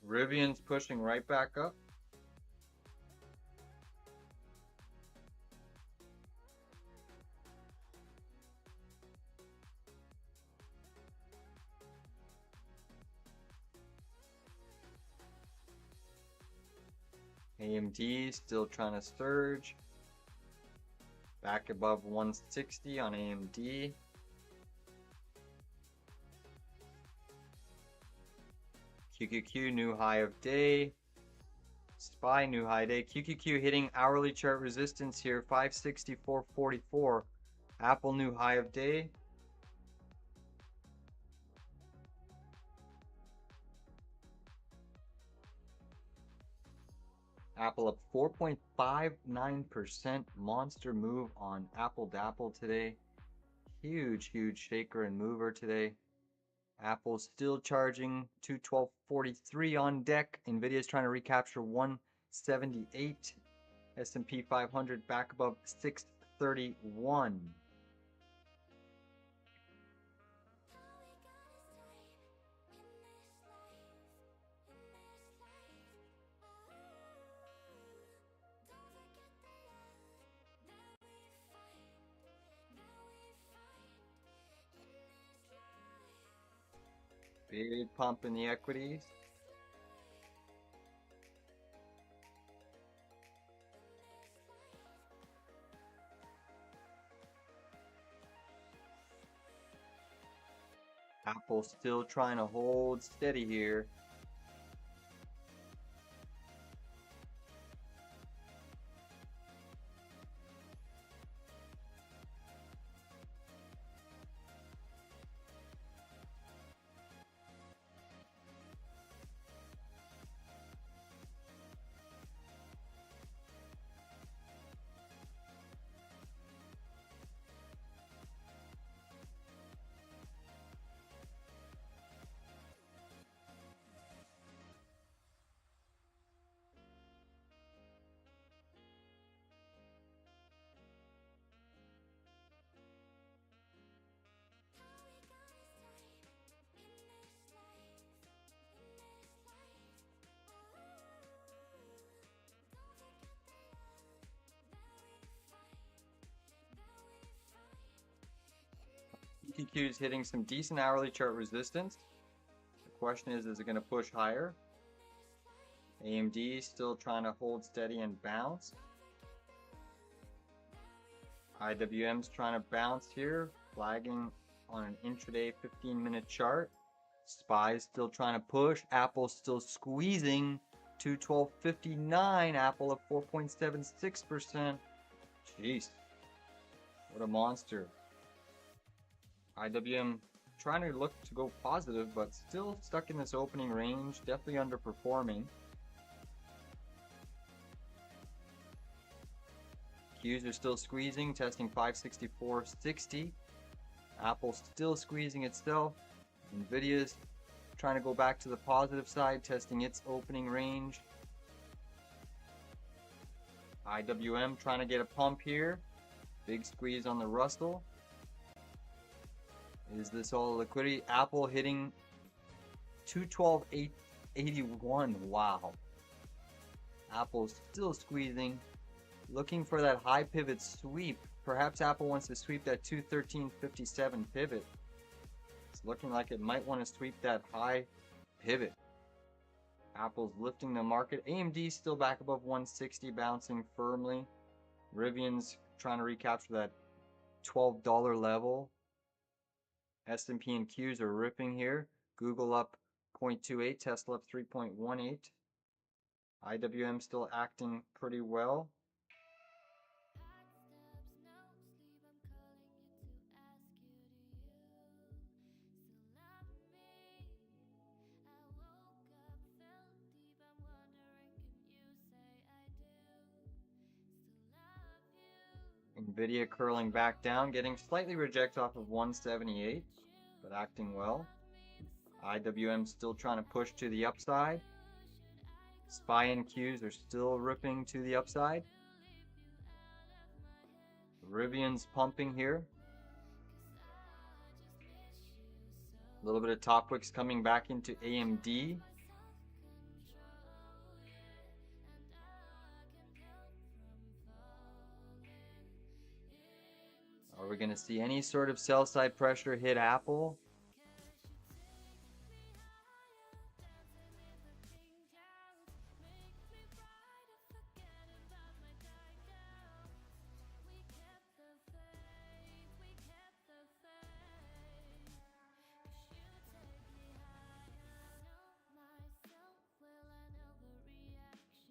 Rivian's pushing right back up. AMD still trying to surge. Back above 160 on AMD. QQQ new high of day. SPY new high day. QQQ hitting hourly chart resistance here, 564.44. Apple new high of day. Apple up 4.59%. Monster move on Apple Dapple today. Huge shaker and mover today. Apple's still charging 212.43 on deck. Nvidia's trying to recapture 178. S&P 500 back above 631. Big pump in the equities. Apple still trying to hold steady here. BTQ is hitting some decent hourly chart resistance. The question is it going to push higher? AMD still trying to hold steady and bounce. IWM's trying to bounce here, flagging on an intraday 15-minute chart. SPY's still trying to push. Apple's still squeezing. 212.59. Apple at 4.76%. Jeez. What a monster. IWM trying to look to go positive, but still stuck in this opening range. Definitely underperforming. Qs are still squeezing, testing 564.60. Apple's still squeezing itself. Nvidia's trying to go back to the positive side, testing its opening range. IWM trying to get a pump here. Big squeeze on the Russell. Is this all liquidity? Apple hitting 212.81. Wow. Apple's still squeezing. Looking for that high pivot sweep. Perhaps Apple wants to sweep that 213.57 pivot. It's looking like it might want to sweep that high pivot. Apple's lifting the market. AMD still back above 160, bouncing firmly. Rivian's trying to recapture that $12 level. S&P and Qs are ripping here. Google up 0.28, Tesla up 3.18. IWM still acting pretty well. Nvidia curling back down, getting slightly rejected off of 178, but acting well. IWM still trying to push to the upside. SPY and Qs are still ripping to the upside. Rivian's pumping here. A little bit of top wicks coming back into AMD. Are we going to see any sort of sell side pressure hit Apple?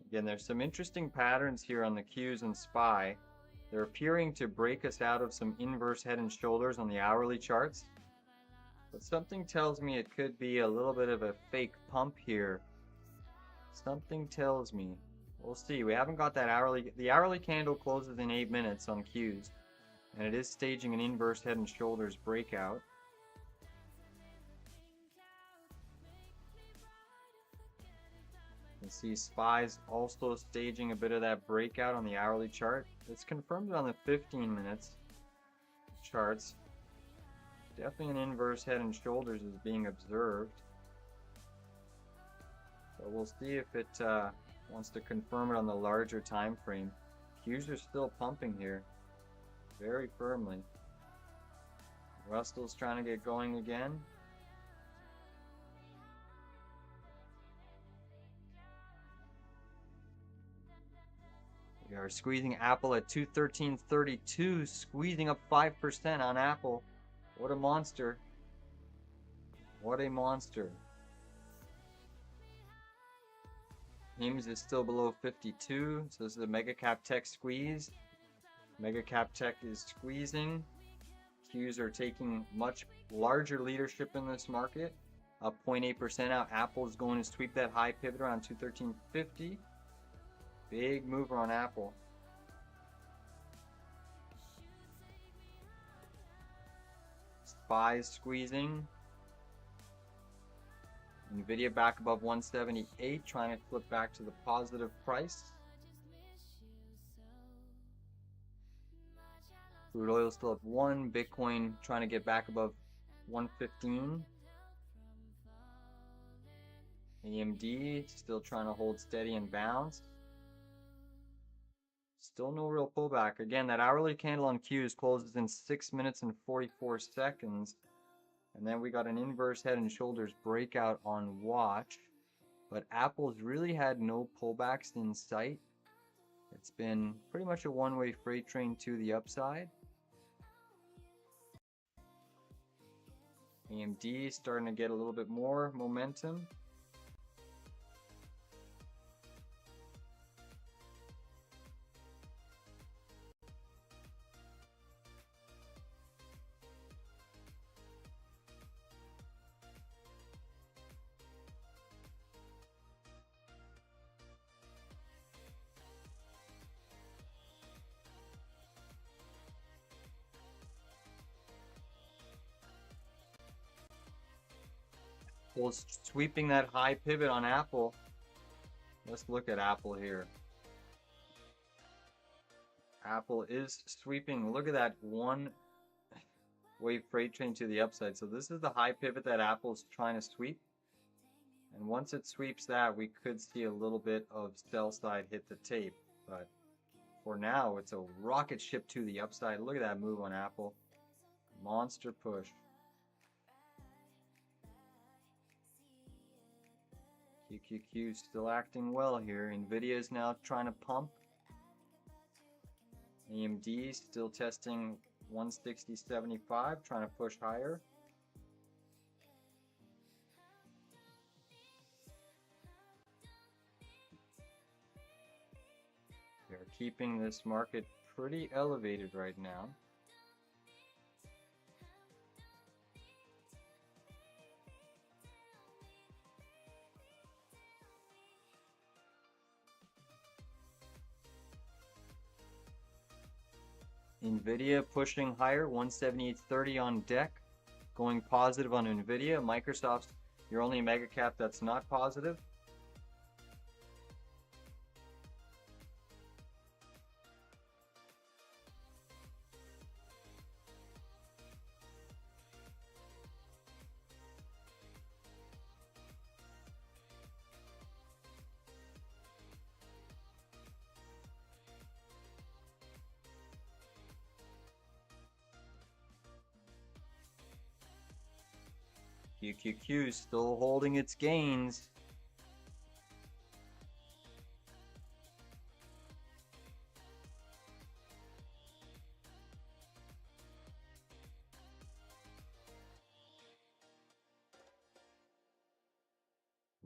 Again, there's some interesting patterns here on the Qs and SPY. They're appearing to break us out of some inverse head and shoulders on the hourly charts. But something tells me it could be a little bit of a fake pump here. Something tells me. We'll see. We haven't got that hourly. The hourly candle closes in 8 minutes on Qs. And it is staging an inverse head and shoulders breakout. You can see SPY's also staging a bit of that breakout on the hourly chart. It's confirmed on the 15 minutes charts. Definitely an inverse head and shoulders is being observed. So we'll see if it wants to confirm it on the larger time frame. Qs are still pumping here very firmly. Russell's trying to get going again. We are squeezing Apple at 213.32, squeezing up 5% on Apple. What a monster. What a monster. HIMS is still below 52, so this is a mega cap tech squeeze. Mega cap tech is squeezing. Qs are taking much larger leadership in this market, up 0.8% out. Apple is going to sweep that high pivot around 213.50. Big mover on Apple. SPY squeezing. Nvidia back above 178, trying to flip back to the positive price. Crude oil still up 1. Bitcoin trying to get back above 115. AMD still trying to hold steady and bounce. Still no real pullback. Again, that hourly candle on Qs closes in 6 minutes and 44 seconds. And then we got an inverse head and shoulders breakout on watch. But Apple's really had no pullbacks in sight. It's been pretty much a one-way freight train to the upside. AMD starting to get a little bit more momentum. Well, sweeping that high pivot on Apple. Let's look at Apple here. Apple is sweeping. Look at that one wave freight train to the upside. So this is the high pivot that Apple's trying to sweep. And once it sweeps that, we could see a little bit of sell side hit the tape. But for now, it's a rocket ship to the upside. Look at that move on Apple. Monster push. QQQ still acting well here. Nvidia is now trying to pump. AMD still testing 160.75, trying to push higher. They're keeping this market pretty elevated right now. Nvidia pushing higher, 178.30 on deck, going positive on Nvidia. Microsoft's your only mega cap that's not positive. QQQ still holding its gains.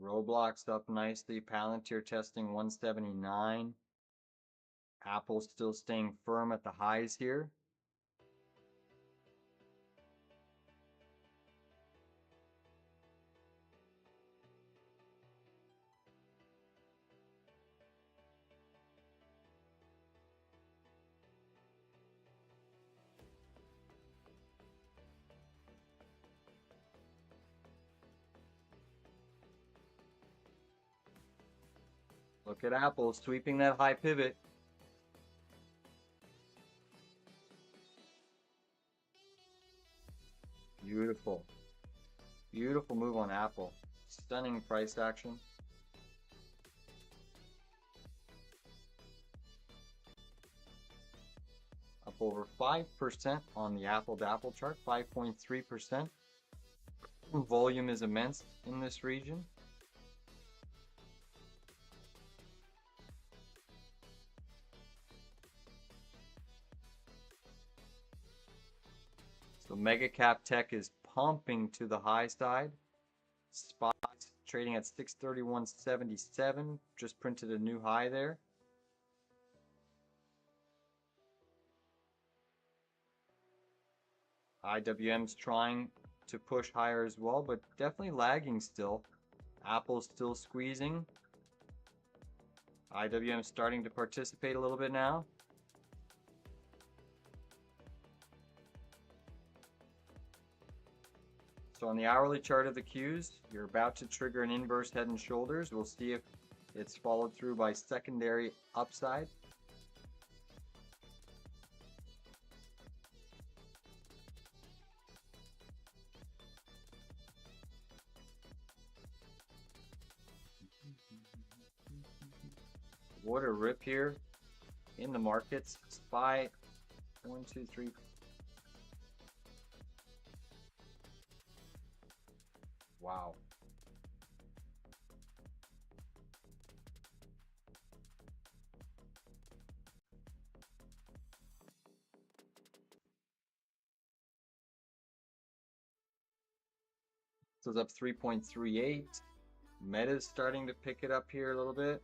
Roblox up nicely. Palantir testing 179. Apple still staying firm at the highs here. Look at Apple sweeping that high pivot. Beautiful. Beautiful move on Apple. Stunning price action. Up over 5% on the Apple to Apple chart, 5.3%. Volume is immense in this region. So mega cap tech is pumping to the high side. Spot trading at 631.77, just printed a new high there. IWM's trying to push higher as well, but definitely lagging still. Apple's still squeezing. IWM starting to participate a little bit now. So on the hourly chart of the Qs, you're about to trigger an inverse head and shoulders. We'll see if it's followed through by secondary upside. What a rip here. in the markets. SPY, 1, 2, 3. Wow. So it's up 3.38. Meta's starting to pick it up here a little bit.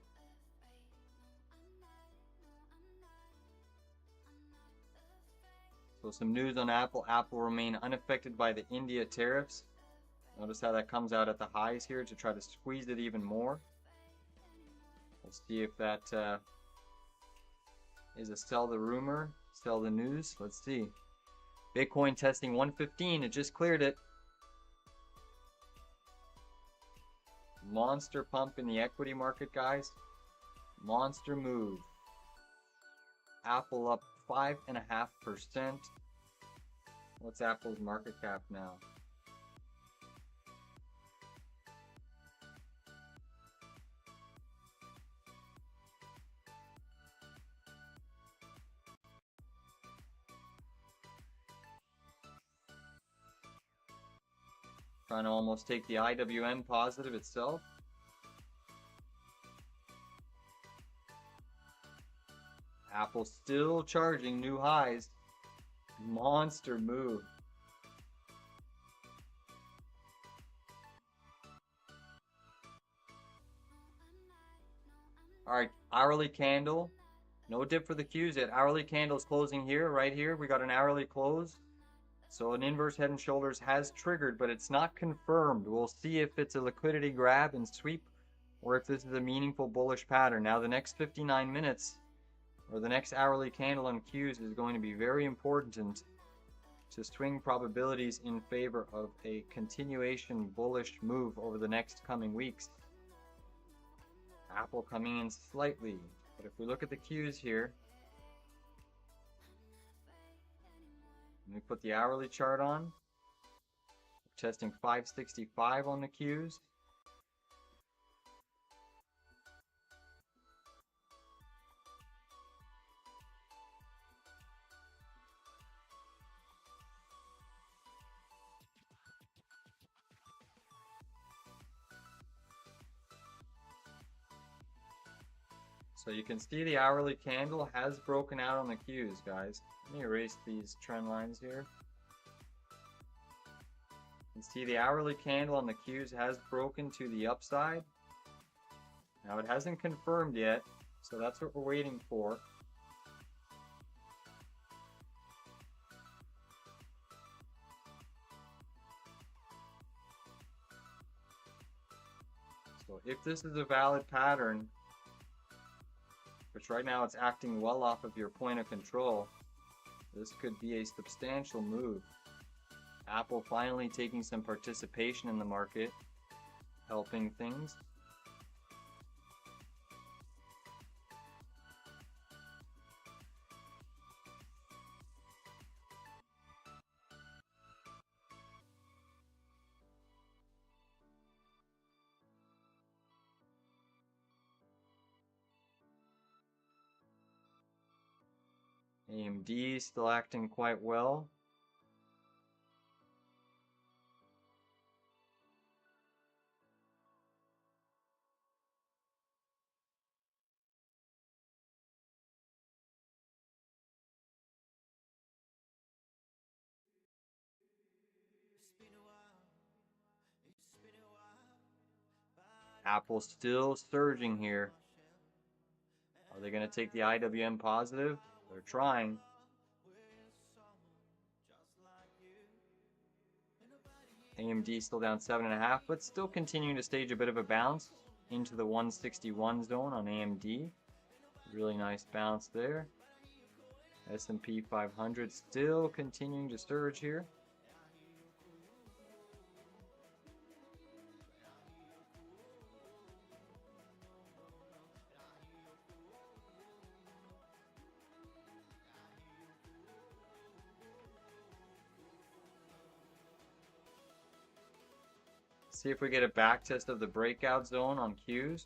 So some news on Apple. Apple remain unaffected by the India tariffs. Notice how that comes out at the highs here to try to squeeze it even more. We'll see if that is a sell the rumor, sell the news. Let's see. Bitcoin testing 115. It just cleared it. Monster pump in the equity market, guys. Monster move. Apple up 5.5%. What's Apple's market cap now? Trying to almost take the IWM positive itself. Apple still charging new highs. Monster move. Alright, hourly candle. No dip for the Qs yet. Hourly candle is closing here, right here. We got an hourly close. So an inverse head and shoulders has triggered, but it's not confirmed. We'll see if it's a liquidity grab and sweep or if this is a meaningful bullish pattern. Now the next 59 minutes or the next hourly candle on Qs is going to be very important to swing probabilities in favor of a continuation bullish move over the next coming weeks. Apple coming in slightly, but if we look at the Qs here, let me put the hourly chart on. We're testing 565 on the Qs. So you can see the hourly candle has broken out on the Qs, guys. Let me erase these trend lines here. You can see the hourly candle on the Qs has broken to the upside. Now it hasn't confirmed yet, so that's what we're waiting for. So if this is a valid pattern, which right now it's acting well off of your point of control, this could be a substantial move. Apple finally taking some participation in the market, helping things. AMD still acting quite well. Apple still surging here. Are they going to take the IWM positive? They're trying. AMD still down 7.5, but still continuing to stage a bit of a bounce into the 161 zone on AMD. Really nice bounce there. S&P 500 still continuing to surge here. See if we get a back test of the breakout zone on Qs.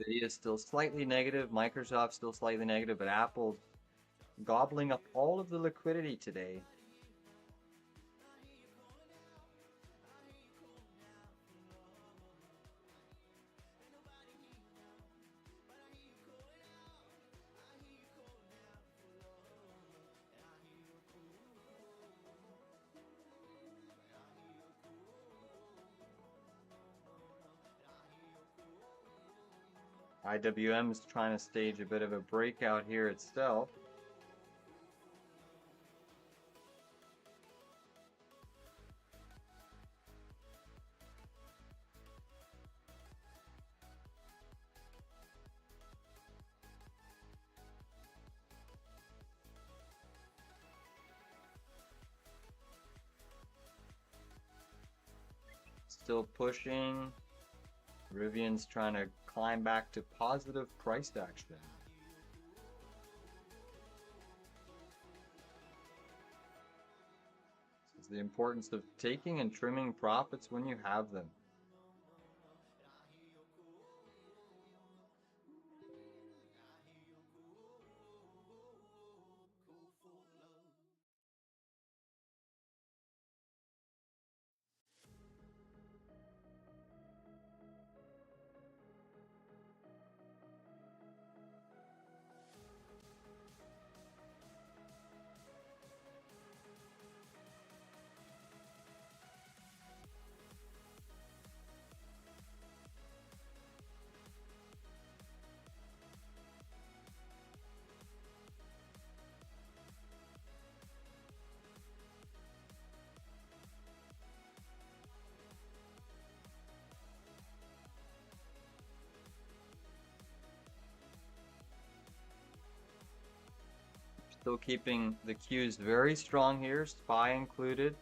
Nvidia is still slightly negative, Microsoft still slightly negative, but Apple gobbling up all of the liquidity today. IWM is trying to stage a bit of a breakout here itself. Still pushing. Rivian's trying to climb back to positive price action. This is the importance of taking and trimming profits when you have them. Still keeping the Qs very strong here, SPY included.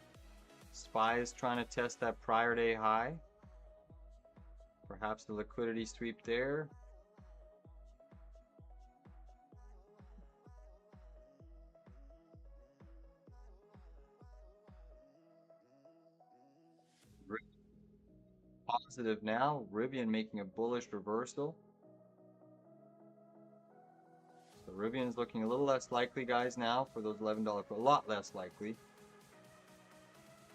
SPY is trying to test that prior day high. Perhaps the liquidity sweep there. Positive now. Rivian making a bullish reversal. So Rivian's looking a little less likely, guys, now for those $11, a lot less likely.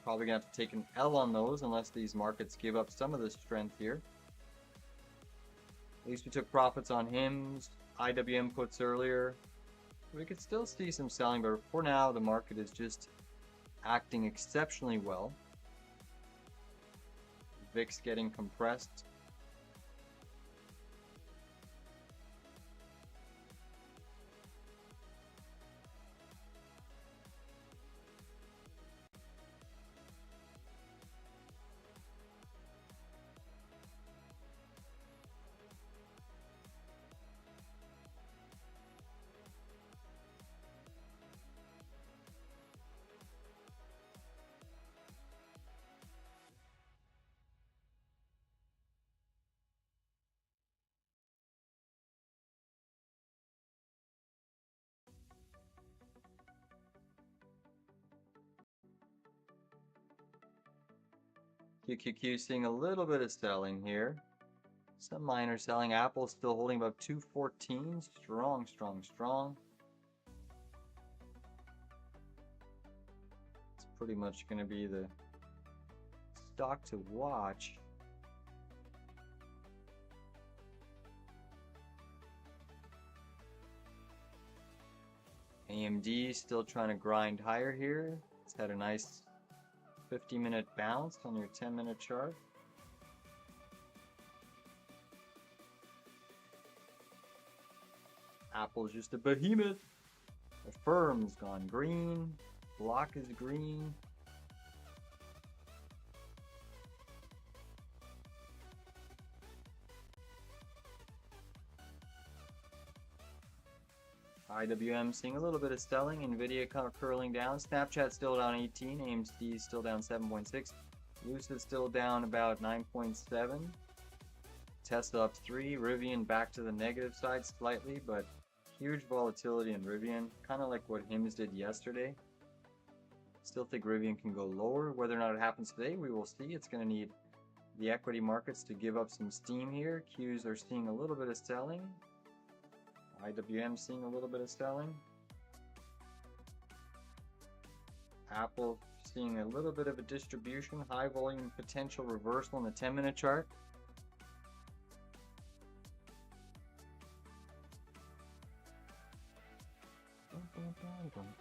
Probably gonna have to take an L on those unless these markets give up some of the strength here. At least we took profits on HIMS, IWM puts earlier. We could still see some selling, but for now the market is just acting exceptionally well. VIX getting compressed. QQQ seeing a little bit of selling here. Some minor selling. Apple's still holding above 214. Strong, strong, strong. It's pretty much going to be the stock to watch. AMD still trying to grind higher here. It's had a nice 50-minute bounce on your 10-minute chart. Apple's just a behemoth. The firm's gone green. Block is green. IWM seeing a little bit of selling. Nvidia kind of curling down. Snapchat still down 18. AMD still down 7.6. Lucid still down about 9.7. Tesla up 3. Rivian back to the negative side slightly, but huge volatility in Rivian. Kind of like what HIMS did yesterday. Still think Rivian can go lower. Whether or not it happens today, we will see. It's going to need the equity markets to give up some steam here. Qs are seeing a little bit of selling. IWM seeing a little bit of selling. Apple seeing a little bit of a distribution, high volume potential reversal in the 10-minute chart.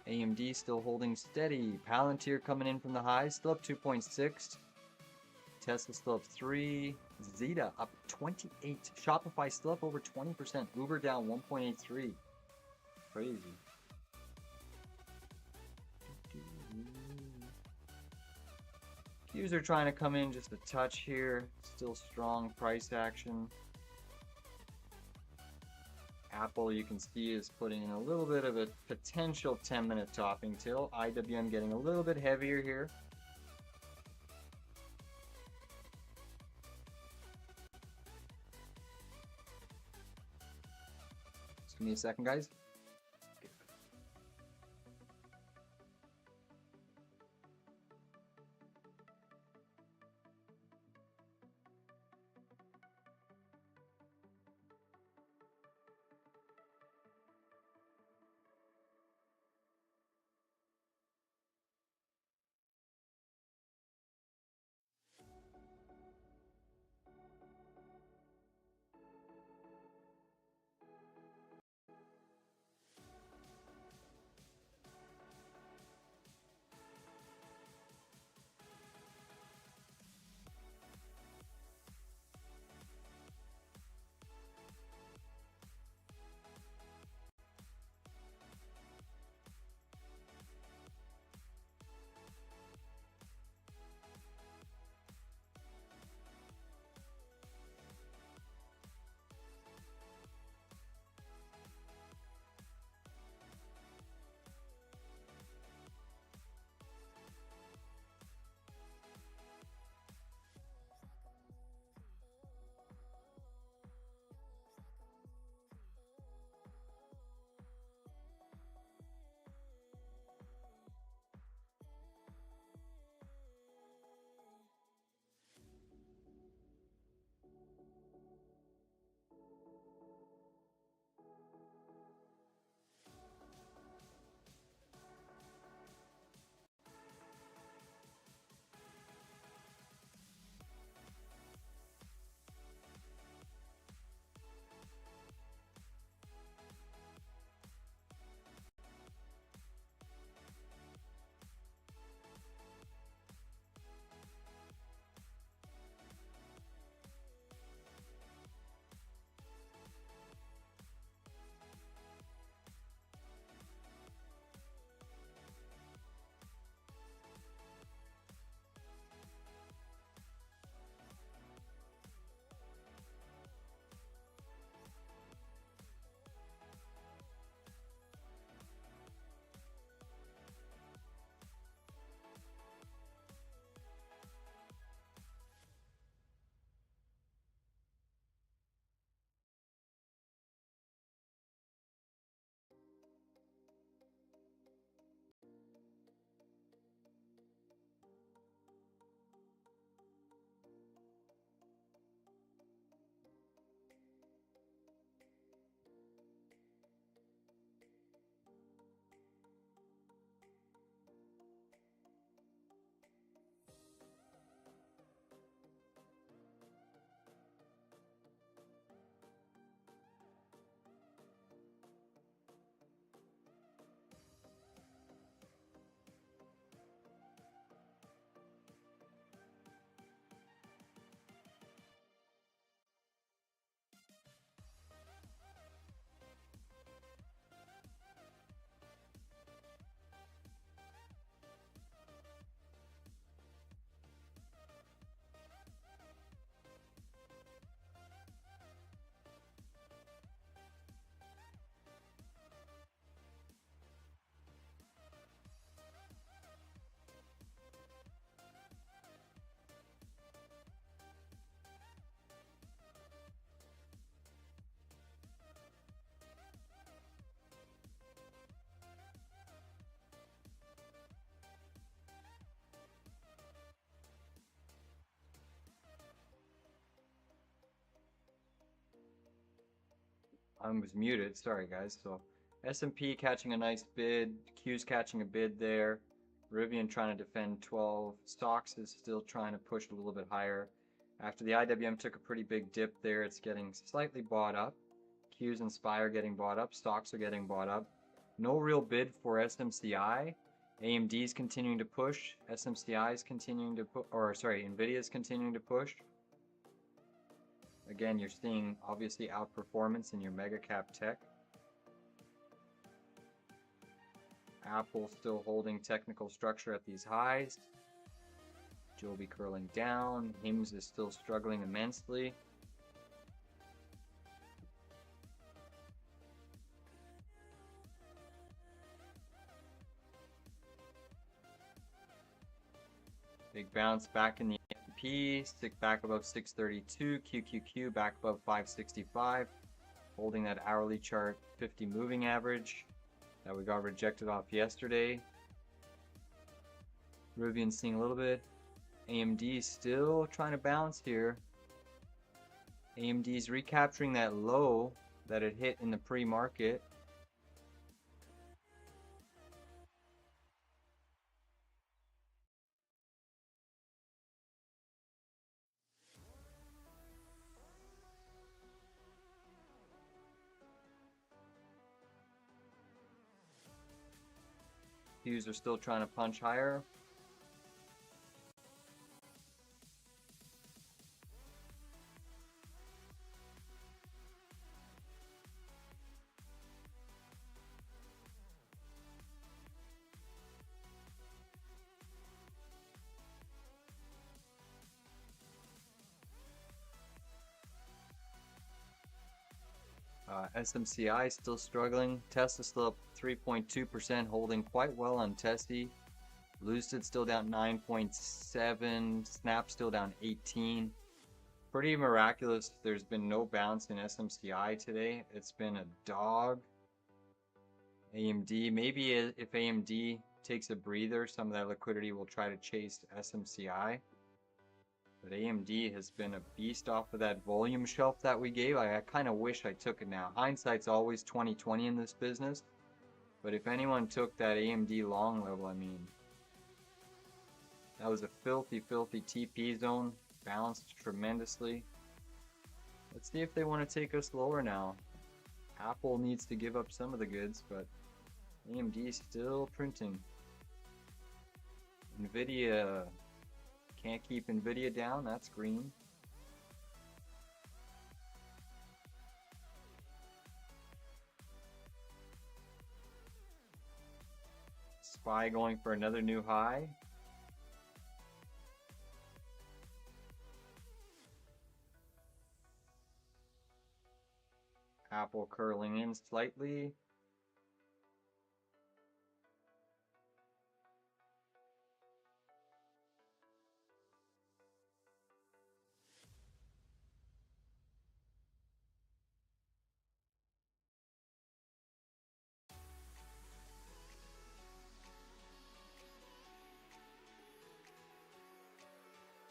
AMD still holding steady. Palantir coming in from the highs, still up 2.6. Tesla still up 3. Zeta up 28. Shopify still up over 20%. Uber down 1.83. Crazy. Qs are trying to come in just a touch here. Still strong price action. Apple, you can see, is putting in a little bit of a potential 10-minute topping till. IWM getting a little bit heavier here. Just give me a second, guys. I was muted. Sorry, guys. So S&P catching a nice bid. Q's catching a bid there. Rivian trying to defend 12. Stocks is still trying to push a little bit higher. After the IWM took a pretty big dip there, it's getting slightly bought up. Q's and SPY are getting bought up. Stocks are getting bought up. No real bid for SMCI. AMD is continuing to push. SMCI is continuing to push, or sorry, Nvidia is continuing to push. Again, you're seeing obviously outperformance in your mega cap tech. Apple still holding technical structure at these highs. Joby curling down. HIMS is still struggling immensely. Big bounce back in the S&P, stick back above 632, QQQ back above 565, holding that hourly chart 50 moving average that we got rejected off yesterday. Rivian seeing a little bit. AMD still trying to bounce here. AMD's recapturing that low that it hit in the pre-market. Qs are still trying to punch higher. SMCI still struggling. Tesla still up 3.2%, holding quite well on Tessie. Lucid still down 9.7. Snap still down 18. Pretty miraculous. There's been no bounce in SMCI today. It's been a dog. AMD, maybe if AMD takes a breather, some of that liquidity will try to chase SMCI. But AMD has been a beast off of that volume shelf that we gave. I kind of wish I took it now. Hindsight's always 20/20 in this business. But if anyone took that AMD long level, I mean, that was a filthy, filthy TP zone. Bounced tremendously. Let's see if they want to take us lower now. Apple needs to give up some of the goods, but AMD still printing. Nvidia... Can't keep Nvidia down, that's green. SPY going for another new high. Apple curling in slightly.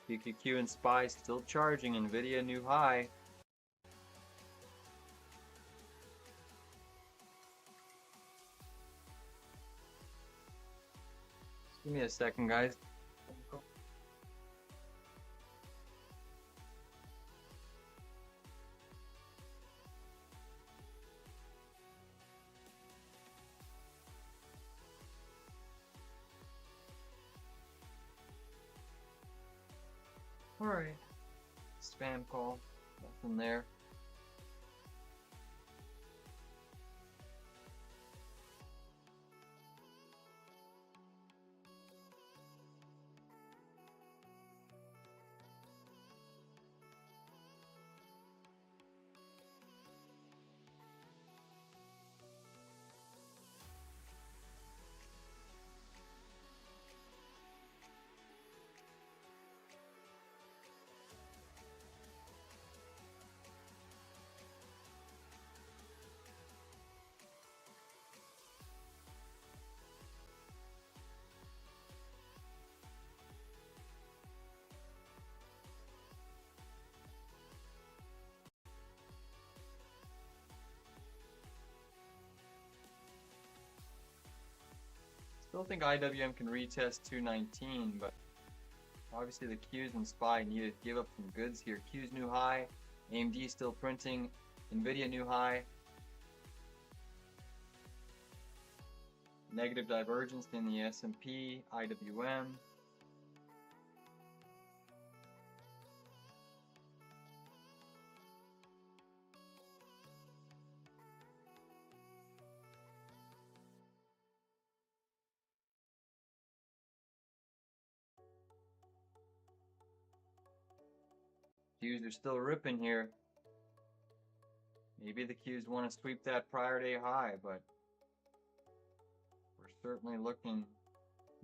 QQQ and SPY still charging. Nvidia new high. Just give me a second, guys. Alright. Spam call. Nothing there. Still think IWM can retest 219, but obviously the Qs and SPY need to give up some goods here. Qs new high, AMD still printing, Nvidia new high. Negative divergence in the S&P, IWM. Qs are still ripping here. Maybe the Qs want to sweep that prior day high, but we're certainly looking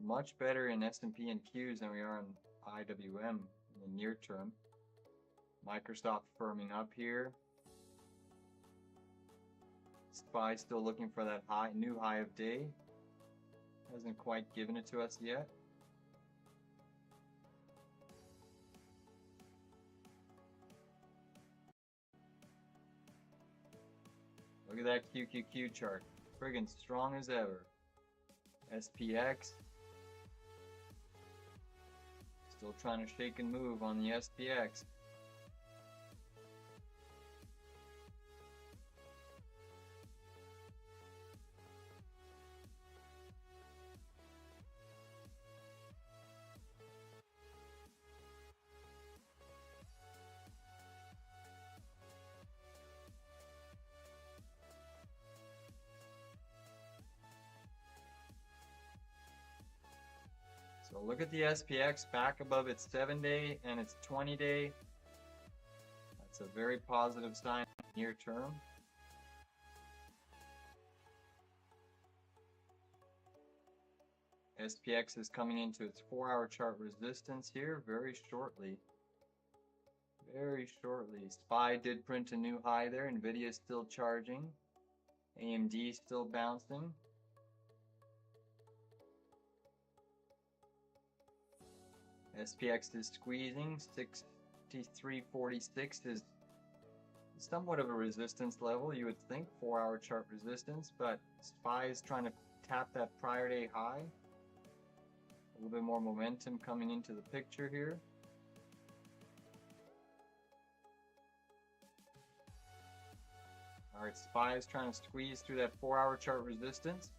much better in S&P and Qs than we are in IWM in the near term. Microsoft firming up here. SPY still looking for that high, new high of day. Hasn't quite given it to us yet. Look at that QQQ chart. Friggin' strong as ever. SPX. Still trying to shake and move on the SPX. So look at the SPX back above its 7-day and its 20-day. That's a very positive sign near term. SPX is coming into its 4-hour chart resistance here very shortly. Very shortly. SPY did print a new high there. Nvidia is still charging. AMD still bouncing. SPX is squeezing. 63.46 is somewhat of a resistance level, you would think. 4-hour chart resistance, but SPY is trying to tap that prior day high. A little bit more momentum coming into the picture here. Alright, SPY is trying to squeeze through that 4-hour chart resistance.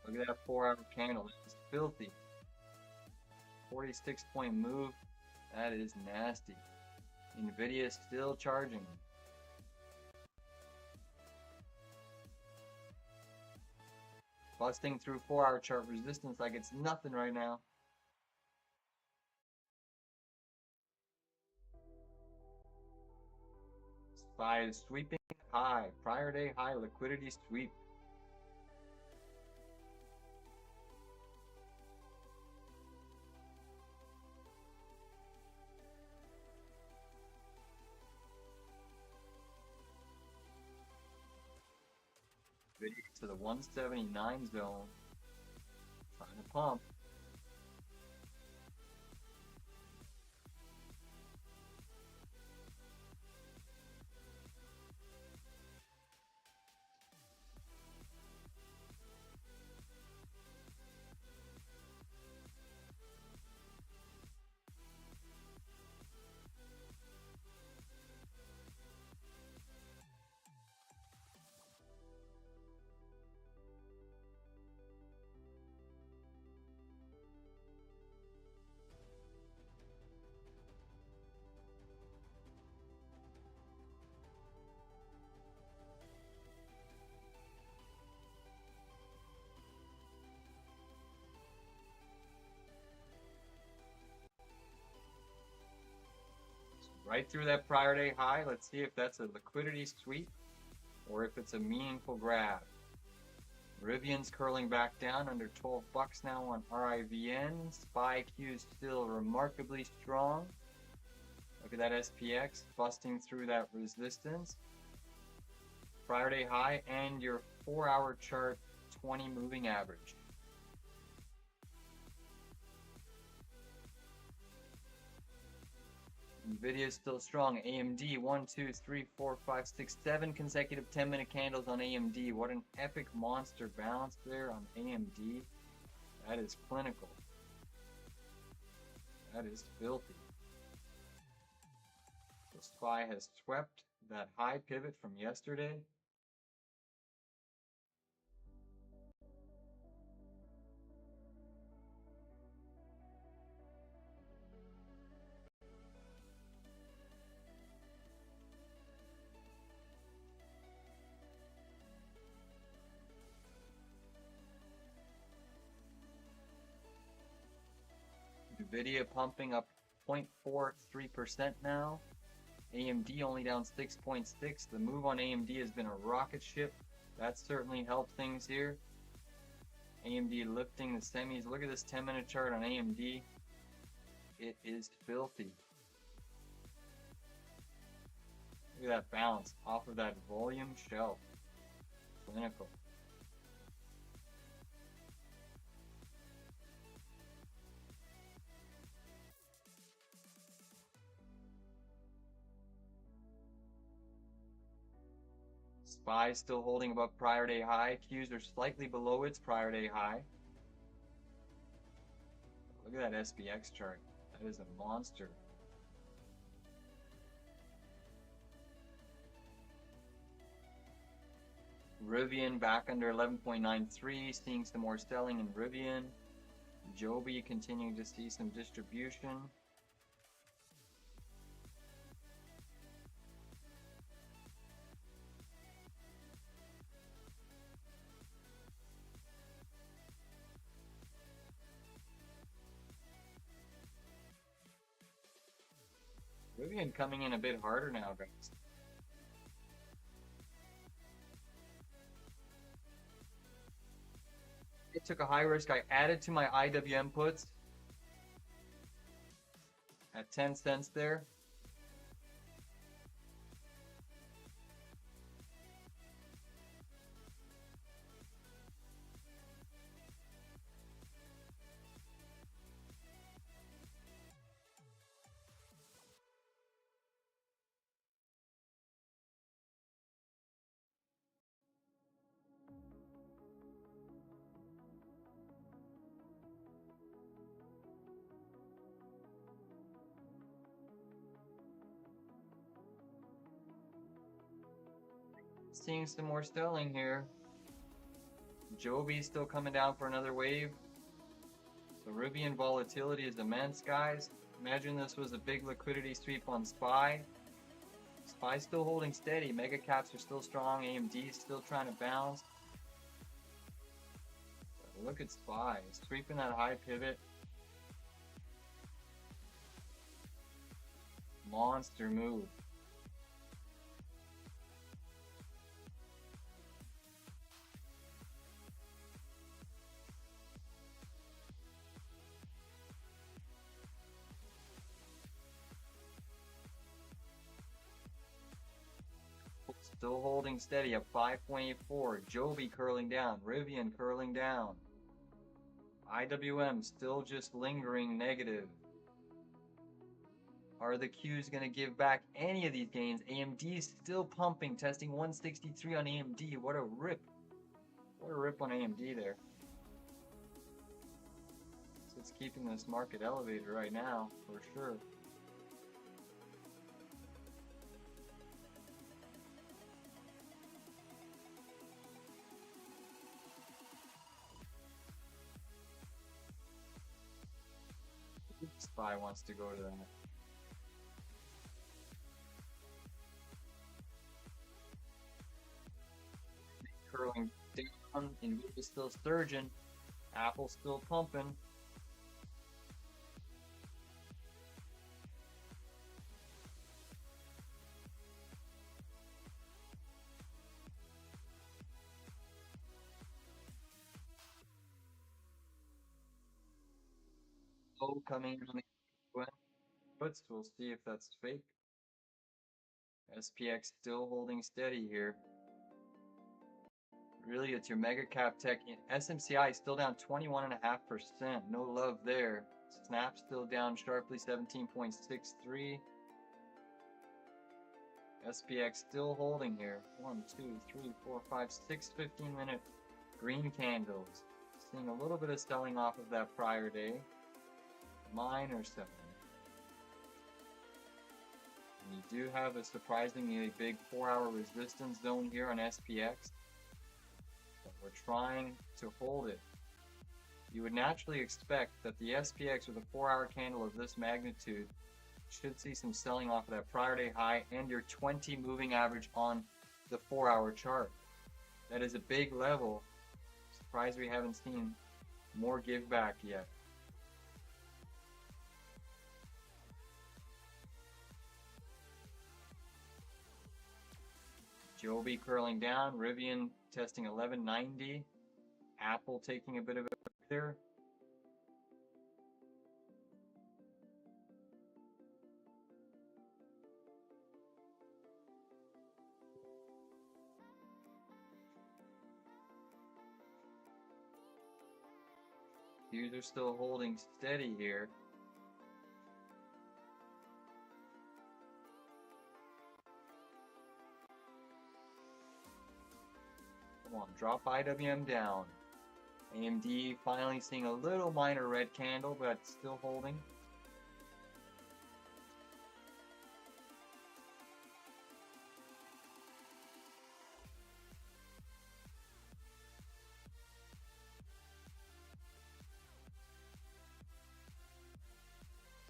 Look at that 4-hour candle. It's filthy. 46-point move. That is nasty. Nvidia is still charging. Busting through 4-hour chart resistance like it's nothing right now. SPY is sweeping high. Prior day high liquidity sweep. To the 179 zone, trying to pump. Right through that prior day high. Let's see if that's a liquidity sweep or if it's a meaningful grab. Rivian's curling back down under 12 bucks now on RIVN. SPY Q is still remarkably strong. Look at that SPX busting through that resistance. prior day high and your 4-hour chart 20 moving average. Nvidia is still strong. AMD 1, 2, 3, 4, 5, 6, 7 consecutive 10-minute candles on AMD. What an epic monster bounce there on AMD. That is clinical. That is filthy. The SPY has swept that high pivot from yesterday. Nvidia pumping up 0.43% now. AMD only down 6.6. The move on AMD has been a rocket ship. That certainly helped things here. AMD lifting the semis. Look at this 10-minute chart on AMD. It is filthy. Look at that bounce off of that volume shelf. Clinical. SPY still holding above prior day high. Qs are slightly below its prior day high. Look at that SPX chart. That is a monster. Rivian back under 11.93, seeing some more selling in Rivian. Joby continuing to see some distribution. Rivian coming in a bit harder now, guys. I took a high risk. I added to my IWM puts at 10 cents there. Seeing some more selling here. Joby still coming down for another wave. The Rivian volatility is immense, guys. Imagine this was a big liquidity sweep on SPY. SPY still holding steady. Mega caps are still strong. AMD is still trying to bounce. But look at SPY sweeping that high pivot. Monster move. Still holding steady at 5.84. Joby curling down. Rivian curling down. IWM still just lingering negative. Are the Qs going to give back any of these gains? AMD is still pumping, testing 163 on AMD. What a rip. What a rip on AMD there. So it's keeping this market elevated right now, for sure. SPY wants to go to that. Curling down, Nvidia still surging, Apple still pumping. Low coming in on the puts. We'll see if that's fake. SPX still holding steady here. Really, it's your mega cap tech. SMCI is still down 21.5%. No love there. Snap still down sharply 17.63. SPX still holding here. 1, 2, 3, 4, 5, 6 15-minute green candles. Seeing a little bit of selling off of that prior day. Minor selling. And you do have a surprisingly big 4-hour resistance zone here on SPX. But we're trying to hold it. You would naturally expect that the SPX with a 4-hour candle of this magnitude should see some selling off of that prior day high and your 20 moving average on the 4-hour chart. That is a big level. Surprised we haven't seen more give back yet. Joby curling down, Rivian testing 1190, Apple taking a bit of a there. These are still holding steady here. Come on, drop IWM down. AMD finally seeing a little minor red candle, but still holding.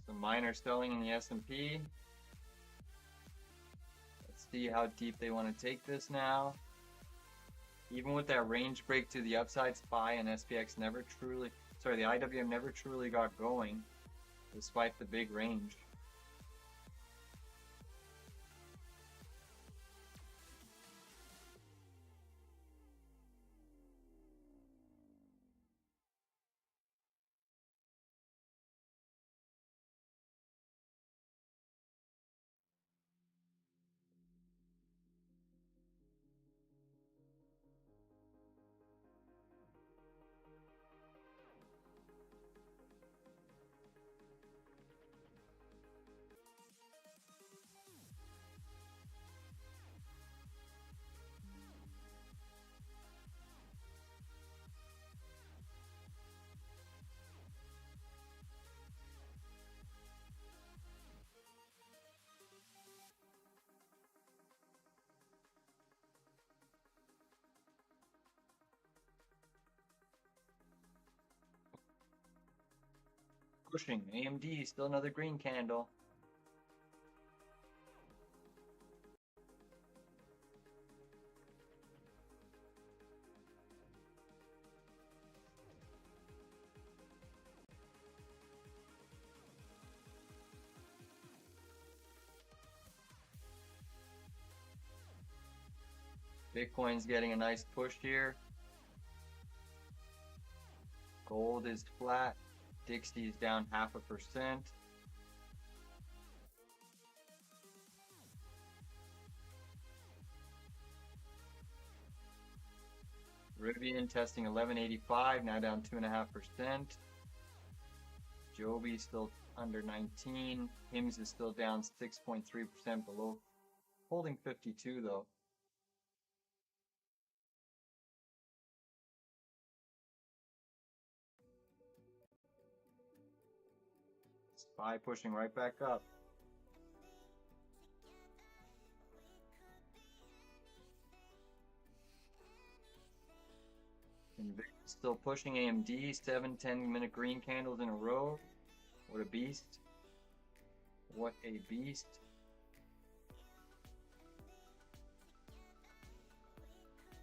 Some minor selling in the S&P. Let's see how deep they want to take this now. Even with that range break to the upside, SPY and SPX never truly, the IWM never truly got going, despite the big range. Pushing. AMD, still another green candle. Bitcoin's getting a nice push here. Gold is flat. Dixie is down 0.5%. Rivian testing 1185, now down 2.5%. Joby still under 19. HIMS is still down 6.3% below, holding 52 though. SPY pushing right back up. Nvidia still pushing. AMD, 7 10-minute green candles in a row. What a beast. What a beast.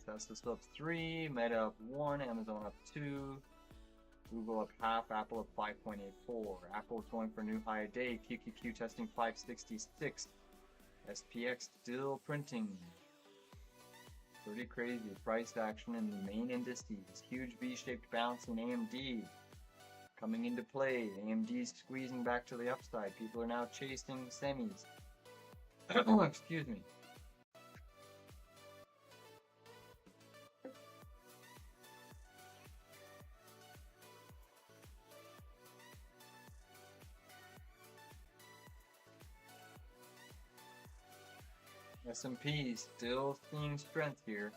Tesla still up 3, Meta up 1, Amazon up 2, Google up half, Apple up 5.84. Apple's going for a new high day. QQQ testing 566. SPX still printing. Pretty crazy. Price action in the main indices. Huge V-shaped bounce in AMD coming into play. AMD's squeezing back to the upside. People are now chasing semis. Excuse me. S&P still seeing strength here.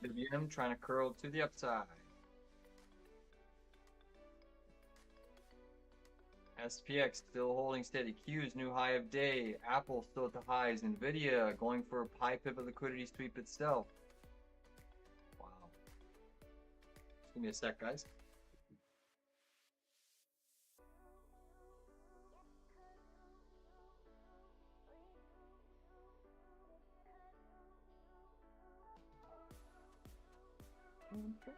IWM trying to curl to the upside. SPX still holding steady. Q's new high of day. Apple still at the highs. Nvidia going for a high pivot liquidity sweep itself. Wow. Just give me a sec, guys. Okay.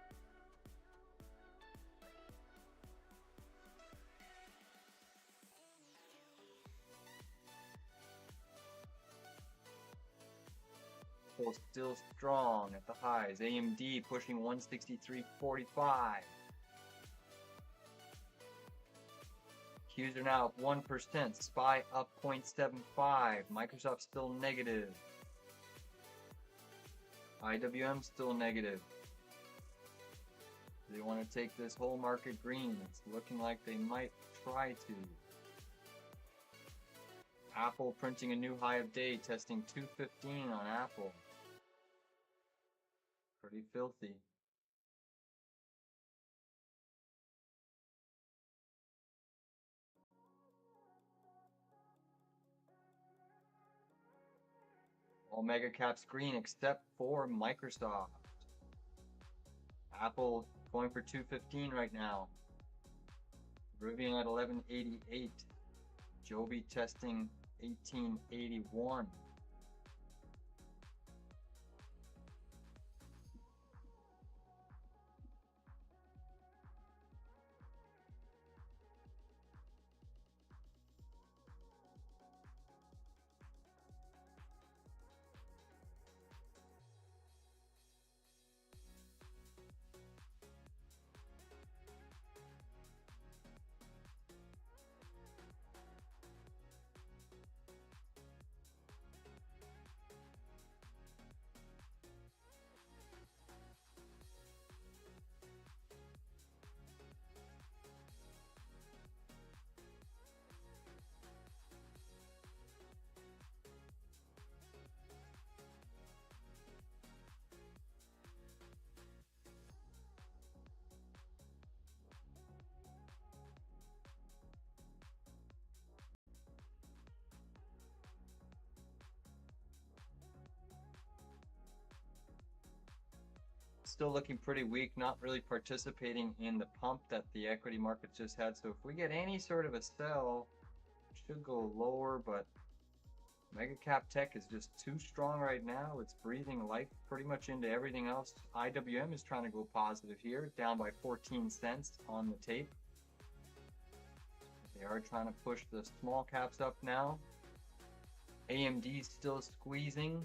Still strong at the highs. AMD pushing 163.45. Qs are now up 1%. SPY up 0.75. Microsoft still negative. IWM still negative. They want to take this whole market green. It's looking like they might try to. Apple printing a new high of day, testing 215 on Apple. Pretty filthy. All mega caps green except for Microsoft. Apple going for 215 right now. Rivian at 1188. Joby testing 1881. Still looking pretty weak, not really participating in the pump that the equity market just had. So if we get any sort of a sell, it should go lower, but mega cap tech is just too strong right now. It's breathing life pretty much into everything else. IWM is trying to go positive here, down by 14 cents on the tape. They are trying to push the small caps up now. AMD still squeezing.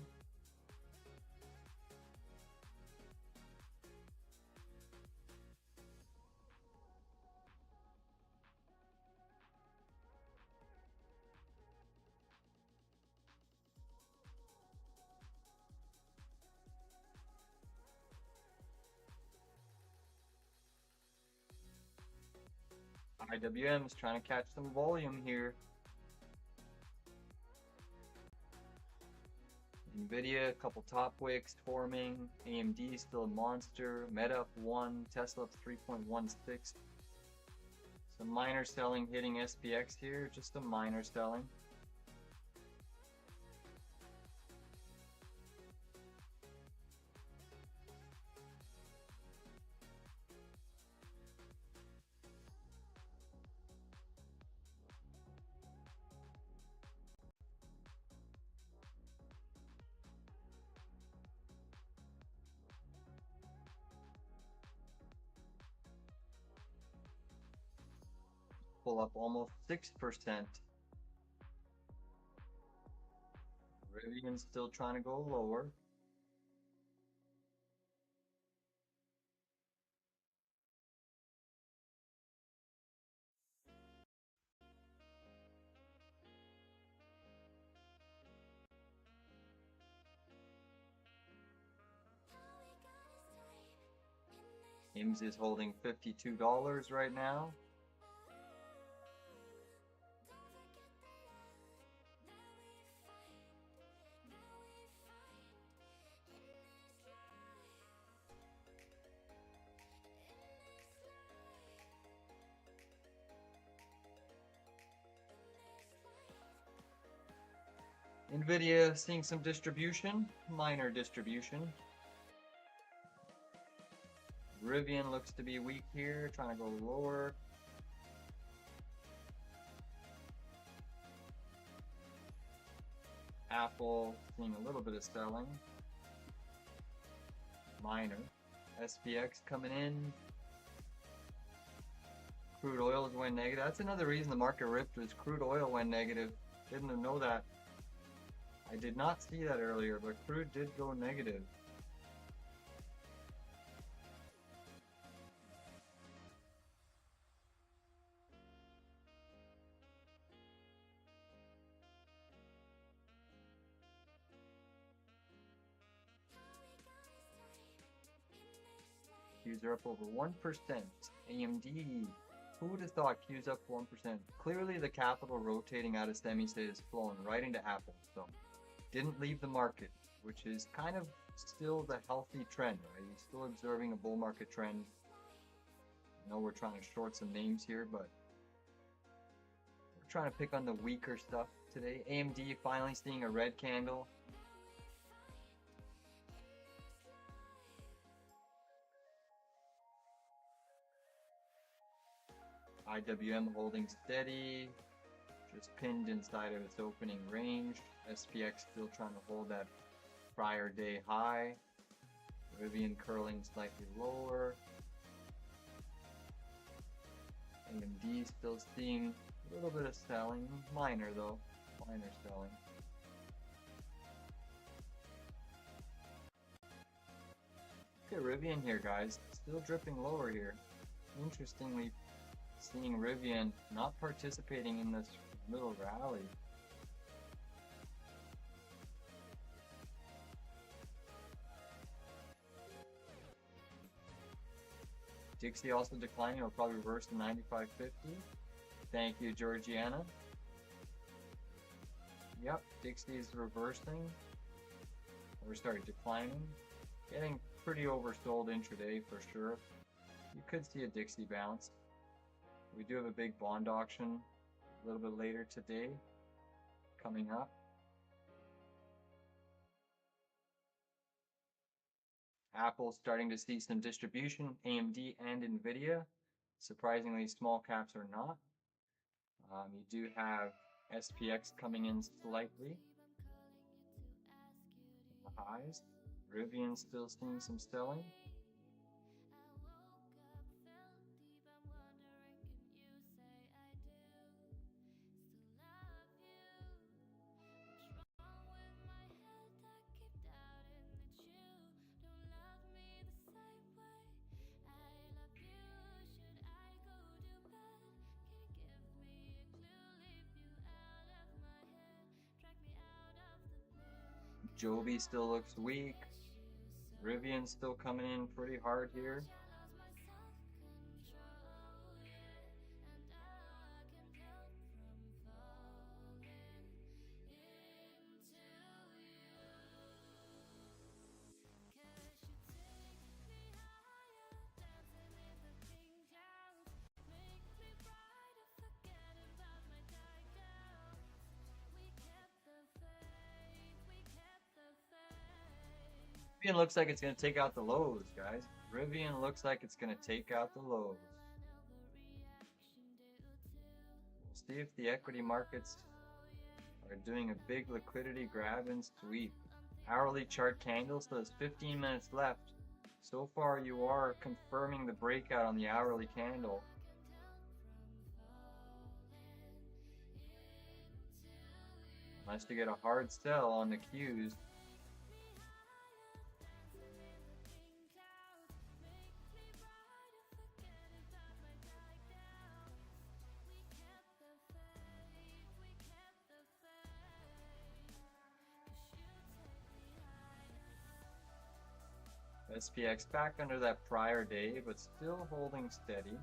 IWM is trying to catch some volume here. Nvidia, a couple top wicks forming. AMD still a monster. Meta up 1. Tesla up 3.16. Some minor selling hitting SPX here. Just a minor selling. Apple up almost 6%. Rivian still trying to go lower. IMS is holding $52 right now. NVIDIA seeing some distribution, minor distribution. Rivian looks to be weak here, trying to go lower. Apple seeing a little bit of selling. Minor. SPX coming in. Crude oil went negative. That's another reason the market ripped, was crude oil went negative. Didn't know that. I did not see that earlier, but crude did go negative. Qs are up over 1%. AMD. Who would have thought Qs up 1%? Clearly the capital rotating out of semi-state is flowing right into Apple. So didn't leave the market, which is kind of still the healthy trend, right? You're still observing a bull market trend. I know we're trying to short some names here, but we're trying to pick on the weaker stuff today. AMD finally seeing a red candle. IWM holding steady, just pinned inside of its opening range. SPX still trying to hold that prior day high. Rivian curling slightly lower. AMD still seeing a little bit of selling, minor though, minor selling. Look at Rivian here, guys, still dripping lower here. Interestingly, seeing Rivian not participating in this middle rally. Dixie also declining, it'll probably reverse to 95.50. Thank you, Georgiana. Yep, Dixie is reversing. Or sorry, declining. Getting pretty oversold intraday for sure. You could see a Dixie bounce. We do have a big bond auction a little bit later today coming up. Apple's starting to see some distribution, AMD and NVIDIA. Surprisingly, small caps are not. You do have SPX coming in slightly. The highs. Rivian still seeing some selling. Joby still looks weak. Rivian still coming in pretty hard here. Rivian looks like it's going to take out the lows, guys. Rivian looks like it's going to take out the lows. We'll see if the equity markets are doing a big liquidity grab and sweep. Hourly chart candle, so there's 15 minutes left. So far you are confirming the breakout on the hourly candle. Unless you get a hard sell on the Qs. SPX back under that prior day, but still holding steady.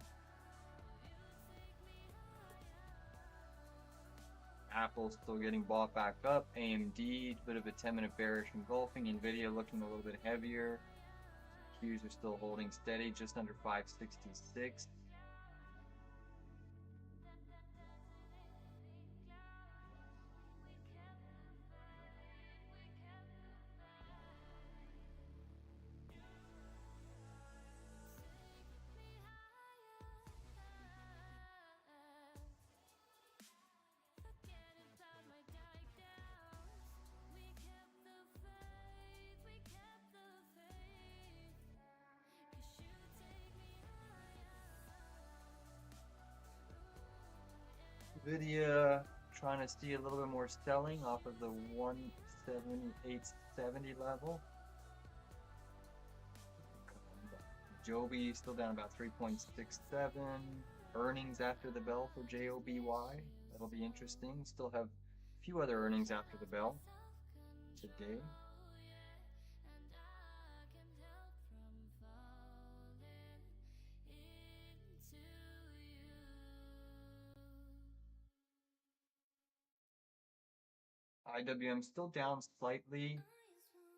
Apple still getting bought back up. AMD, bit of a 10-minute bearish engulfing. Nvidia looking a little bit heavier. Qs are still holding steady, just under 566. Nvidia trying to see a little bit more selling off of the 178.70 level. Joby still down about 3.67. Earnings after the bell for JOBY. That'll be interesting. Still have a few other earnings after the bell today. IWM still down slightly,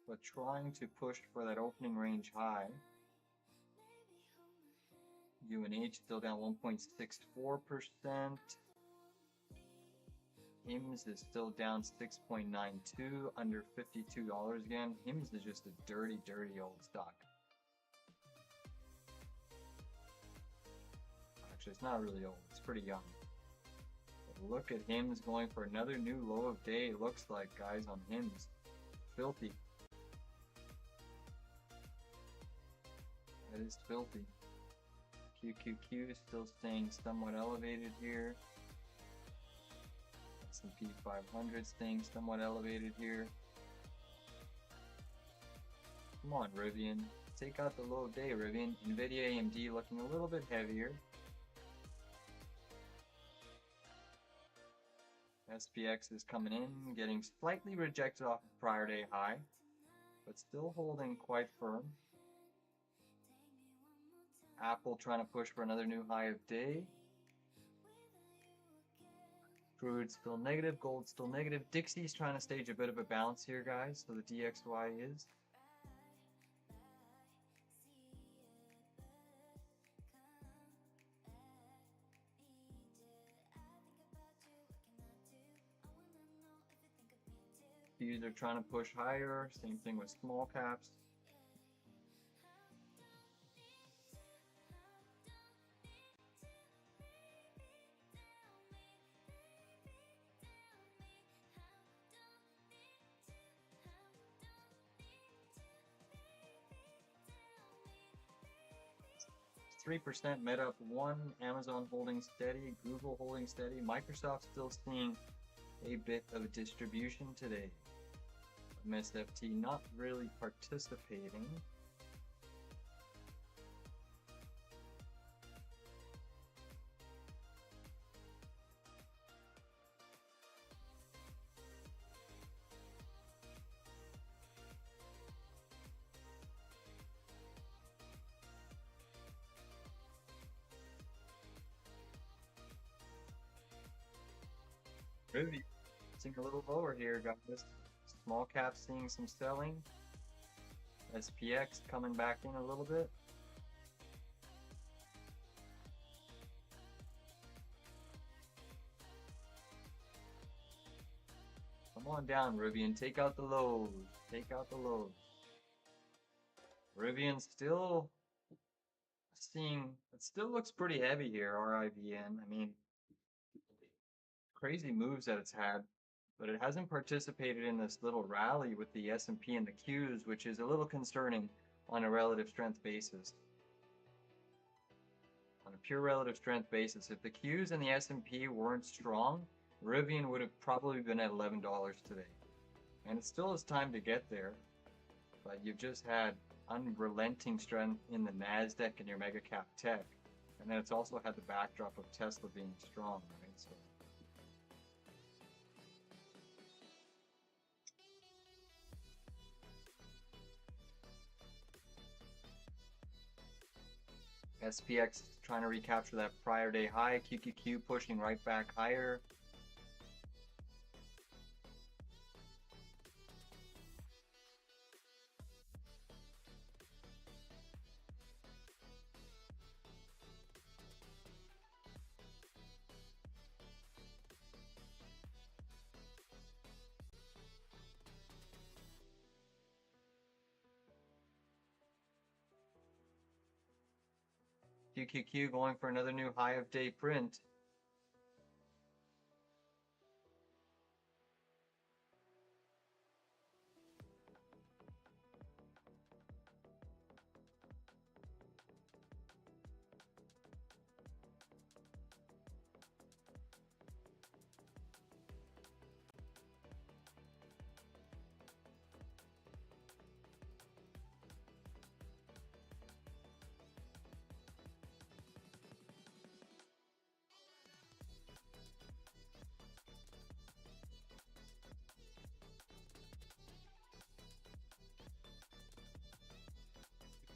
but trying to push for that opening range high. UNH still down 1.64%. HIMS is still down 6.92, under $52 again. HIMS is just a dirty, dirty old stock. Actually, it's not really old. It's pretty young. Look at HIMS going for another new low of day, it looks like, guys, on HIMS. Filthy. That is filthy. QQQ is still staying somewhat elevated here. S&P 500 staying somewhat elevated here. Come on, Rivian. Take out the low of day, Rivian. Nvidia, AMD looking a little bit heavier. SPX is coming in, getting slightly rejected off the prior day high, but still holding quite firm. Apple trying to push for another new high of day. Crude still negative, gold still negative. Dixie's trying to stage a bit of a bounce here, guys, so the DXY is. They're trying to push higher, same thing with small caps. It's 3% Meta up 1, Amazon holding steady, Google holding steady, Microsoft still seeing a bit of distribution today. MSFT not really participating. Really, sink a little lower here, guys. Small cap seeing some selling. SPX coming back in a little bit. Come on down, Rivian. Take out the lows. Take out the lows. Rivian still seeing, it still looks pretty heavy here, RIVN. I mean, crazy moves that it's had. But it hasn't participated in this little rally with the S&P and the Qs, which is a little concerning on a relative strength basis. On a pure relative strength basis, if the Qs and the S&P weren't strong, Rivian would have probably been at $11 today. And it still has time to get there, but you've just had unrelenting strength in the NASDAQ and your mega cap tech. And then it's also had the backdrop of Tesla being strong, right? So SPX trying to recapture that prior day high, QQQ pushing right back higher. QQQ going for another new high of day print.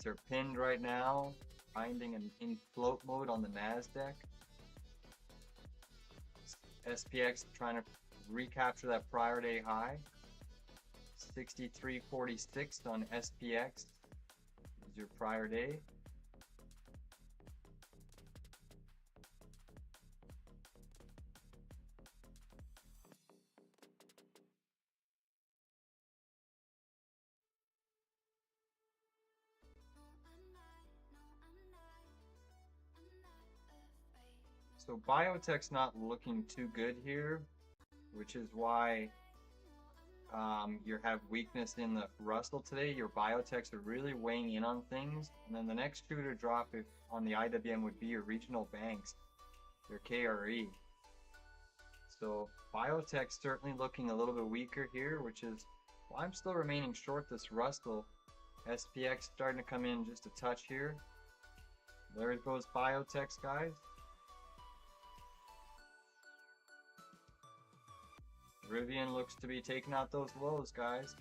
They're pinned right now, finding in float mode on the NASDAQ. SPX trying to recapture that prior day high. 63.46 on SPX is your prior day. So biotech's not looking too good here, which is why you have weakness in the Russell today. Your biotechs are really weighing in on things. And then the next shoe to drop on the IWM would be your regional banks, your KRE. So biotech's certainly looking a little bit weaker here, which is why I'm still remaining short this Russell. SPX starting to come in just a touch here. There goes biotechs, guys. Rivian looks to be taking out those lows, guys.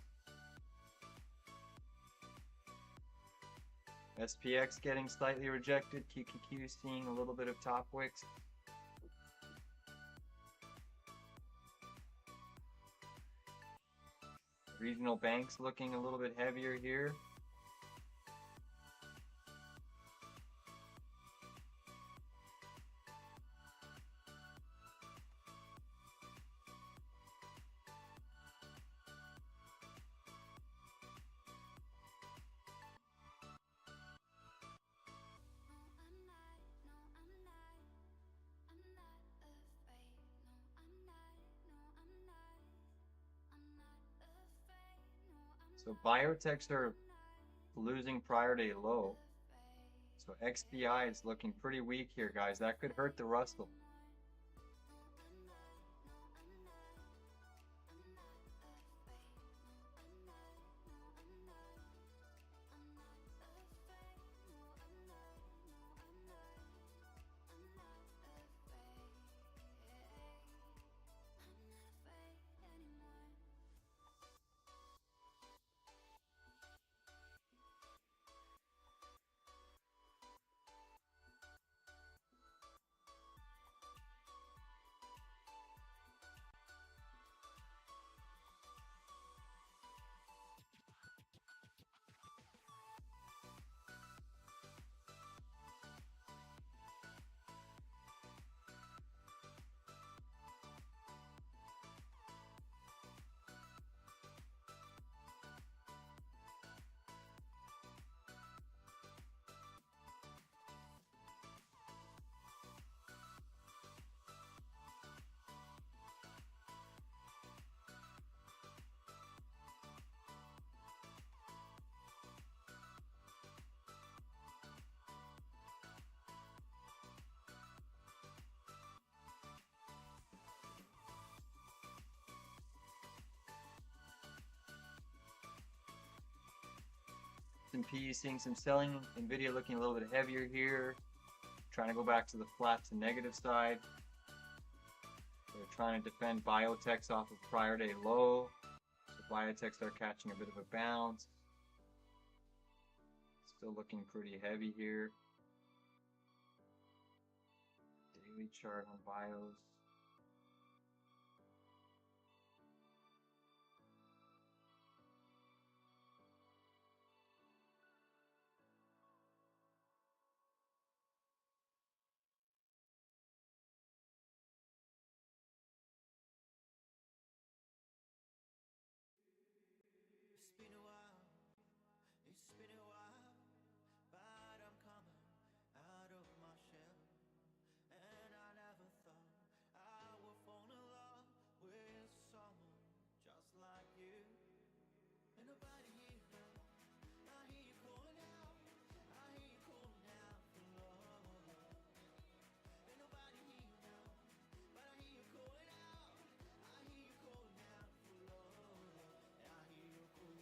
SPX getting slightly rejected. QQQ seeing a little bit of top wicks. Regional banks looking a little bit heavier here. So biotechs are losing prior day low. So XBI is looking pretty weak here, guys. That could hurt the Russell. S&P seeing some selling. Nvidia looking a little bit heavier here. Trying to go back to the flat to negative side. They're trying to defend biotechs off of prior day low. So biotechs are catching a bit of a bounce. Still looking pretty heavy here. Daily chart on bios. It's been a while, it's been a while, but I'm coming out of my shell. And I never thought I would fall in love with someone just like you. And nobody here now, I hear you calling out, I hear you calling out for love. And nobody here now, but I hear you calling out, I hear you calling out for love. And I hear you calling.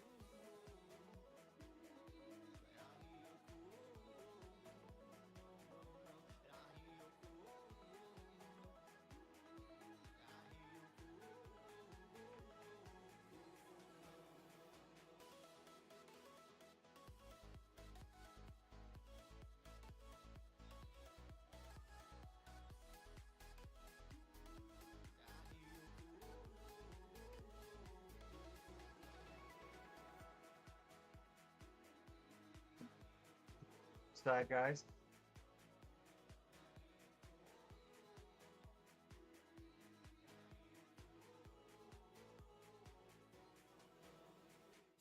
Side guys.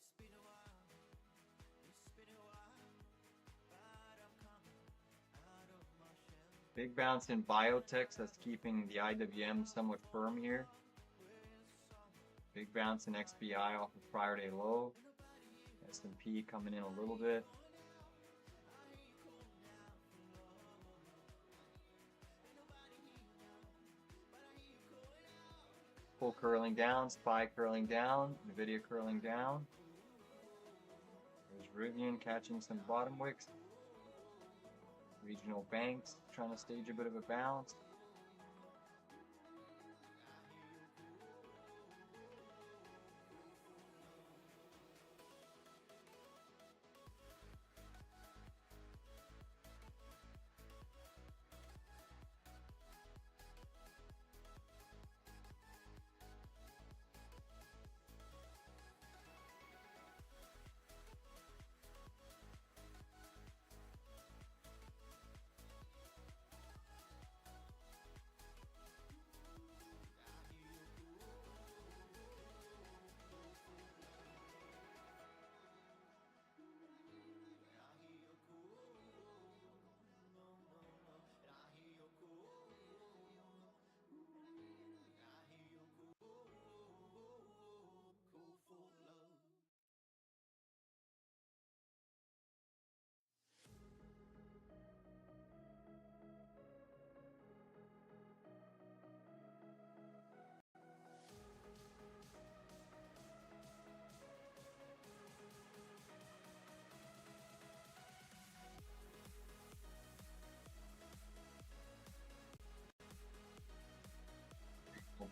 It's been a while, but I'm coming out of my shell. Big bounce in biotechs. That's keeping the IWM somewhat firm here. Big bounce in XBI off of prior day low. S&P coming in a little bit. Full curling down, SPY curling down, Nvidia curling down. There's Rivian catching some bottom wicks. Regional banks trying to stage a bit of a bounce.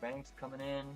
Banks coming in.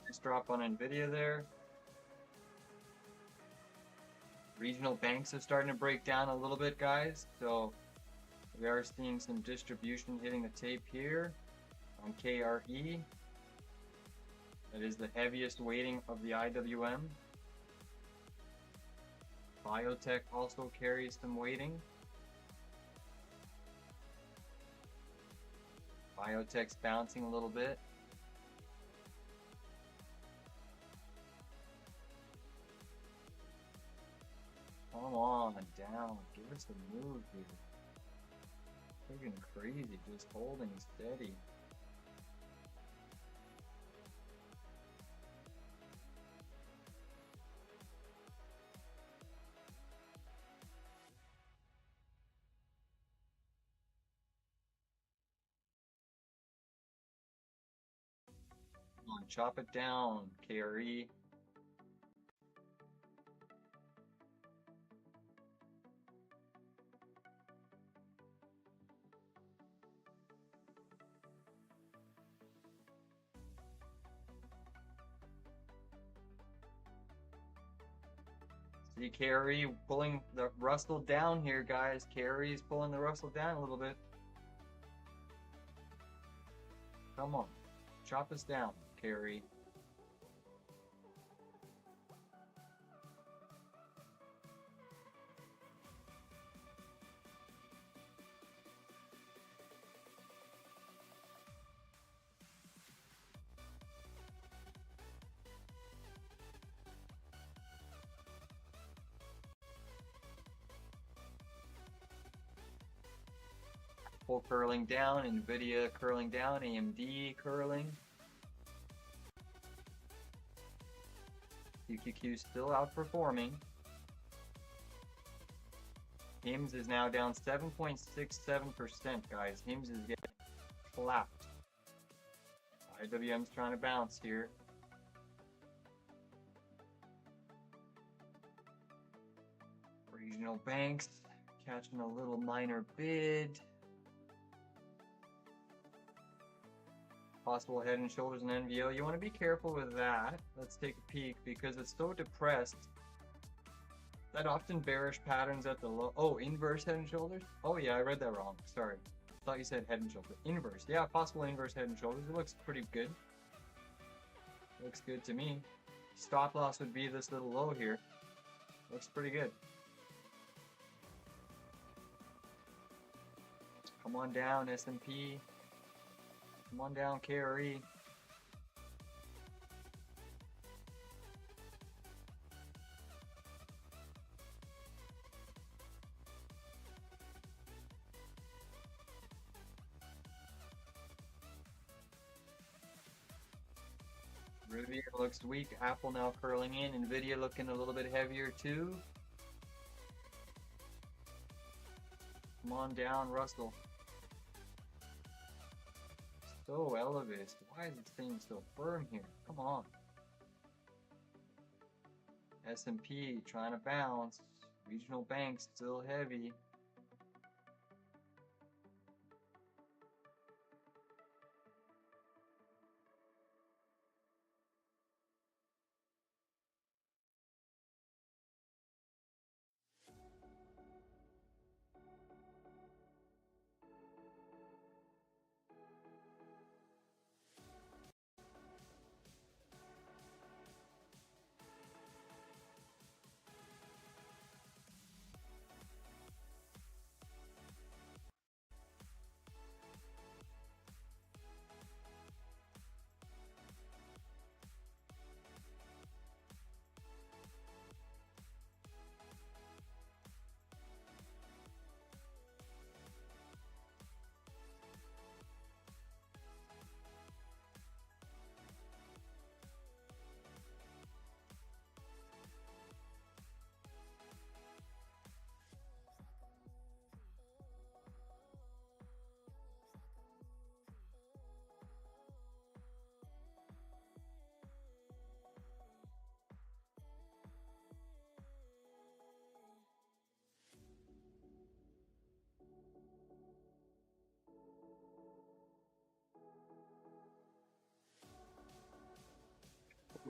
Nice drop on Nvidia there. Regional banks are starting to break down a little bit, guys. So we are seeing some distribution hitting the tape here on KRE. That is the heaviest weighting of the IWM. Biotech also carries some weighting. Biotech's bouncing a little bit. Come on, down. Give us a move here. Freaking crazy, just holding steady. Come on, chop it down, KRE. See KRE pulling the Russell down here, guys. KRE's pulling the Russell down a little bit. Come on, chop us down, KRE. Apple curling down, NVIDIA curling down, AMD curling. QQQ still outperforming. HIMS is now down 7.67%, guys. HIMS is getting clapped. IWM's trying to bounce here. Regional banks catching a little minor bid. Possible head and shoulders and NVO. You want to be careful with that. Let's take a peek because it's so depressed. That often bearish patterns at the low. Oh, inverse head and shoulders? Oh yeah, I read that wrong. Sorry. I thought you said head and shoulders. Inverse. Yeah, possible inverse head and shoulders. It looks pretty good. Looks good to me. Stop loss would be this little low here. Looks pretty good. Come on down, S&P. Come on down, KRE. Rivian looks weak. Apple now curling in. NVIDIA looking a little bit heavier too. Come on down, Russell. So elevated. Why is it staying so firm here? Come on. S&P trying to bounce. Regional banks still heavy.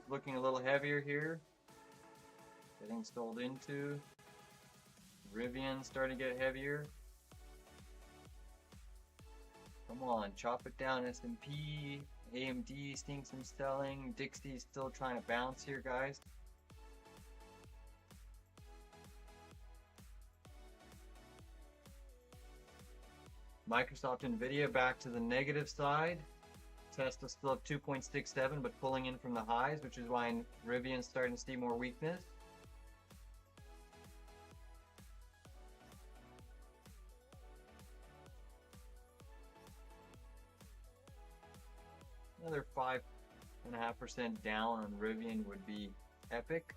Looking a little heavier here. Getting sold into. Rivian starting to get heavier. Come on, chop it down, S&P. AMD seeing some selling. Dixie's still trying to bounce here, guys. Microsoft, Nvidia back to the negative side. Tesla still up 2.67, but pulling in from the highs, which is why Rivian's starting to see more weakness. Another 5.5% down on Rivian would be epic.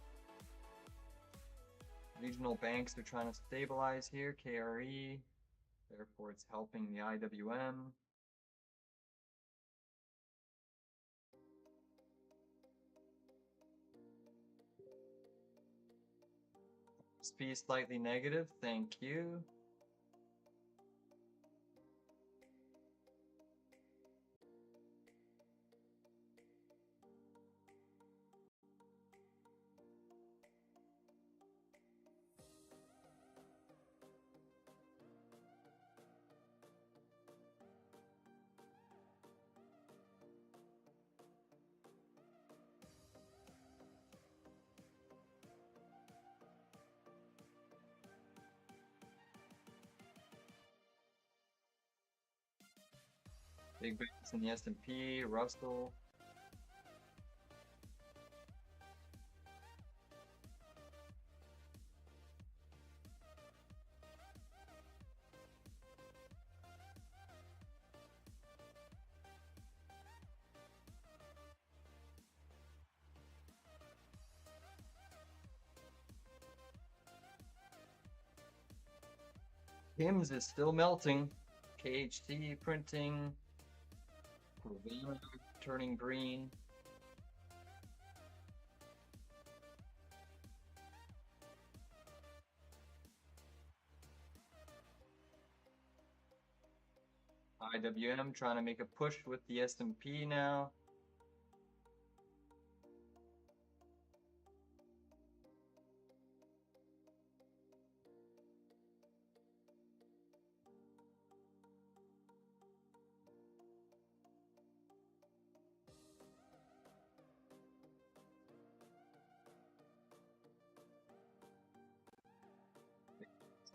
Regional banks are trying to stabilize here, KRE, therefore it's helping the IWM. SP slightly negative, thank you. Big banks in the S&P, Russell. HIMS is still melting. KHC printing. Turning green. IWM trying to make a push with the S&P now.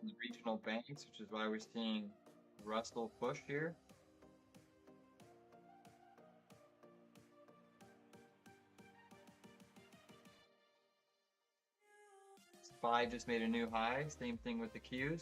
The regional banks, which is why we're seeing Russell push here. SPY just made a new high, same thing with the Qs.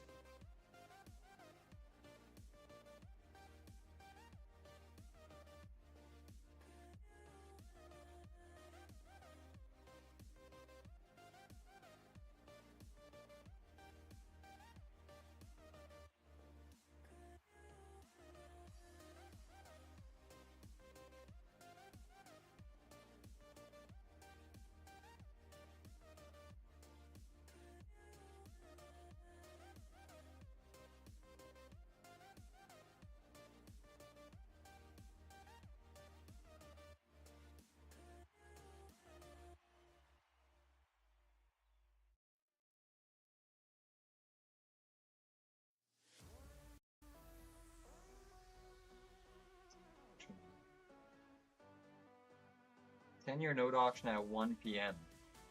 Ten-year note auction at 1 p.m.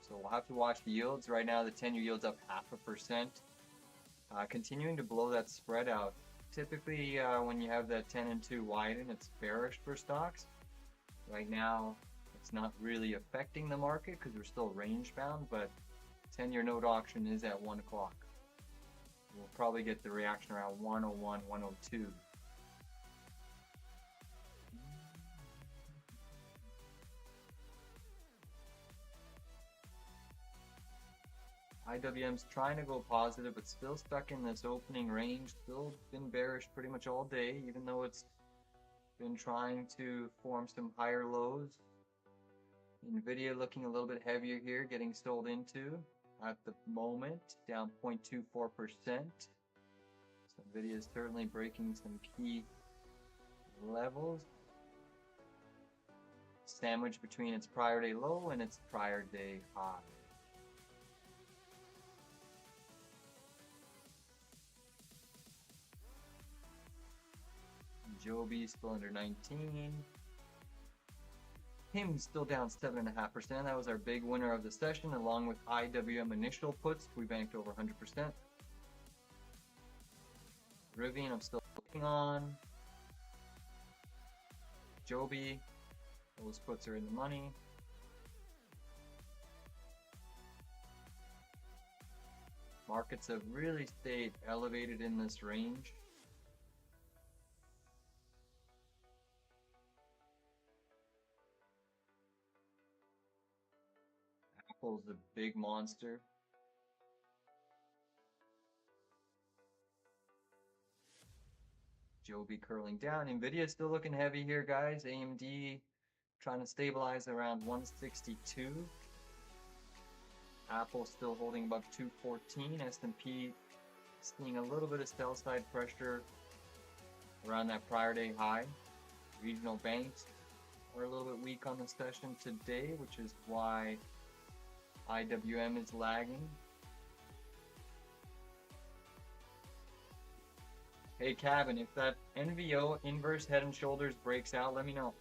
So we'll have to watch the yields. Right now the 10-year yield's up 0.5%. Continuing to blow that spread out. Typically when you have that 10 and 2 widen, it's bearish for stocks. Right now it's not really affecting the market because we're still range bound, but 10-year note auction is at 1 o'clock. We'll probably get the reaction around 101, 102. IWM's trying to go positive, but still stuck in this opening range. Still been bearish pretty much all day, even though it's been trying to form some higher lows. Nvidia looking a little bit heavier here, getting sold into at the moment, down 0.24%. So Nvidia is certainly breaking some key levels. Sandwiched between its prior day low and its prior day high. Joby still under 19. HIMS still down 7.5%. That was our big winner of the session, along with IWM initial puts. We banked over 100%. Rivian, I'm still Looking on Joby, those puts are in the money. Markets have really stayed elevated in this range. Apple's a big monster. Joby curling down. Nvidia still looking heavy here, guys. AMD trying to stabilize around 162. Apple still holding above 214. S&P seeing a little bit of sell side pressure around that prior day high. Regional banks are a little bit weak on the session today, which is why IWM is lagging. Hey Cabin, if that NVO inverse head and shoulders breaks out, let me know.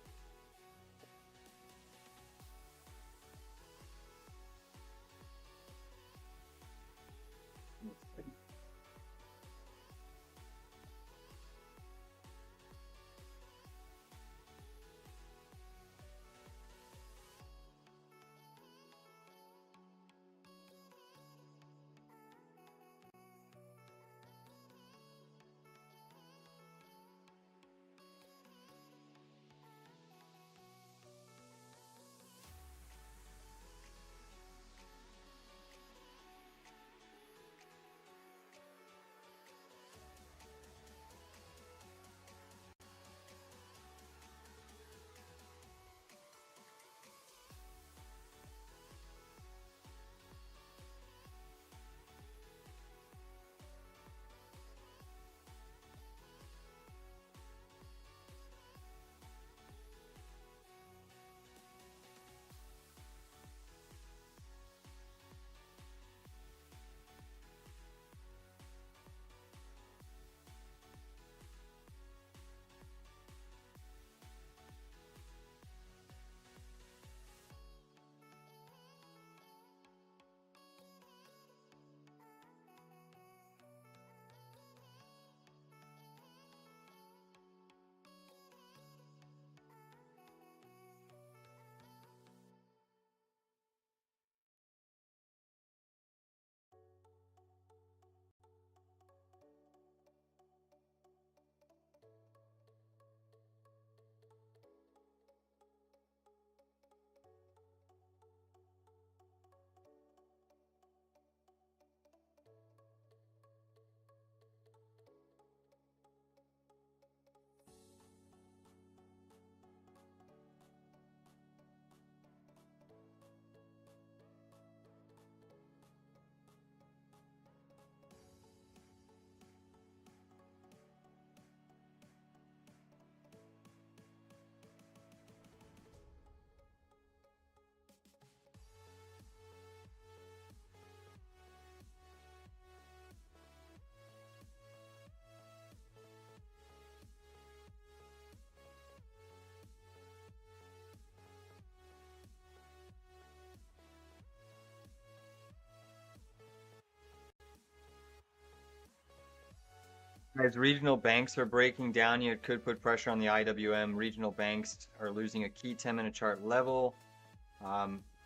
As regional banks are breaking down, you could put pressure on the IWM. Regional banks are losing a key 10-minute chart level.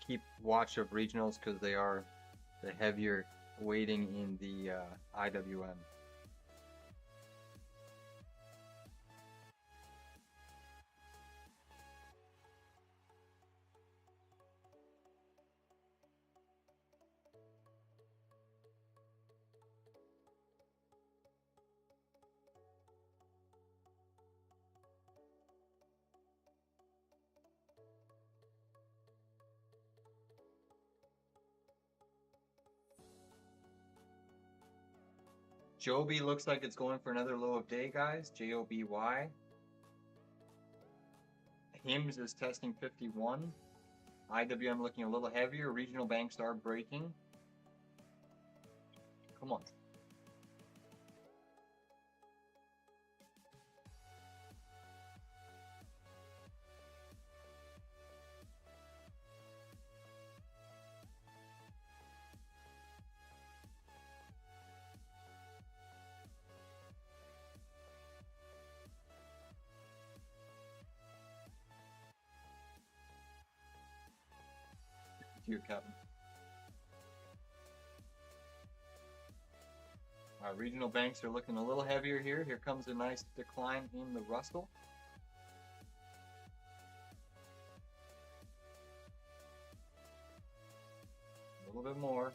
Keep watch of regionals because they are the heavier weighting in the IWM. Joby looks like it's going for another low of day, guys. JOBY. HIMS is testing 51. IWM looking a little heavier. Regional banks are breaking. Come on. you, Kevin. Regional banks are looking a little heavier here. Here comes a nice decline in the Russell. A little bit more.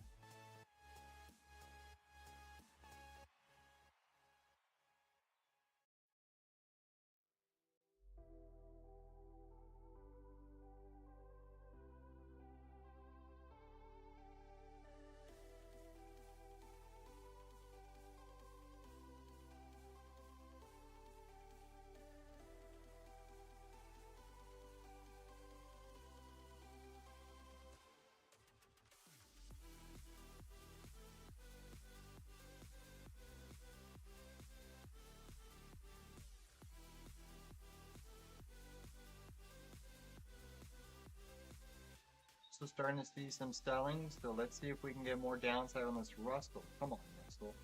So starting to see some selling. So let's see if we can get more downside on this Russell. Come on, Russell.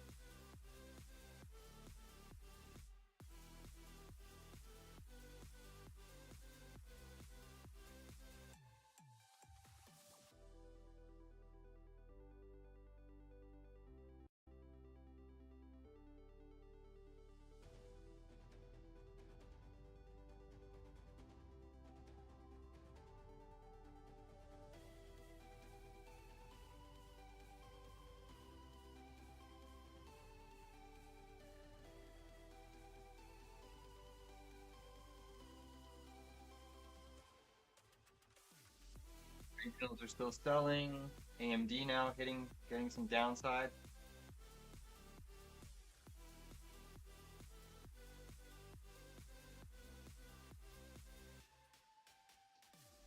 Regionals are still selling. AMD now getting some downside.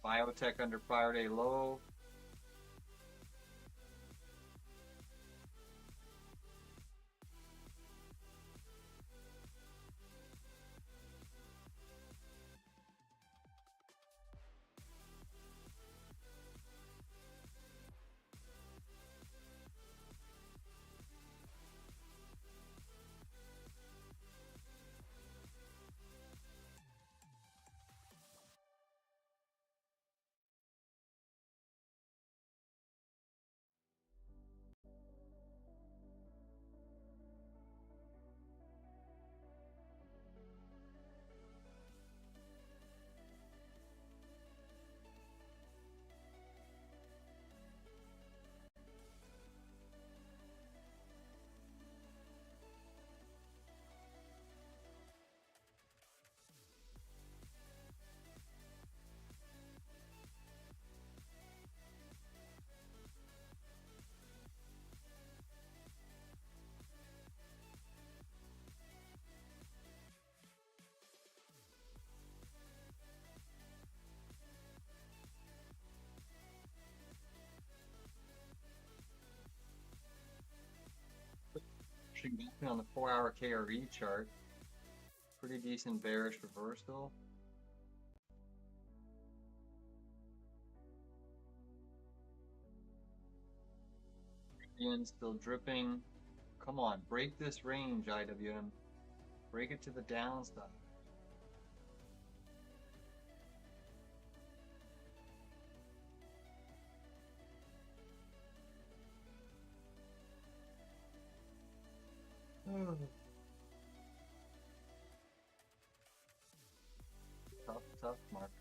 Biotech under prior day low. On the 4-hour KRE chart. Pretty decent bearish reversal. Yen still dripping. Come on, break this range, IWM. Break it to the downside. Tough market.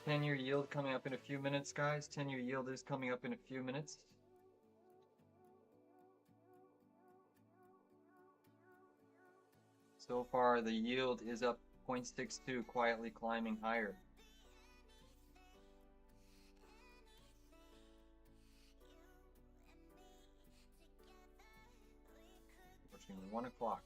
10-year yield coming up in a few minutes, guys. 10-year yield is coming up in a few minutes. So far, the yield is up 0.62, quietly climbing higher. Pushing 1 o'clock.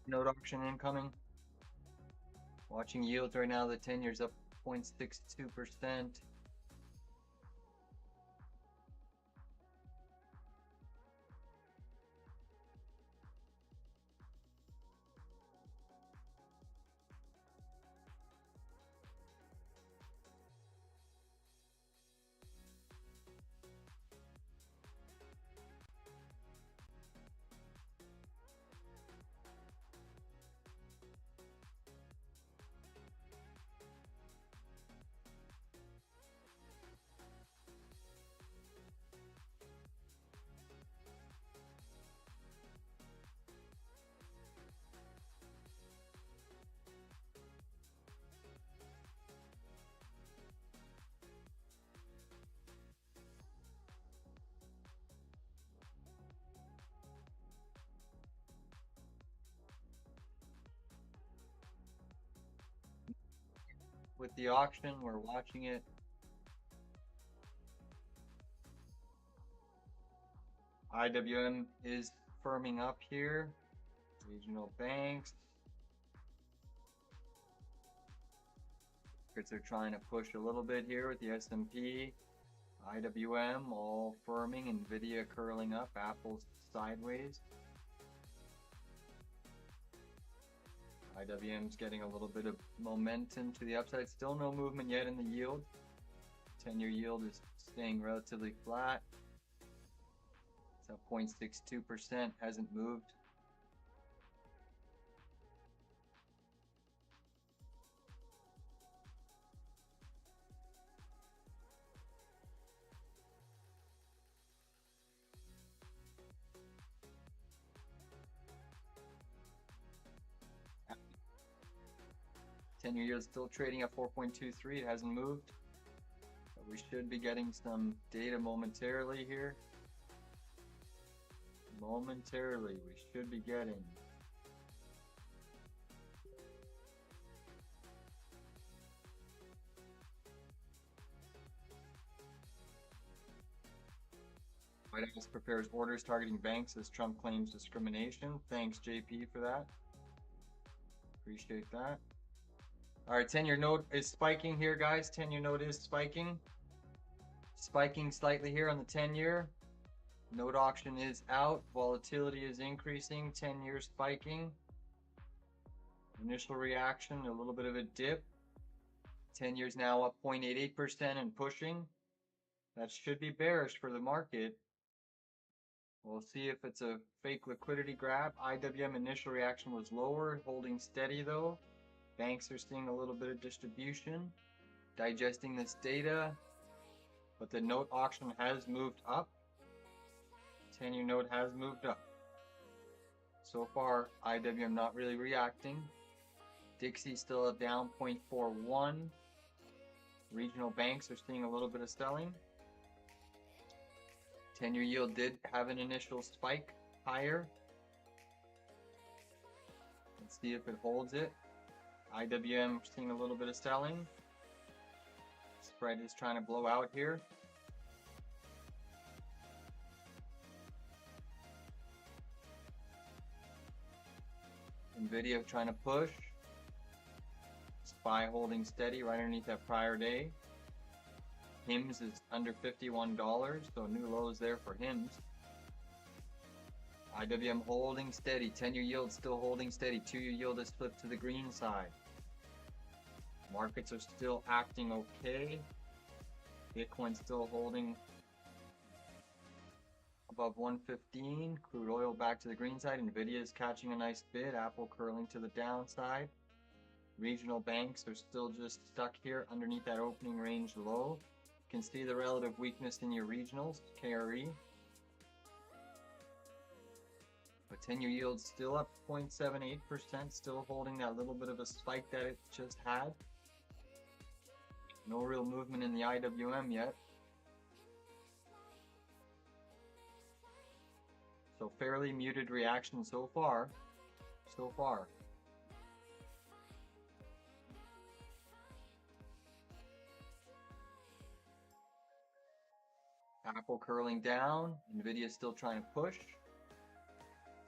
Note auction incoming. Watching yields right now, the 10-year's up 0.62%. With the auction, we're watching it. IWM is firming up here. Regional banks. Markets are trying to push a little bit here with the S&P. IWM all firming. Nvidia curling up. Apple sideways. IWM's getting a little bit of momentum to the upside. Still no movement yet in the yield. 10-year yield is staying relatively flat. It's up 0.62%, hasn't moved. Ten-year yield still trading at 4.23. It hasn't moved. But we should be getting some data momentarily here. Momentarily, we should be getting. White House prepares orders targeting banks as Trump claims discrimination. Thanks, JP, for that. Appreciate that. All right, 10-year note is spiking here, guys. 10-year note is spiking. Spiking slightly here on the 10-year. Note auction is out. Volatility is increasing. 10-year spiking. Initial reaction, a little bit of a dip. 10 years now up 0.88% and pushing. That should be bearish for the market. We'll see if it's a fake liquidity grab. IWM initial reaction was lower, holding steady though. Banks are seeing a little bit of distribution, digesting this data, but the note auction has moved up. 10-year note has moved up. So far, IWM not really reacting. Dixie still down 0.41. Regional banks are seeing a little bit of selling. 10-year yield did have an initial spike higher. Let's see if it holds it. IWM seeing a little bit of selling. Spread is trying to blow out here. Nvidia trying to push. SPY holding steady right underneath that prior day. HIMS is under $51, so new lows there for HIMS. IWM holding steady. 10-year yield still holding steady. 2-year yield has flipped to the green side. Markets are still acting okay. Bitcoin still holding above 115. Crude oil back to the green side. Nvidia is catching a nice bid. Apple curling to the downside. Regional banks are still just stuck here underneath that opening range low. You can see the relative weakness in your regionals, KRE. But 10-year yield still up 0.78%, still holding that little bit of a spike that it just had. No real movement in the IWM yet. So fairly muted reaction so far. Apple curling down. Nvidia still trying to push.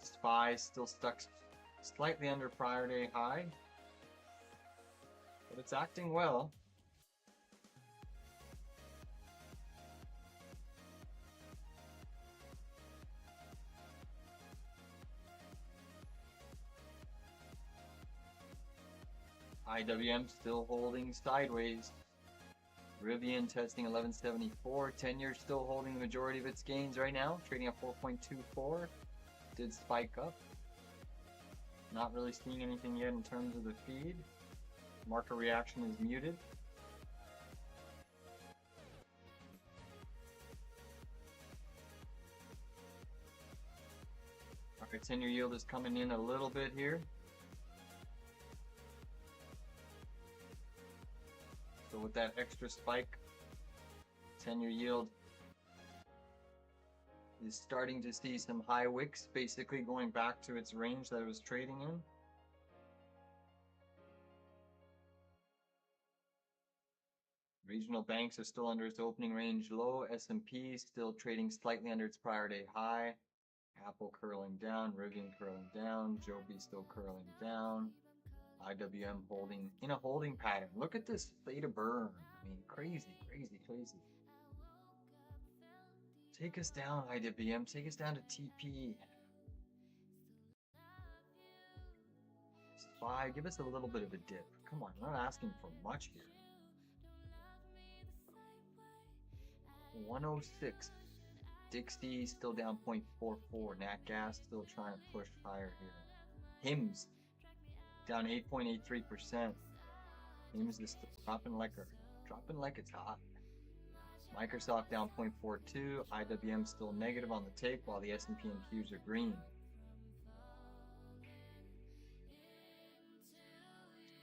SPY still stuck slightly under prior day high. But it's acting well. IWM still holding sideways. Rivian testing 1174. 10-year still holding the majority of its gains right now, trading at 4.24. Did spike up. Not really seeing anything yet in terms of the feed. Market reaction is muted. Alright, 10-year yield is coming in a little bit here. So with that extra spike, 10-year yield is starting to see some high wicks, basically going back to its range that it was trading in. Regional banks are still under its opening range low. S&P still trading slightly under its prior day high. Apple curling down, Rivian curling down, Joby still curling down. IWM holding in a holding pattern. Look at this theta burn. I mean, crazy. Take us down, IWM. Take us down to TP. SPY, give us a little bit of a dip. Come on, we're not asking for much here. 106. Dixie still down 0.44. Nat Gas still trying to push higher here. HIMS down 8.83%. HIMS is still dropping like it's hot. Microsoft down 0.42. IWM still negative on the tape while the S&P and Qs are green.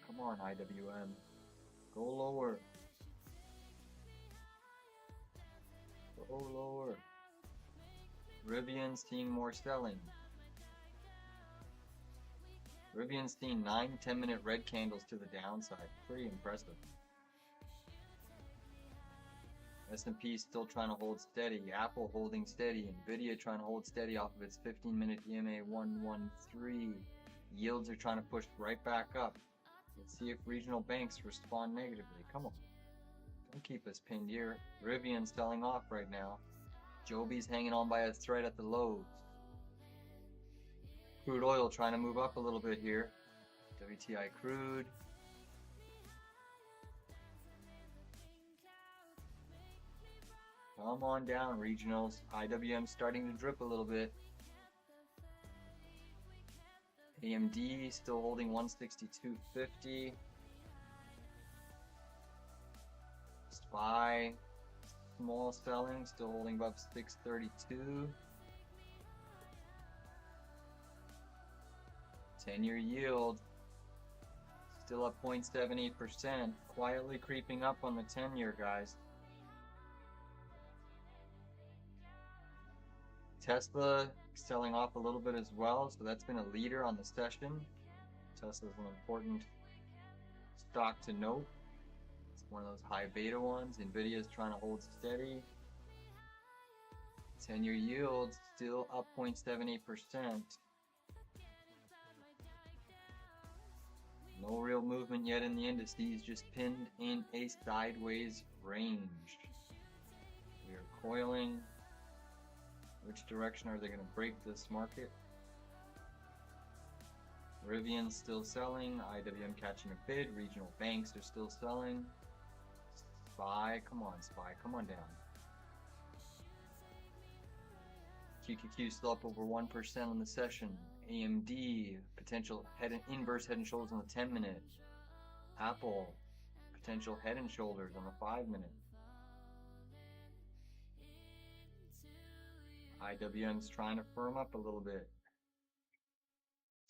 Come on, IWM. Go lower. Go lower. Rivian seeing more selling. Rivian's seeing 9-10-minute red candles to the downside. Pretty impressive. S&P still trying to hold steady. Apple holding steady. Nvidia trying to hold steady off of its 15-minute EMA 113. Yields are trying to push right back up. Let's see if regional banks respond negatively. Come on. Don't keep us pinned here. Rivian's selling off right now. Joby's hanging on by a thread at the lows. Crude oil trying to move up a little bit here. WTI crude. Come on down, regionals. IWM starting to drip a little bit. AMD still holding 162.50. SPY, small selling, still holding above 632. 10-year yield, still up 0.78%, quietly creeping up on the 10-year, guys. Tesla selling off a little bit as well, so that's been a leader on the session. Tesla's an important stock to note. It's one of those high beta ones. Nvidia's trying to hold steady. 10-year yield still up 0.78%. No real movement yet in the indices, just pinned in a sideways range. We are coiling. Which direction are they going to break this market? Rivian still selling. IWM catching a bid. Regional banks are still selling. SPY, come on SPY, come on down. QQQ still up over 1% on the session. AMD, potential inverse head and shoulders on the 10-minute. Apple, potential head and shoulders on the 5-minute. IWM's trying to firm up a little bit.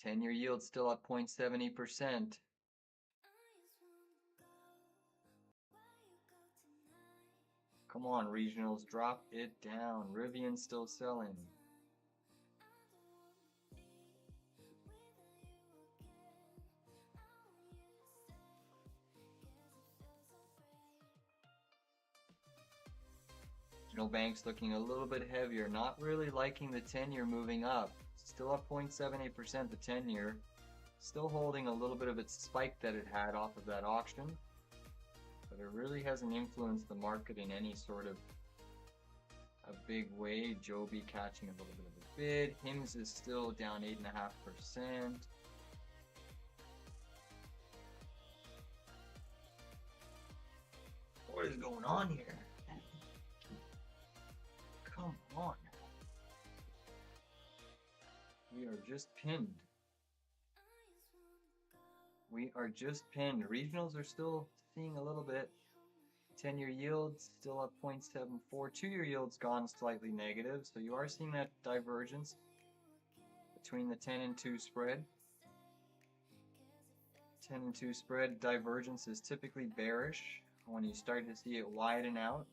10-year yield still up 0.70%. Come on, regionals, drop it down. Rivian still selling. Regional banks looking a little bit heavier, not really liking the 10-year moving up. Still up 0.78% the 10-year. Still holding a little bit of its spike that it had off of that auction. But it really hasn't influenced the market in any sort of a big way. Joby catching a little bit of a bid. HIMS is still down 8.5%. What is going on here? Come on. We are just pinned. We are just pinned. Regionals are still seeing a little bit. 10-year yield still up 0.74. 2-year yield's gone slightly negative, so you are seeing that divergence between the 10 and 2 spread. 10 and 2 spread divergence is typically bearish when you start to see it widen out.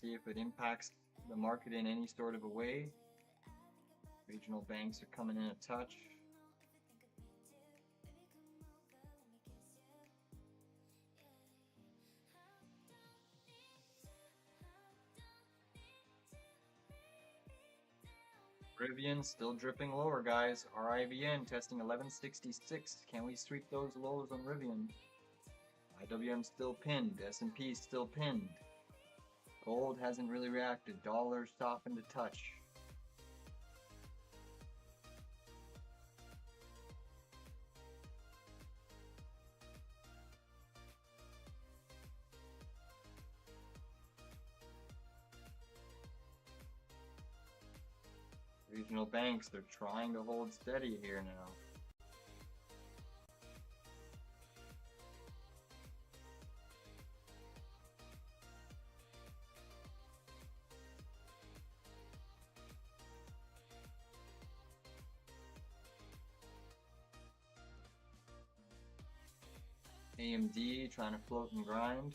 See if it impacts the market in any sort of a way. Regional banks are coming in a touch. Rivian still dripping lower, guys. RIVN testing 1166. Can we sweep those lows on Rivian? IWM still pinned. S&P still pinned. Gold hasn't really reacted. Dollar softened a touch. Regional banks, they're trying to hold steady here now. AMD trying to float and grind.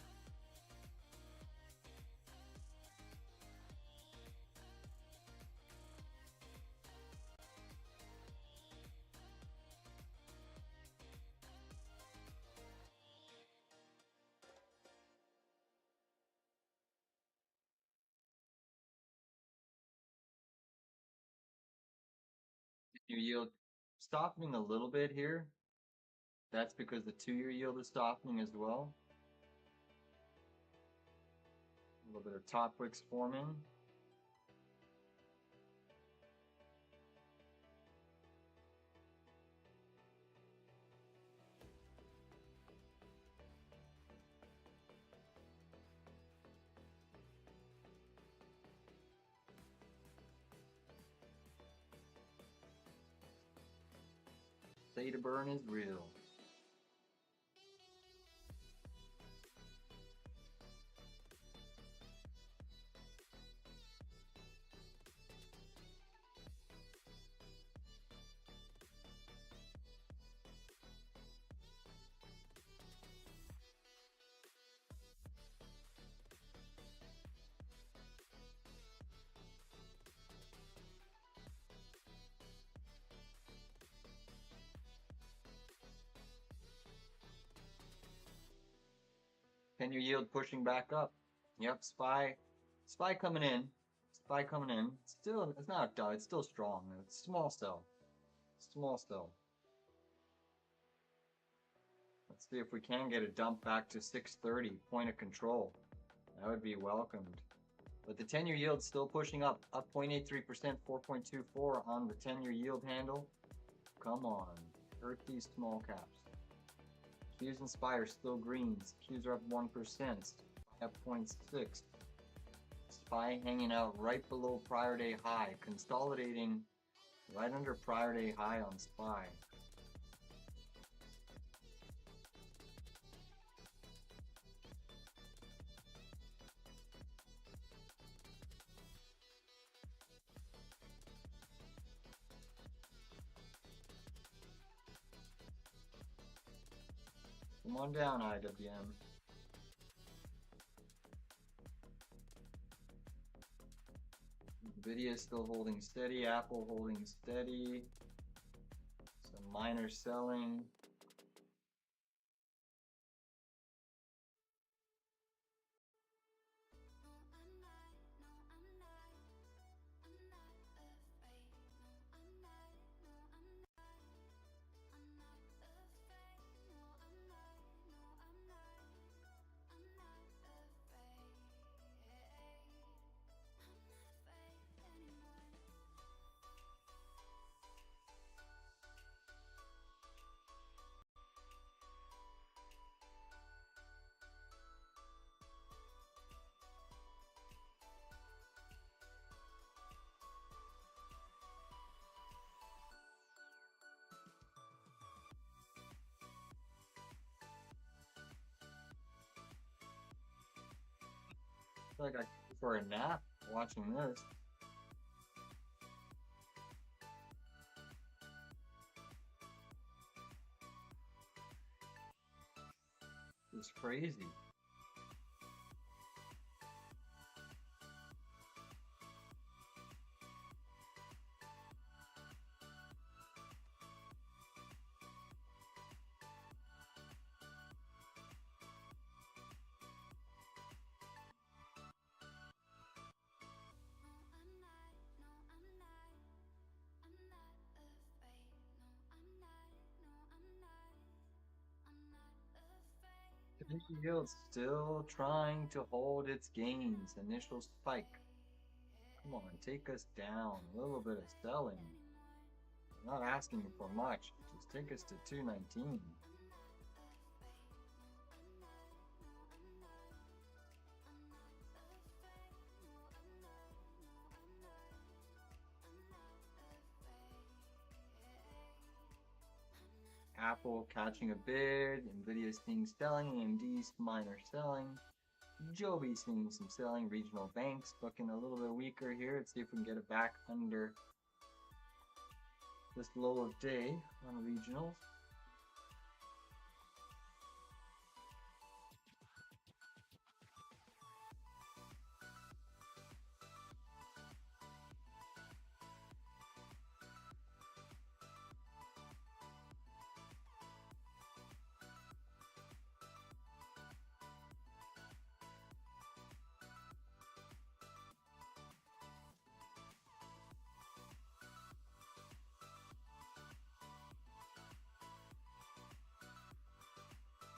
Your yield softening a little bit here. That's because the 2-year yield is softening as well. A little bit of top wicks forming. Play to burn is real. Ten-year yield pushing back up. Yep, SPY coming in. SPY coming in. Still, it's not done. It's still strong. It's small sell. Small sell. Let's see if we can get a dump back to 630, point of control. That would be welcomed. But the 10-year yield's still pushing up 0.83%, 4.24 on the 10-year yield handle. Come on, hurt these small caps. Qs and SPY are still greens. Qs are up 1%, SPY up 0.6. SPY hanging out right below prior day high, consolidating right under prior day high on SPY. Come on down, IWM. Nvidia still holding steady, Apple holding steady. Some minor selling. I feel like I could go for a nap watching this. It's crazy. The yield's still trying to hold its gains. Initial spike. Come on, take us down. A little bit of selling. I'm not asking for much. Just take us to 219. Apple catching a bid, Nvidia seeing selling, AMD's minor selling, Joby seeing some selling, regional banks looking a little bit weaker here. Let's see if we can get it back under this low of day on regionals.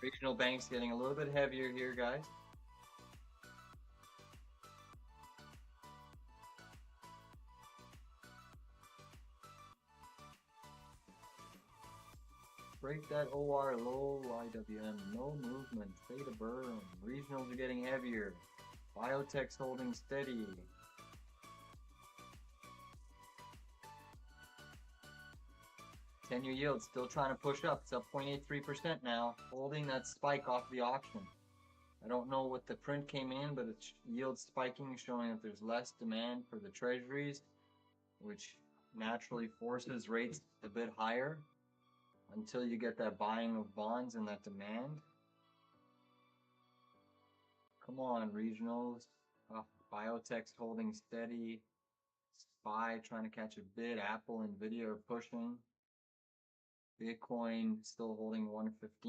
Regional banks getting a little bit heavier here, guys. Break that OR low, IWM. No movement. Stay to burn. Regionals are getting heavier. Biotech's holding steady. 10-year yield still trying to push up. It's up 0.83% now, holding that spike off the auction. I don't know what the print came in, but it's yield spiking, showing that there's less demand for the treasuries, which naturally forces rates a bit higher until you get that buying of bonds and that demand. Come on, regionals. Biotech's holding steady. SPY trying to catch a bid. Apple, Nvidia are pushing. Bitcoin still holding 115. It's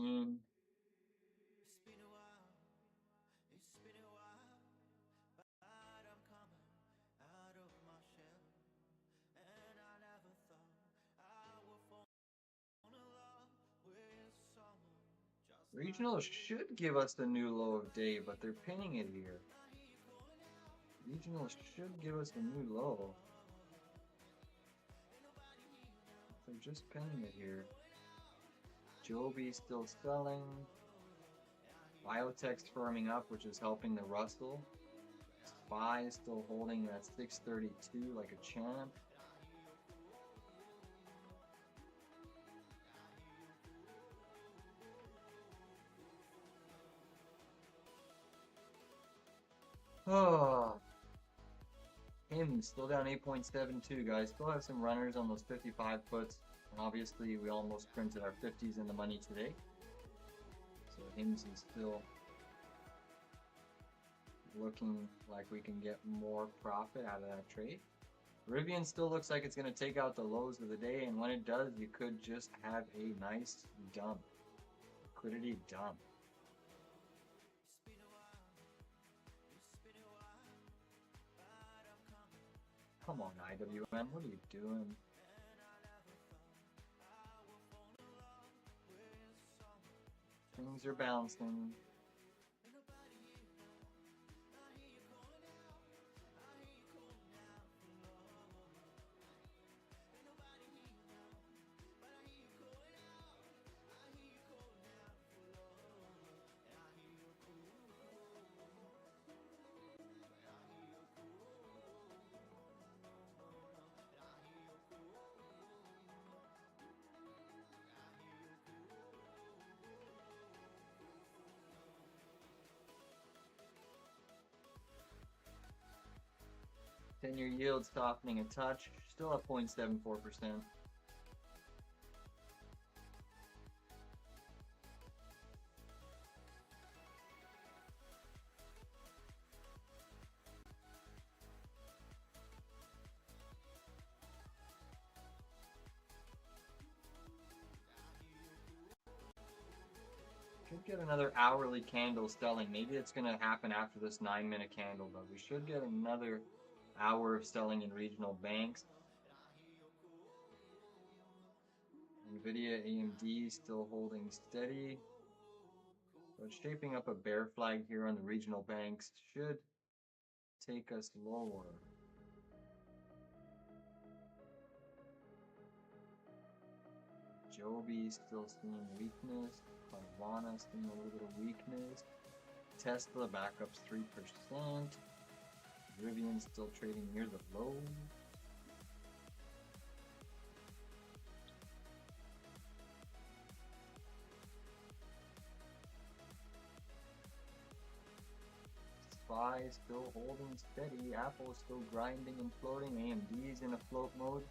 been a while, but I'm coming out of my shell. And I never thought I would fall in love with someone just Regionals should give us the new low of day, but they're pinning it here. Regionals should give us a new low. They're just pinning it here. Joby still selling. Biotech's firming up, which is helping the Russell. SPY is still holding that 632 like a champ. Oh, him still down 8.72, guys. Still have some runners on those 55 puts. And obviously, we almost printed our 50s in the money today. So Hims is still looking like we can get more profit out of that trade. Rivian still looks like it's going to take out the lows of the day, and when it does, you could just have a nice dump. Liquidity dump. Come on, IWM, what are you doing? Things are bouncing. Ten-year yield softening a touch, still at 0.74%. Should get another hourly candle selling. Maybe it's going to happen after this 9-minute candle, but we should get another hour of selling in regional banks. Nvidia, AMD still holding steady, but shaping up a bear flag here on the regional banks should take us lower. Joby still seeing weakness. Carvana seeing a little bit of weakness. Tesla back up 3%. Rivian still trading near the low. SPY still holding steady. Apple still grinding and floating. AMD's in a float mode.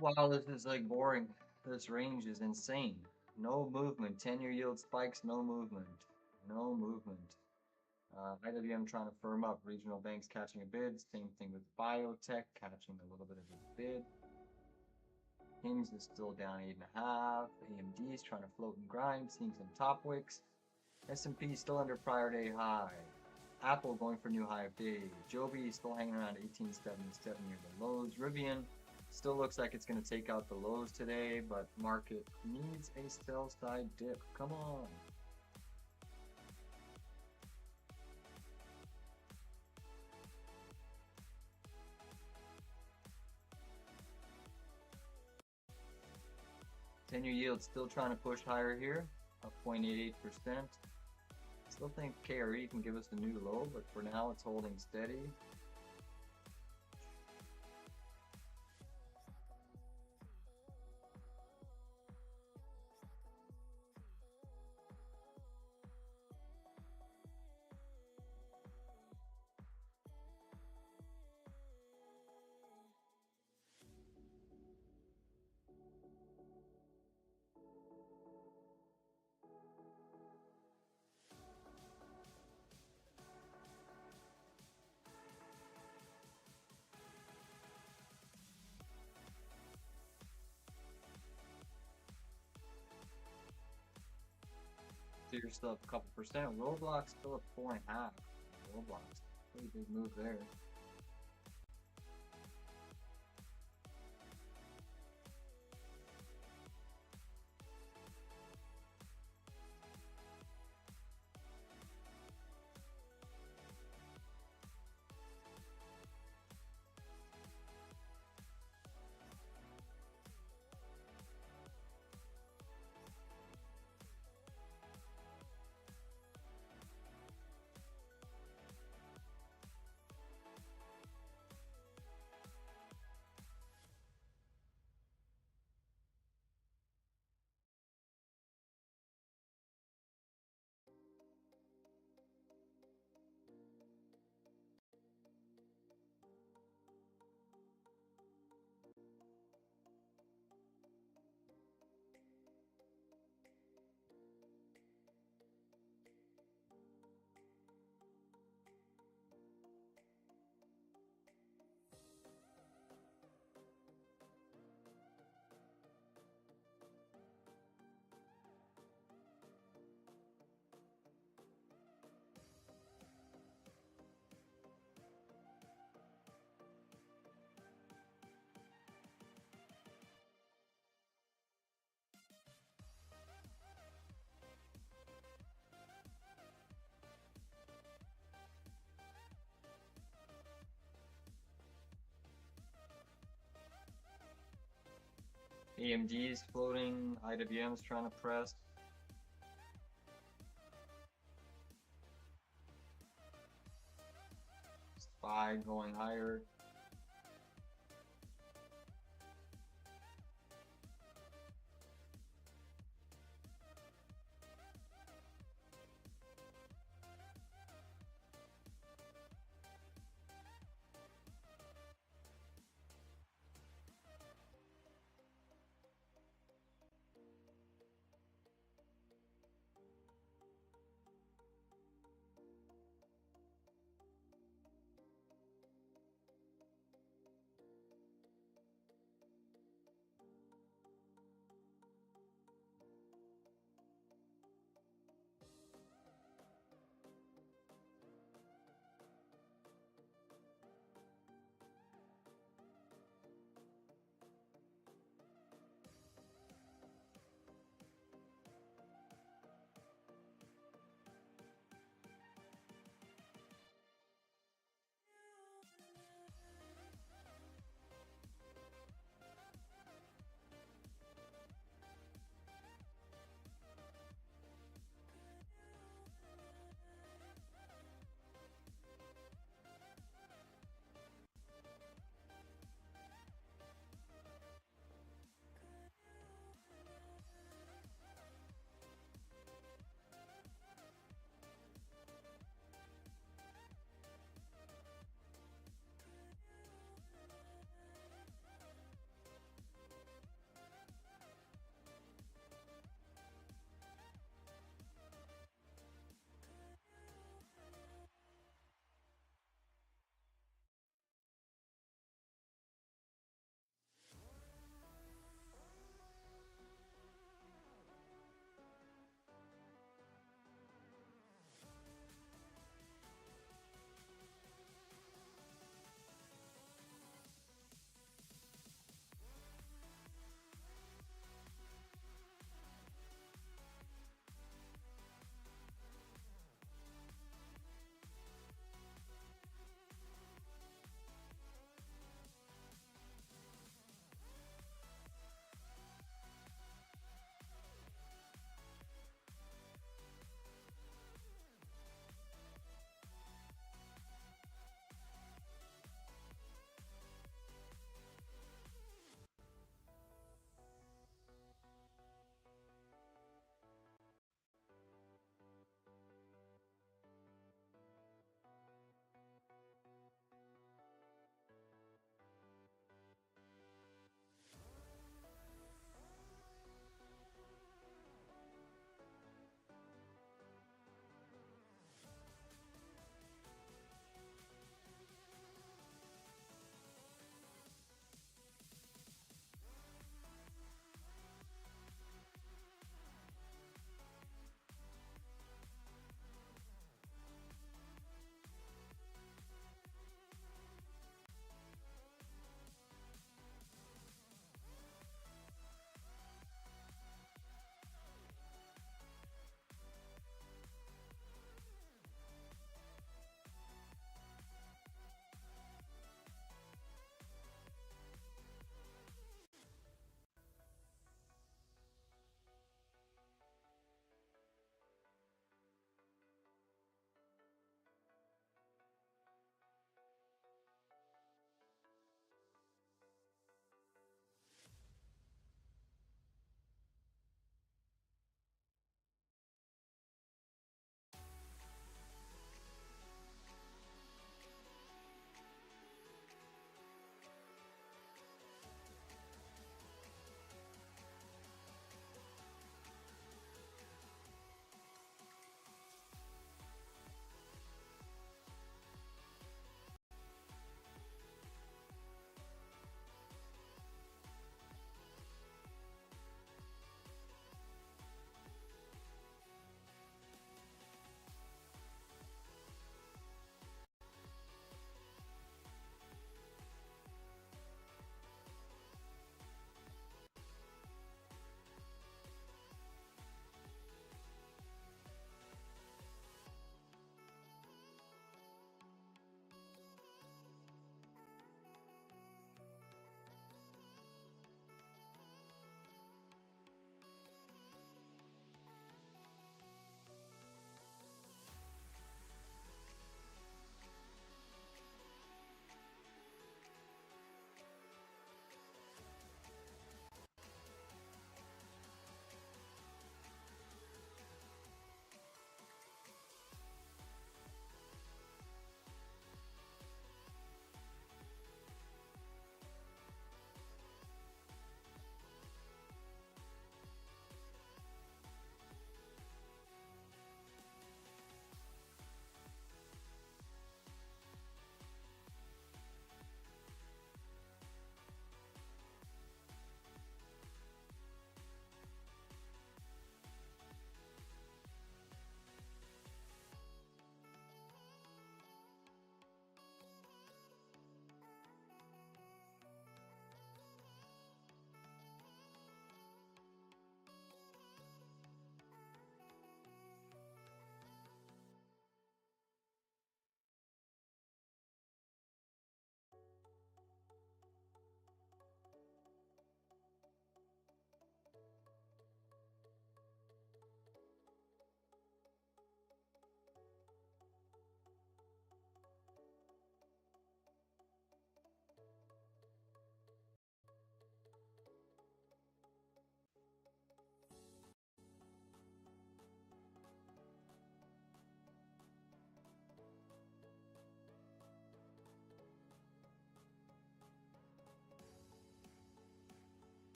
Wow, this is like boring. This range is insane. No movement. 10-year yield spikes, no movement. No movement. IWM trying to firm up. Regional banks catching a bid. Same thing with biotech, catching a little bit of a bid. HIMS is still down 8.5. AMD is trying to float and grind, seeing some top wicks. S&P still under prior day high. Apple going for new high of day. Joby still hanging around 1877 near the lows. Rivian still looks like it's going to take out the lows today, but market needs a sell side dip. Come on. Ten-year yield still trying to push higher here, up 0.88%. Still think KRE can give us a new low, but for now it's holding steady. You're still up a couple percent. Roblox still up 4.5. Roblox, pretty big move there. AMD's floating, IWM's trying to press. SPY going higher.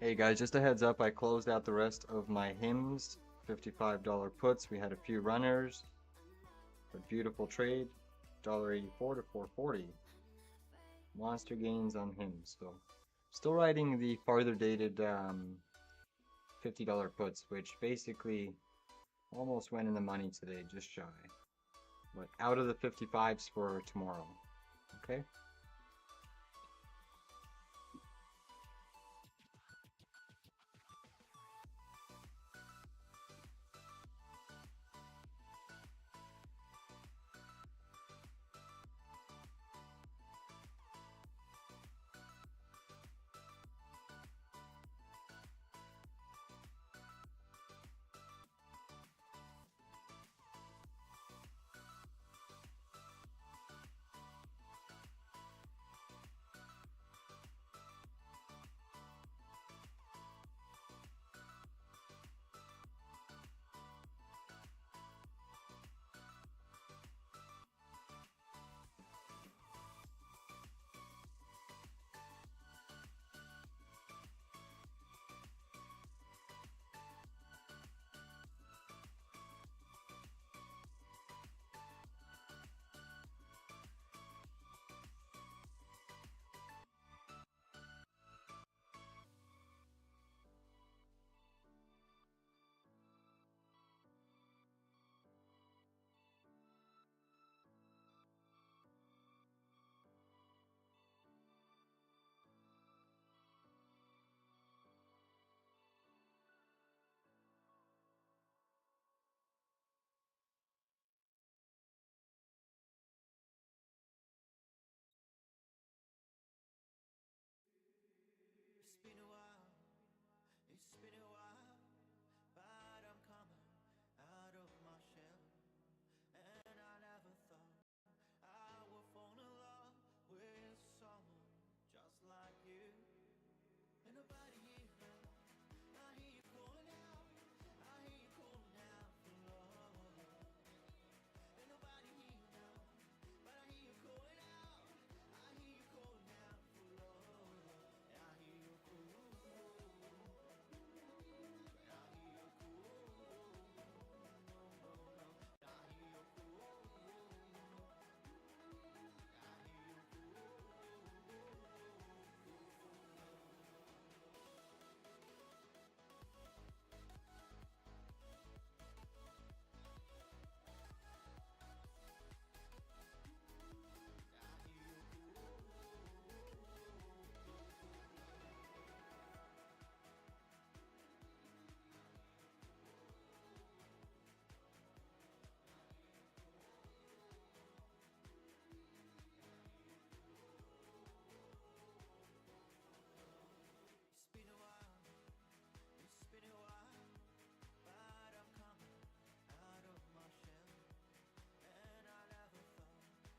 Hey guys, just a heads up, I closed out the rest of my HIMS, $55 puts. We had a few runners, a beautiful trade, $1.84 to 440. Monster gains on HIMS. So still riding the farther dated $50 puts, which basically almost went in the money today, just shy. But out of the 55s for tomorrow. Okay? It's been a while, it's been a while, but I'm coming out of my shell. And I never thought I would fall in love with someone just like you. And nobody here now, I hear you calling out, I hear you calling out for love. And nobody here now, but I hear you calling out, I hear you calling out for love. And I hear you calling, I hear you It's been a while, it's been a while, but I'm coming out of my shell. And I never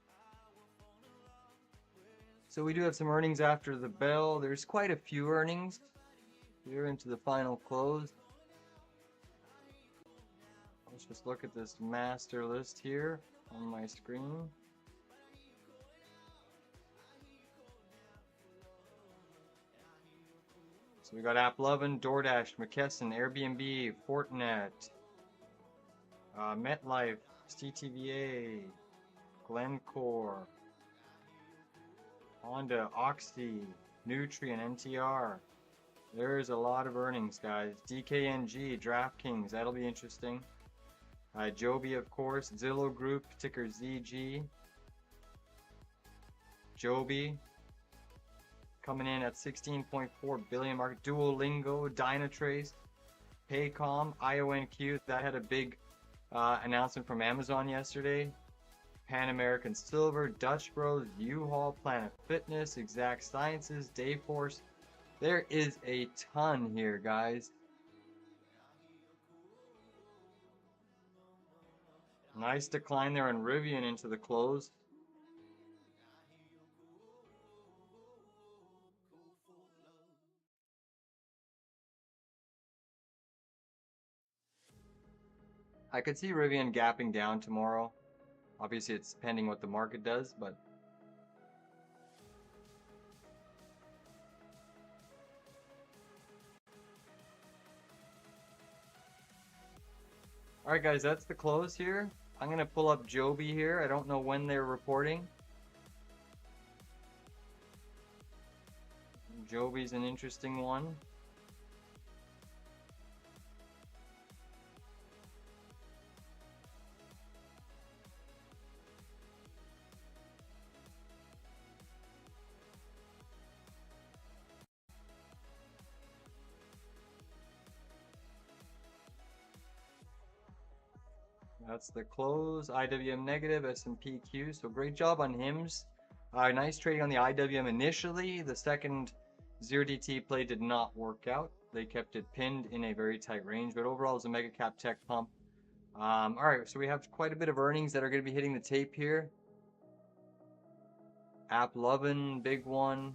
thought I would fall in love with. So we do have some earnings after the bell. There's quite a few earnings. We're into the final close. Let's just look at this master list here on my screen. So we got AppLovin, DoorDash, McKesson, Airbnb, Fortinet, MetLife, CTVA, Glencore, Honda, Oxy, Nutrien, NTR. There's a lot of earnings, guys. DKNG, DraftKings, that'll be interesting. Joby, of course, Zillow Group, ticker ZG. Joby coming in at 16.4 billion market. Duolingo, Dynatrace, Paycom, IONQ. That had a big announcement from Amazon yesterday. Pan American Silver, Dutch Bros, U-Haul, Planet Fitness, Exact Sciences, Dayforce. There is a ton here, guys. Nice decline there on Rivian into the close. I could see Rivian gapping down tomorrow. Obviously, it's pending what the market does, but Alright guys, that's the close here. I'm gonna pull up Joby here. I don't know when they're reporting. Joby's an interesting one. That's the close. IWM negative, S&P Q. So great job on HIMS. Nice trading on the IWM initially. The second 0DT play did not work out. They kept it pinned in a very tight range, but overall it was a mega cap tech pump. All right, so we have quite a bit of earnings that are going to be hitting the tape here. AppLovin, big one.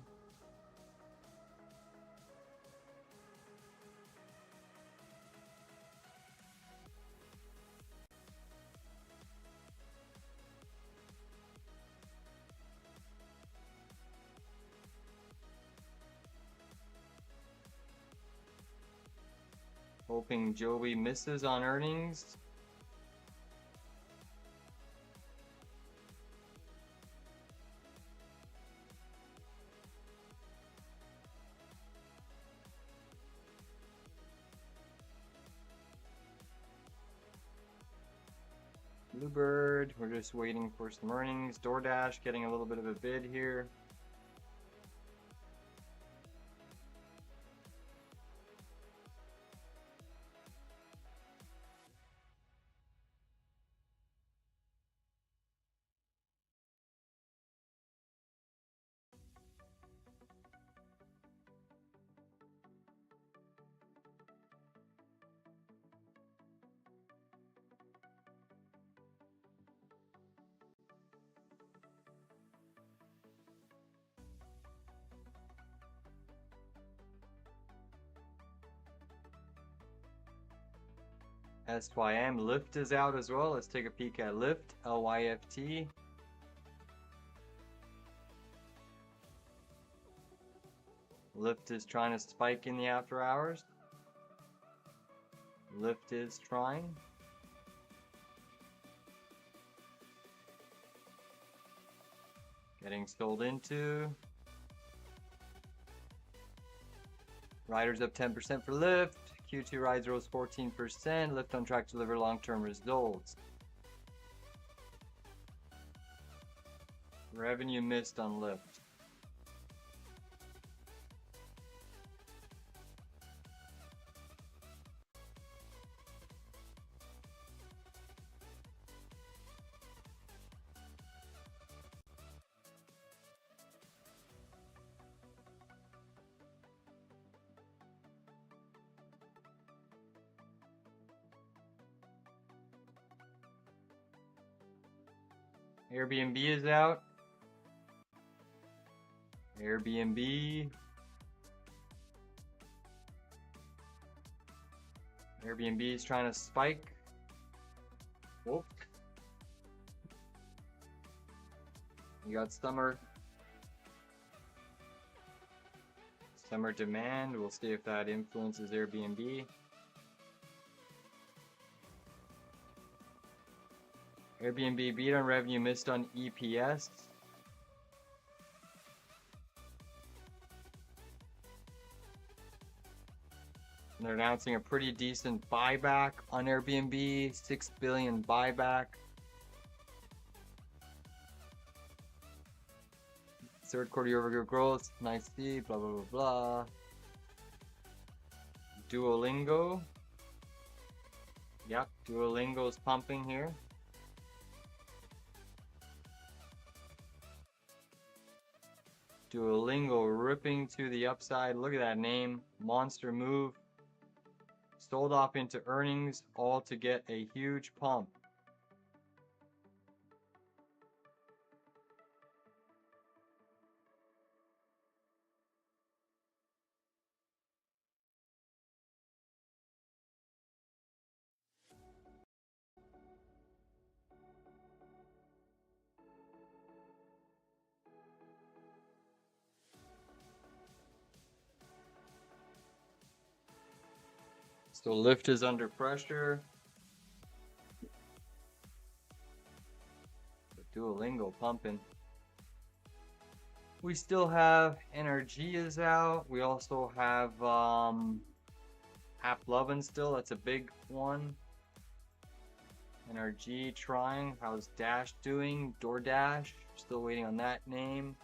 Hoping Joby misses on earnings. Bluebird, we're just waiting for some earnings. DoorDash getting a little bit of a bid here. SYM, Lyft is out as well. Let's take a peek at Lyft, LYFT. Lyft is trying to spike in the after hours. Lyft is trying. Getting sold into. Riders up 10% for Lyft. Q2 rides rose 14%. Lyft on track to deliver long-term results. Revenue missed on Lyft. Airbnb is out. Airbnb is trying to spike. Whoop. You got summer demand. We'll see if that influences Airbnb. Airbnb beat on revenue, missed on EPS. And they're announcing a pretty decent buyback on Airbnb, $6 billion buyback. Third quarter year-over-year growth, nice to see, blah, blah, blah, blah. Duolingo. Yep, Duolingo's pumping here. Duolingo ripping to the upside. Look at that name. Monster move. Sold off into earnings, all to get a huge pump. So Lyft is under pressure. Duolingo pumping. We still have NRG is out. We also have AppLovin still. That's a big one. NRG trying. How's Dash doing? DoorDash. Still waiting on that name.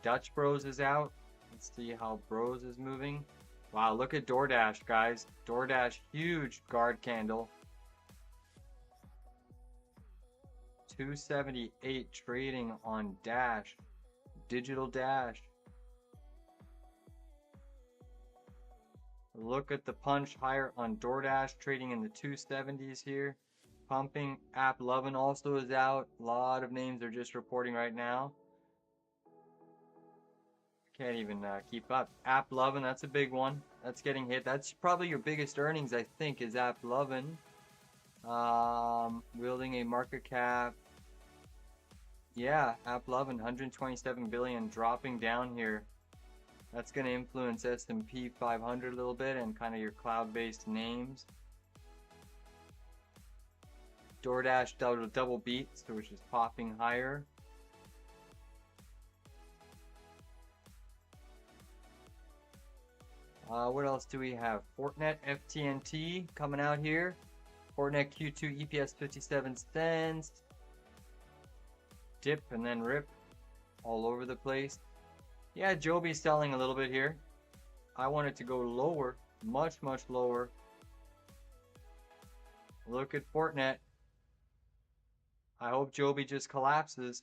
Dutch Bros is out. Let's see how Bros is moving. Wow, look at DoorDash, guys. DoorDash, huge guard candle. 278 trading on Dash. Digital Dash. Look at the punch higher on DoorDash, trading in the 270s here. Pumping. AppLovin also is out. A lot of names are just reporting right now. Can't even keep up. AppLovin, that's a big one. That's getting hit. That's probably your biggest earnings, I think, is AppLovin. Wielding a market cap. Yeah, AppLovin, 127 billion, dropping down here. That's going to influence S&P 500 a little bit and kind of your cloud-based names. DoorDash double beats, which is popping higher. What else do we have? Fortinet, FTNT coming out here. Fortinet Q2 EPS 57 cents. Dip and then rip all over the place. Yeah, Joby's selling a little bit here. I want it to go lower, much lower. Look at Fortinet. I hope Joby just collapses.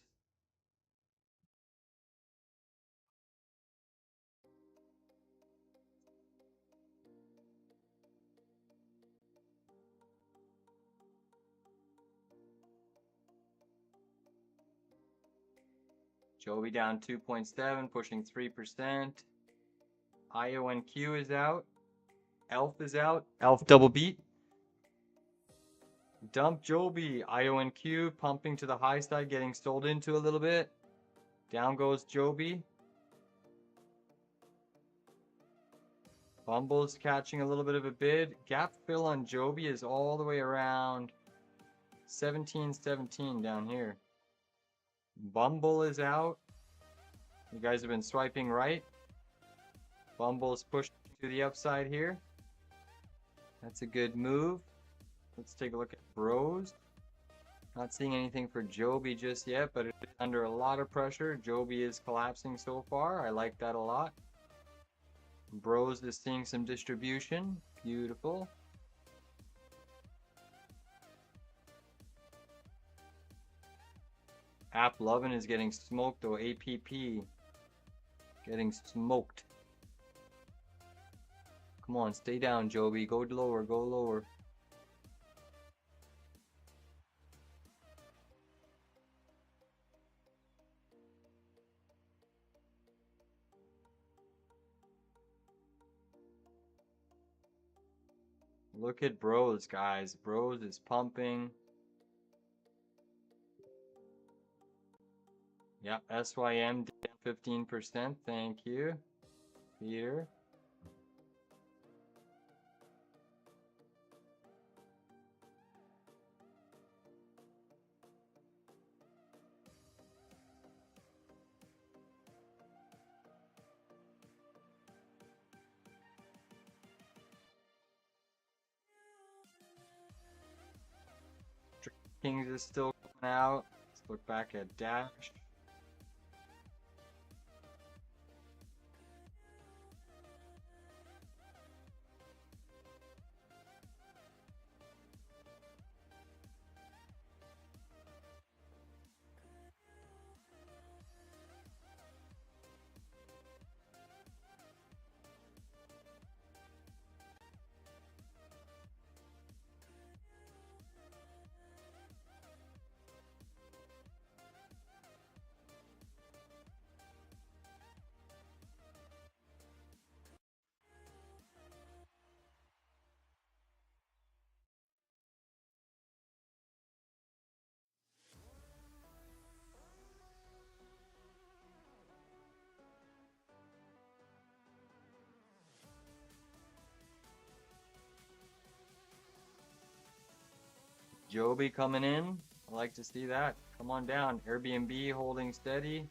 Joby down 2.7, pushing 3%. IONQ is out. ELF is out. ELF double beat. Dump Joby. IONQ pumping to the high side, getting sold into a little bit. Down goes Joby. Bumble's catching a little bit of a bid. Gap fill on Joby is all the way around 17.17 down here. Bumble is out. You guys have been swiping right. Bumble's pushed to the upside here. That's a good move. Let's take a look at Bros. Not seeing anything for Joby just yet, but it's under a lot of pressure. Joby is collapsing so far. I like that a lot. Bros is seeing some distribution. Beautiful. AppLovin is getting smoked though. APP getting smoked. Come on, stay down, Joby. Go lower, go lower. Look at Bros, guys. Bros is pumping. Yeah, SYM down 15%. Thank you, Peter. Kings is still coming out. Let's look back at Dash. Joby coming in. I like to see that. Come on down. Airbnb holding steady.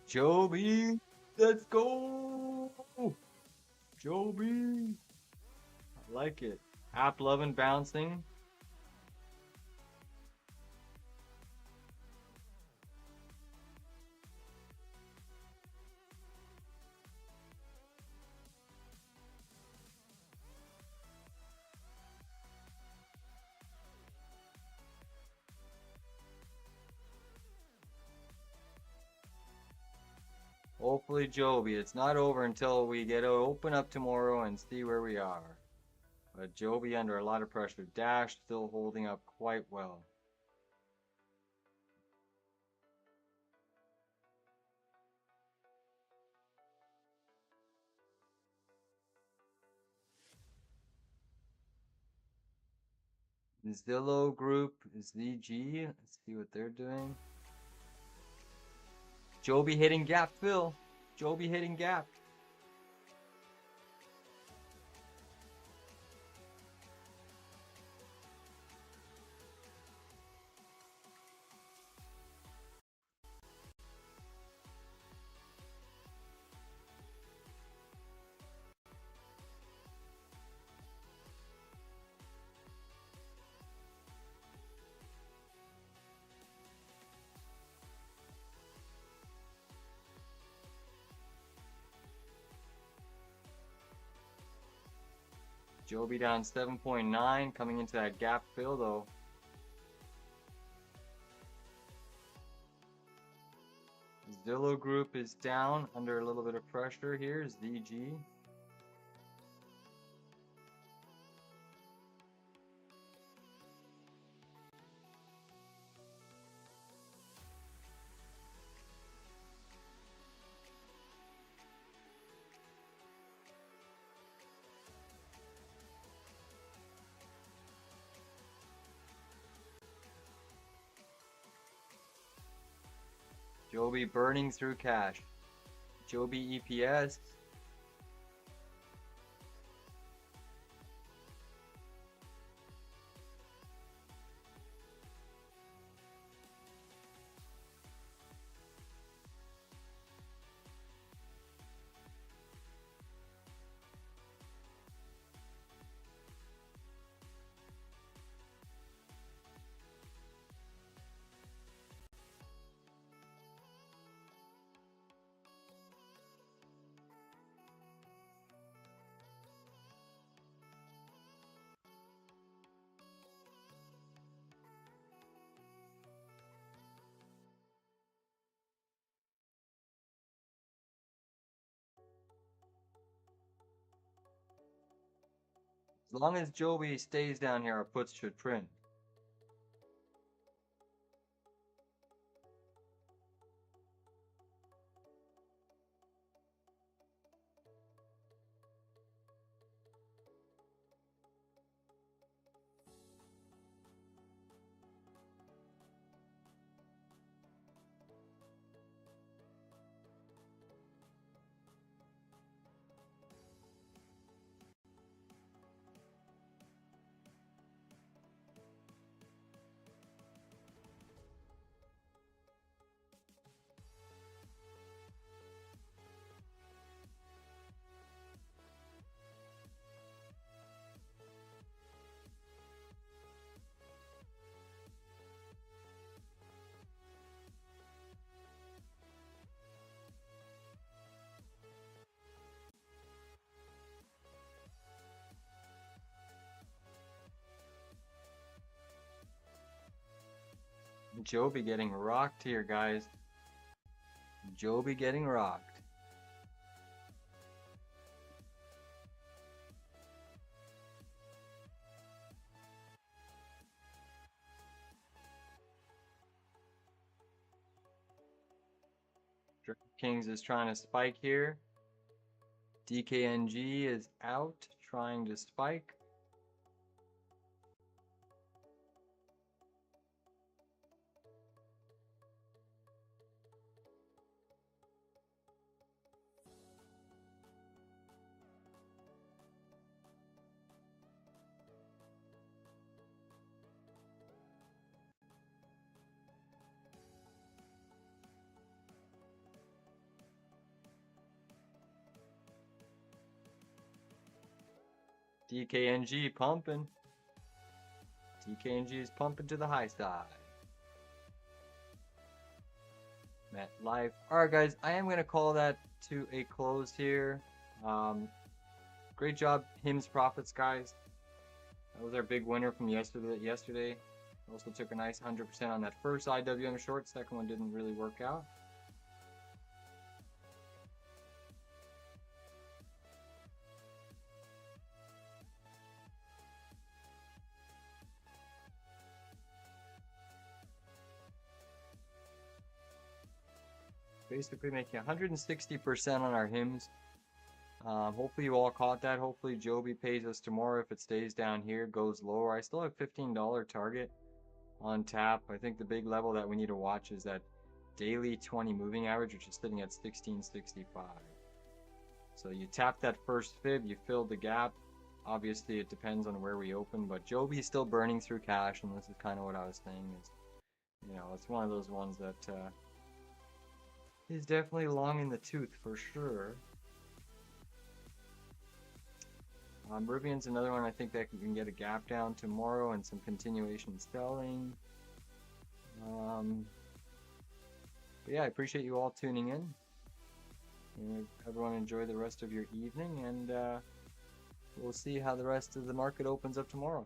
Joby, let's go. Joby. I like it. App loving bouncing. Hopefully, Joby. It's not over until we get to open up tomorrow and see where we are. But Joby under a lot of pressure. Dash still holding up quite well. Zillow Group, ZG. Let's see what they're doing. Joby hitting gap fill. Joby hitting gap. Joby down 7.9, coming into that gap fill though. Zillow Group is down under a little bit of pressure here. ZG. Joby burning through cash. Joby EPS. As long as Joby stays down here, our puts should print. Joby getting rocked here, guys. Joby getting rocked. Kings is trying to spike here. DKNG is out, trying to spike. DKNG pumping. DKNG is pumping to the high side. Met life. Alright guys, I am going to call that to a close here. Great job, Hims Profits, guys. That was our big winner from yesterday. Also took a nice 100% on that first IWM short. Second one didn't really work out. Basically making 160% on our Hims. Hopefully you all caught that. Hopefully Joby pays us tomorrow. If it stays down here, goes lower. I still have $15 target on tap. I think the big level that we need to watch is that daily 20 moving average, which is sitting at 1665. So you tap that first fib, you fill the gap. Obviously it depends on where we open, but Joby is still burning through cash, and this is kind of what I was saying is, you know, it's one of those ones that is definitely long in the tooth for sure. Rivian's another one I think that can get a gap down tomorrow and some continuation selling. But yeah, I appreciate you all tuning in. And everyone enjoy the rest of your evening, and we'll see how the rest of the market opens up tomorrow.